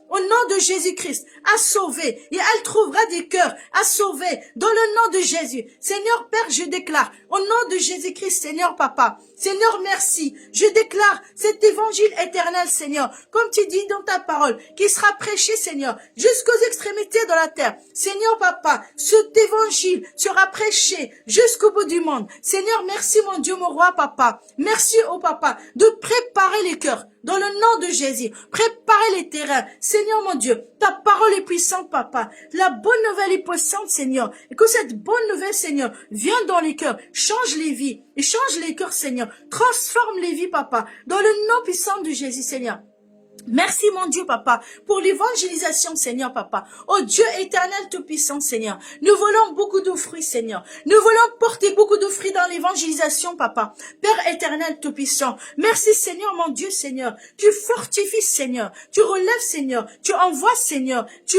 au nom de Jésus-Christ, à sauver. Et elle trouvera des cœurs à sauver dans le nom de Jésus. Seigneur Père, je déclare, au nom de Jésus-Christ, Seigneur Papa, Seigneur, merci. Je déclare cet évangile éternel, Seigneur, comme tu dis dans ta parole, qui sera prêché, Seigneur, jusqu'aux extrémités de la terre. Seigneur Papa, cet évangile sera prêché jusqu'au bout du monde. Seigneur, merci mon Dieu, mon roi, Papa. Merci au Papa de préparer les cœurs dans le nom de Jésus. Préparer les terrains. Seigneur mon Dieu, ta parole est puissante, Papa. La bonne nouvelle est puissante, Seigneur. Et que cette bonne nouvelle, Seigneur, vienne dans les cœurs, change les vies et change les cœurs, Seigneur. Transforme les vies, Papa, dans le nom puissant de Jésus, Seigneur. Merci mon Dieu papa pour l'évangélisation Seigneur papa. Oh Dieu éternel tout-puissant Seigneur. Nous voulons beaucoup de fruits Seigneur. Nous voulons porter beaucoup de fruits dans l'évangélisation papa. Père éternel tout-puissant. Merci Seigneur mon Dieu Seigneur. Tu fortifies Seigneur. Tu relèves Seigneur. Tu envoies Seigneur. Tu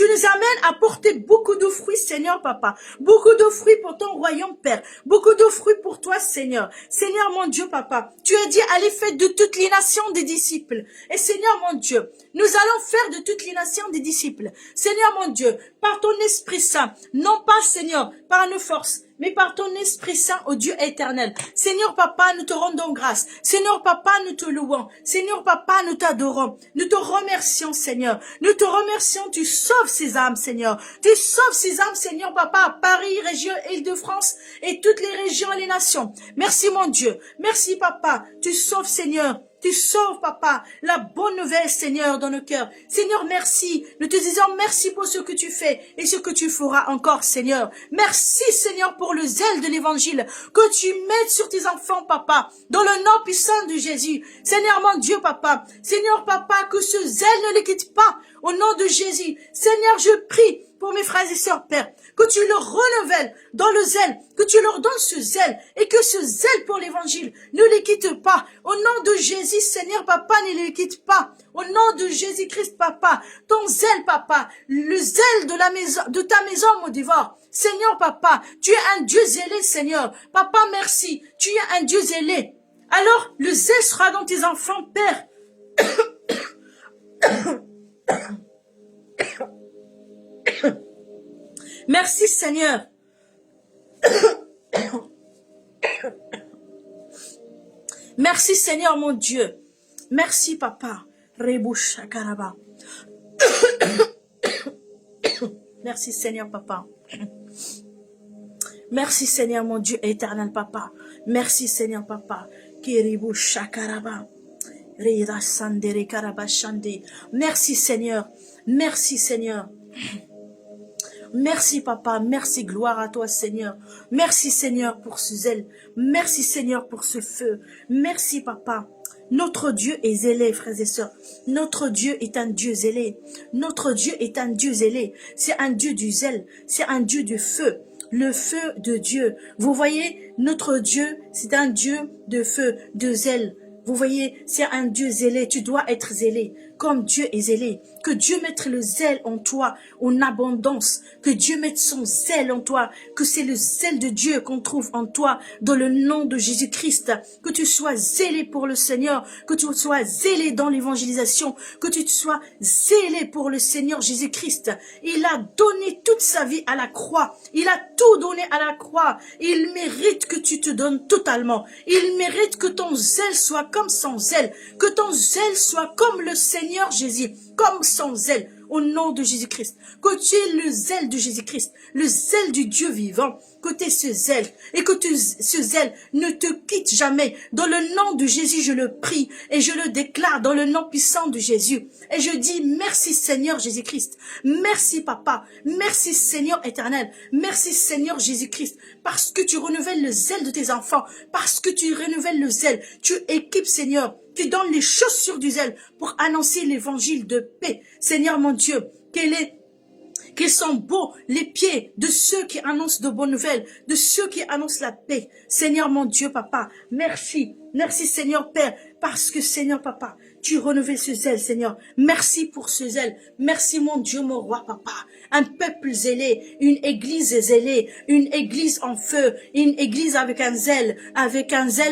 nous amènes à porter beaucoup de fruits, Seigneur, Papa. Beaucoup de fruits pour ton royaume, Père. Beaucoup de fruits pour toi, Seigneur. Seigneur, mon Dieu, Papa. Tu as dit, allez faire de toutes les nations des disciples. Et Seigneur, mon Dieu, nous allons faire de toutes les nations des disciples. Seigneur, mon Dieu, par ton Esprit Saint, non pas, Seigneur, par nos forces, mais par ton Esprit Saint, ô Dieu éternel. Seigneur Papa, nous te rendons grâce. Seigneur Papa, nous te louons. Seigneur Papa, nous t'adorons. Nous te remercions, Seigneur. Nous te remercions. Tu sauves ces âmes, Seigneur. Tu sauves ces âmes, Seigneur Papa, à Paris, région Île-de-France et toutes les régions et les nations. Merci, mon Dieu. Merci, Papa. Tu sauves, Seigneur. Tu sauves, Papa, la bonne nouvelle, Seigneur, dans nos cœurs. Seigneur, merci. Nous te disons merci pour ce que tu fais et ce que tu feras encore, Seigneur. Merci, Seigneur, pour le zèle de l'évangile que tu mets sur tes enfants, Papa, dans le nom puissant de Jésus. Seigneur, mon Dieu, Papa. Seigneur, Papa, que ce zèle ne les quitte pas au nom de Jésus. Seigneur, je prie pour mes frères et sœurs, Père, que tu leur renouvelles dans le zèle, que tu leur donnes ce zèle et que ce zèle pour l'évangile ne les quitte pas. Au nom de Jésus, Seigneur, Papa, ne les quitte pas. Au nom de Jésus-Christ, Papa, ton zèle, Papa, le zèle de la maison, de ta maison, mon dévore. Seigneur, Papa, tu es un Dieu zélé, Seigneur. Papa, merci, tu es un Dieu zélé. Alors, le zèle sera dans tes enfants, Père. Merci Seigneur. Merci Seigneur mon Dieu. Merci Papa. Reboucha Karaba. Merci Seigneur Papa. Merci Seigneur mon Dieu éternel Papa. Merci Seigneur Papa. Kiriboucha Karaba. Rira Sandere Karaba Shande. Merci Seigneur. Merci Seigneur. Merci papa, merci, gloire à toi Seigneur. Merci Seigneur pour ce zèle. Merci Seigneur pour ce feu. Merci papa. Notre Dieu est zélé, frères et sœurs. Notre Dieu est un Dieu zélé. Notre Dieu est un Dieu zélé. C'est un Dieu du zèle. C'est un Dieu du feu. Le feu de Dieu. Vous voyez, notre Dieu, c'est un Dieu de feu, de zèle. Vous voyez, c'est un Dieu zélé. Tu dois être zélé comme Dieu est zélé. Que Dieu mette le zèle en toi, en abondance. Que Dieu mette son zèle en toi. Que c'est le zèle de Dieu qu'on trouve en toi, dans le nom de Jésus-Christ. Que tu sois zélé pour le Seigneur. Que tu sois zélé dans l'évangélisation. Que tu sois zélé pour le Seigneur Jésus-Christ. Il a donné toute sa vie à la croix. Il a tout donné à la croix. Il mérite que tu te donnes totalement. Il mérite que ton zèle soit comme son zèle. Que ton zèle soit comme le Seigneur Jésus, comme son zèle, au nom de Jésus-Christ. Que tu aies le zèle de Jésus-Christ, le zèle du Dieu vivant, que tu aies ce zèle, et que ce zèle ne te quitte jamais. Dans le nom de Jésus, je le prie, et je le déclare dans le nom puissant de Jésus. Et je dis merci Seigneur Jésus-Christ, merci Papa, merci Seigneur éternel, merci Seigneur Jésus-Christ, parce que tu renouvelles le zèle de tes enfants, parce que tu renouvelles le zèle, tu équipes Seigneur, tu donnes les chaussures du zèle pour annoncer l'évangile de paix. Seigneur mon Dieu, qu'ils sont beaux les pieds de ceux qui annoncent de bonnes nouvelles, de ceux qui annoncent la paix. Seigneur mon Dieu, Papa, merci. Merci Seigneur Père, parce que Seigneur Papa, tu renouvelles ce zèle, Seigneur. Merci pour ce zèle. Merci, mon Dieu, mon roi, papa. Un peuple zélé, une église zélée, une église en feu, une église avec un zèle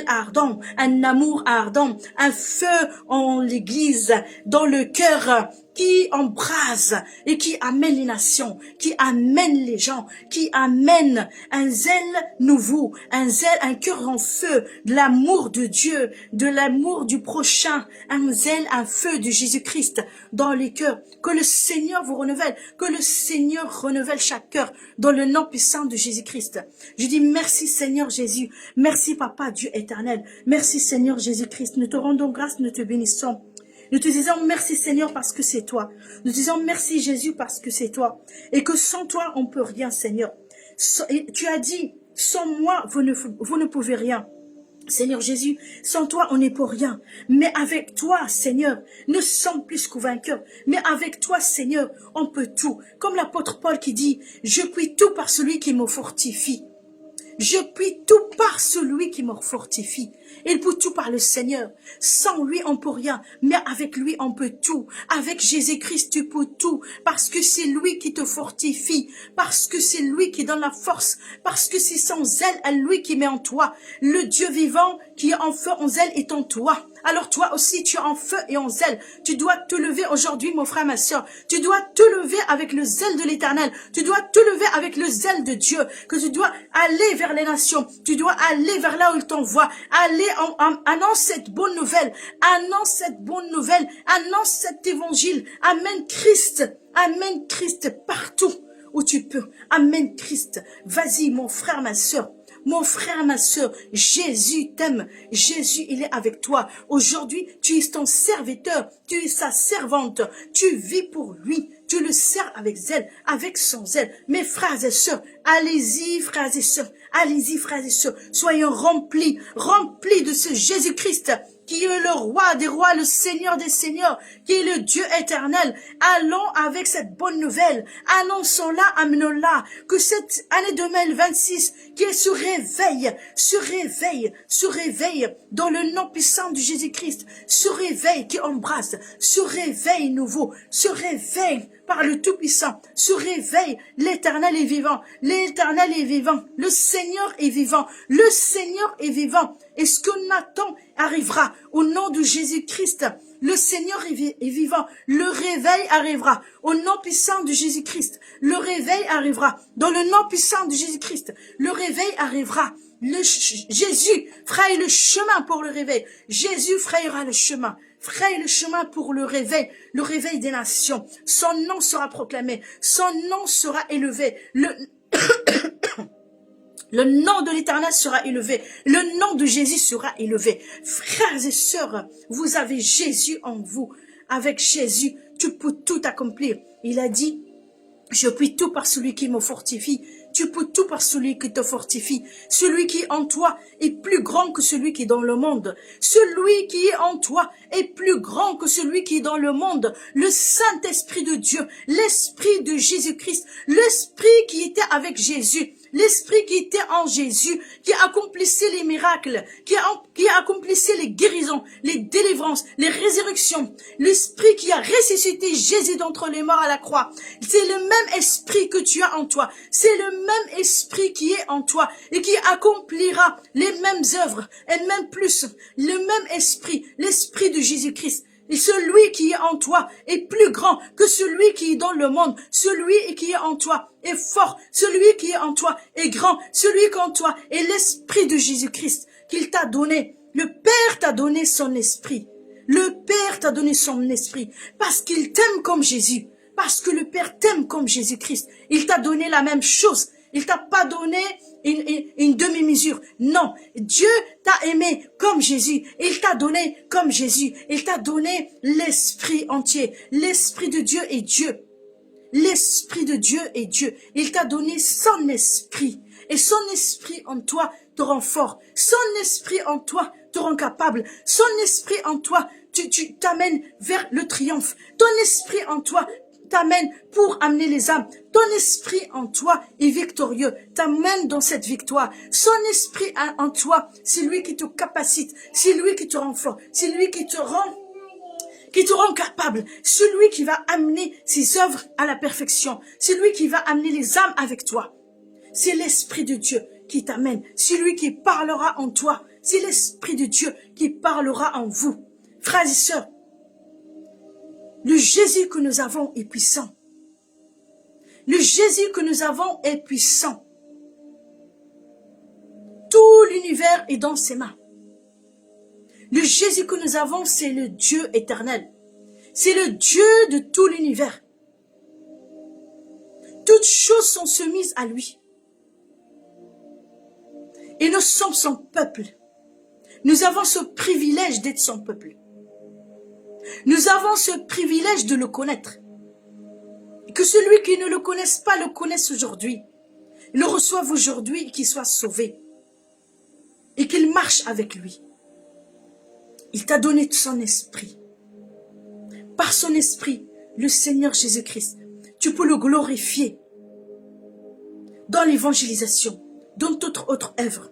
ardent, un amour ardent, un feu en l'église, dans le cœur, qui embrase et qui amène les nations, qui amène les gens, qui amène un zèle nouveau, un zèle, un cœur en feu, de l'amour de Dieu, de l'amour du prochain, un zèle, un feu de Jésus-Christ dans les cœurs. Que le Seigneur vous renouvelle, que le Seigneur renouvelle chaque cœur dans le nom puissant de Jésus-Christ. Je dis merci Seigneur Jésus, merci Papa Dieu éternel, merci Seigneur Jésus-Christ. Nous te rendons grâce, nous te bénissons. Nous te disons merci Seigneur parce que c'est toi. Nous te disons merci Jésus parce que c'est toi. Et que sans toi, on peut rien Seigneur. Tu as dit, sans moi, vous ne pouvez rien. Seigneur Jésus, sans toi, on n'est pour rien. Mais avec toi, Seigneur, nous sommes plus que vainqueurs. Mais avec toi, Seigneur, on peut tout. Comme l'apôtre Paul qui dit, je puis tout par celui qui me fortifie. Je puis tout par celui qui me fortifie. Il peut tout par le Seigneur. Sans lui, on peut rien. Mais avec lui, on peut tout. Avec Jésus-Christ, tu peux tout. Parce que c'est lui qui te fortifie. Parce que c'est lui qui donne la force. Parce que c'est son zèle à lui qui met en toi. Le Dieu vivant qui est en feu, en zèle est en toi. Alors toi aussi, tu es en feu et en zèle. Tu dois te lever aujourd'hui, mon frère, ma soeur. Tu dois te lever avec le zèle de l'Éternel. Tu dois te lever avec le zèle de Dieu. Que tu dois aller vers les nations. Tu dois aller vers là où il t'envoie. Aller annonce cette bonne nouvelle. Annonce cette bonne nouvelle. Annonce cet évangile. Amène Christ. Amène Christ partout où tu peux. Amène Christ. Vas-y, mon frère, ma soeur. Mon frère, ma soeur, Jésus t'aime. Jésus, il est avec toi. Aujourd'hui, tu es ton serviteur. Tu es sa servante. Tu vis pour lui. Tu le sers avec zèle, avec son zèle. Mes frères et sœurs, allez-y, frères et sœurs. Allez-y, frères et sœurs. Soyons remplis de ce Jésus-Christ qui est le roi des rois, le Seigneur des seigneurs, qui est le Dieu éternel. Allons avec cette bonne nouvelle. Annonçons-la, amenons-la. Que cette année 2026, qui se réveille dans le nom puissant de Jésus-Christ, se réveille, qui embrasse, se réveille nouveau, se réveille par le Tout-Puissant, se réveille, l'Éternel est vivant, l'Éternel est vivant, le Seigneur est vivant, le Seigneur est vivant. Et ce qu'on attend arrivera au nom de Jésus-Christ. Le Seigneur est vivant, le réveil arrivera au nom puissant de Jésus-Christ. Le réveil arrivera dans le nom puissant de Jésus-Christ. Le réveil arrivera. Jésus fraye le chemin pour le réveil. Jésus frayera le chemin. Fraye le chemin pour le réveil des nations. Son nom sera proclamé, son nom sera élevé. Le nom de l'Éternel sera élevé. Le nom de Jésus sera élevé. Frères et sœurs, vous avez Jésus en vous. Avec Jésus, tu peux tout accomplir. Il a dit, je puis tout par celui qui me fortifie. Tu peux tout par celui qui te fortifie. Celui qui est en toi est plus grand que celui qui est dans le monde. Celui qui est en toi est plus grand que celui qui est dans le monde. Le Saint-Esprit de Dieu, l'Esprit de Jésus-Christ, l'Esprit qui était avec Jésus, l'Esprit qui était en Jésus, qui accomplissait les miracles, qui accomplissait les guérisons, les délivrances, les résurrections. L'Esprit qui a ressuscité Jésus d'entre les morts à la croix. C'est le même Esprit que tu as en toi. C'est le même Esprit qui est en toi et qui accomplira les mêmes œuvres et même plus. Le même Esprit, l'Esprit de Jésus-Christ. Et celui qui est en toi est plus grand que celui qui est dans le monde. Celui qui est en toi est fort. Celui qui est en toi est grand. Celui qui est en toi est l'Esprit de Jésus-Christ qu'il t'a donné. Le Père t'a donné son Esprit. Le Père t'a donné son Esprit parce qu'il t'aime comme Jésus. Parce que le Père t'aime comme Jésus-Christ. Il t'a donné la même chose. Il t'a pas donné une demi-mesure. Non, Dieu t'a aimé comme Jésus. Il t'a donné comme Jésus. Il t'a donné l'Esprit entier. L'Esprit de Dieu est Dieu. L'Esprit de Dieu est Dieu. Il t'a donné son Esprit. Et son Esprit en toi te rend fort. Son Esprit en toi te rend capable. Son Esprit en toi, tu t'amènes vers le triomphe. Ton Esprit en toi t'amène pour amener les âmes. Ton esprit en toi est victorieux, t'amène dans cette victoire. Son esprit en toi, c'est lui qui te capacite, c'est lui qui te rend fort, c'est lui qui te rend qui te rend capable, celui qui va amener ses œuvres à la perfection, celui qui va amener les âmes avec toi. C'est l'Esprit de Dieu qui t'amène, celui qui parlera en toi, c'est l'Esprit de Dieu qui parlera en vous. Frères et sœurs, le Jésus que nous avons est puissant. Le Jésus que nous avons est puissant. Tout l'univers est dans ses mains. Le Jésus que nous avons, c'est le Dieu éternel. C'est le Dieu de tout l'univers. Toutes choses sont soumises à lui. Et nous sommes son peuple. Nous avons ce privilège d'être son peuple. Nous avons ce privilège de le connaître. Et que celui qui ne le connaisse pas le connaisse aujourd'hui. Le reçoive aujourd'hui et qu'il soit sauvé. Et qu'il marche avec lui. Il t'a donné son esprit. Par son esprit, le Seigneur Jésus-Christ, tu peux le glorifier dans l'évangélisation, dans toute autre œuvre,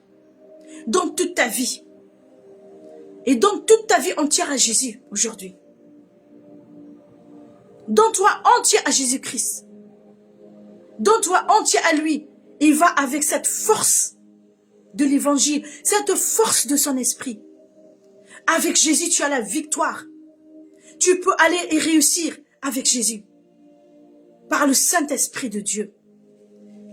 dans toute ta vie. Et dans toute ta vie entière à Jésus aujourd'hui. Donne-toi entier à Jésus-Christ. Donne-toi entier à lui. Et va avec cette force de l'évangile, cette force de son esprit. Avec Jésus, tu as la victoire. Tu peux aller et réussir avec Jésus. Par le Saint-Esprit de Dieu.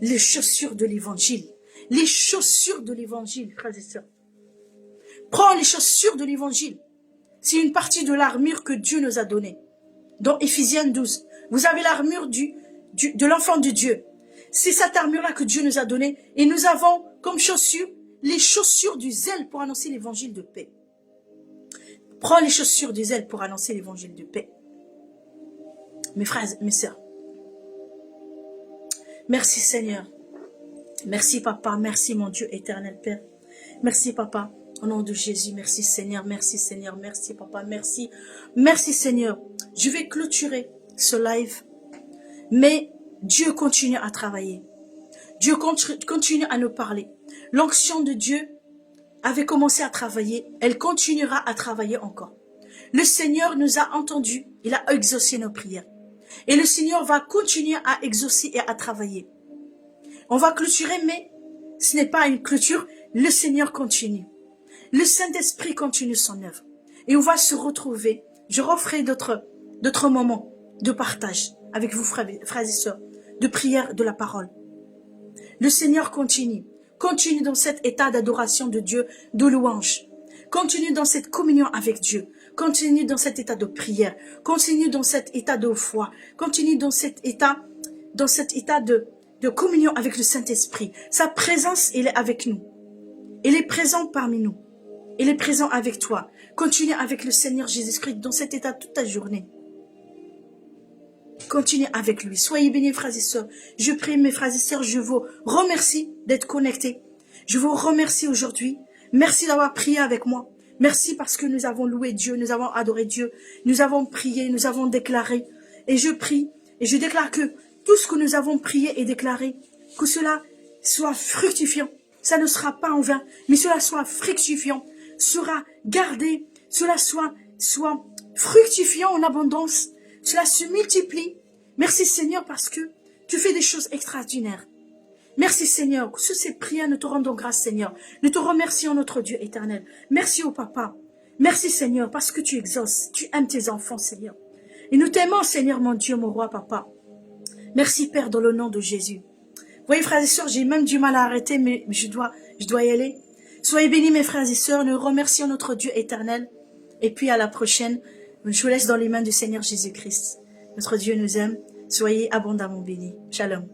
Les chaussures de l'évangile. Les chaussures de l'évangile, frères et sœurs. Prends les chaussures de l'évangile. C'est une partie de l'armure que Dieu nous a donnée. Dans Éphésiens 12, vous avez l'armure de l'enfant de Dieu. C'est cette armure-là que Dieu nous a donnée. Et nous avons comme chaussures les chaussures du zèle pour annoncer l'évangile de paix. Prends les chaussures du zèle pour annoncer l'évangile de paix. Mes frères, mes sœurs. Merci Seigneur. Merci Papa. Merci mon Dieu éternel Père. Merci Papa. Au nom de Jésus, merci Seigneur, merci Seigneur, merci Papa, merci. Merci Seigneur. Je vais clôturer ce live, mais Dieu continue à travailler. Dieu continue à nous parler. L'onction de Dieu avait commencé à travailler, elle continuera à travailler encore. Le Seigneur nous a entendus, il a exaucé nos prières. Et le Seigneur va continuer à exaucer et à travailler. On va clôturer, mais ce n'est pas une clôture, le Seigneur continue. Le Saint-Esprit continue son œuvre. Et on va se retrouver. Je referai d'autres moments de partage avec vous, frères et sœurs, de prière de la parole. Le Seigneur continue. Continue dans cet état d'adoration de Dieu, de louange. Continue dans cette communion avec Dieu. Continue dans cet état de prière. Continue dans cet état de foi. Continue dans cet état de communion avec le Saint-Esprit. Sa présence, il est avec nous. Il est présent parmi nous. Il est présent avec toi. Continue avec le Seigneur Jésus-Christ dans cet état toute ta journée. Continue avec lui. Soyez bénis, frères et sœurs. Je prie, mes frères et sœurs, je vous remercie d'être connectés. Je vous remercie aujourd'hui. Merci d'avoir prié avec moi. Merci parce que nous avons loué Dieu, nous avons adoré Dieu, nous avons prié, nous avons déclaré. Et je prie et je déclare que tout ce que nous avons prié et déclaré, que cela soit fructifiant. Ça ne sera pas en vain, mais cela soit fructifiant, sera gardé, cela soit fructifiant en abondance, cela se multiplie. Merci Seigneur parce que tu fais des choses extraordinaires. Merci Seigneur, que sous ces prières nous te rendons grâce Seigneur. Nous te remercions notre Dieu éternel. Merci au Papa. Merci Seigneur parce que tu exauces, tu aimes tes enfants Seigneur. Et nous t'aimons Seigneur mon Dieu, mon roi Papa. Merci Père dans le nom de Jésus. Vous voyez frères et sœurs, j'ai même du mal à arrêter mais je dois y aller. Soyez bénis mes frères et sœurs, nous remercions notre Dieu éternel. Et puis à la prochaine, je vous laisse dans les mains du Seigneur Jésus-Christ. Notre Dieu nous aime. Soyez abondamment bénis. Shalom.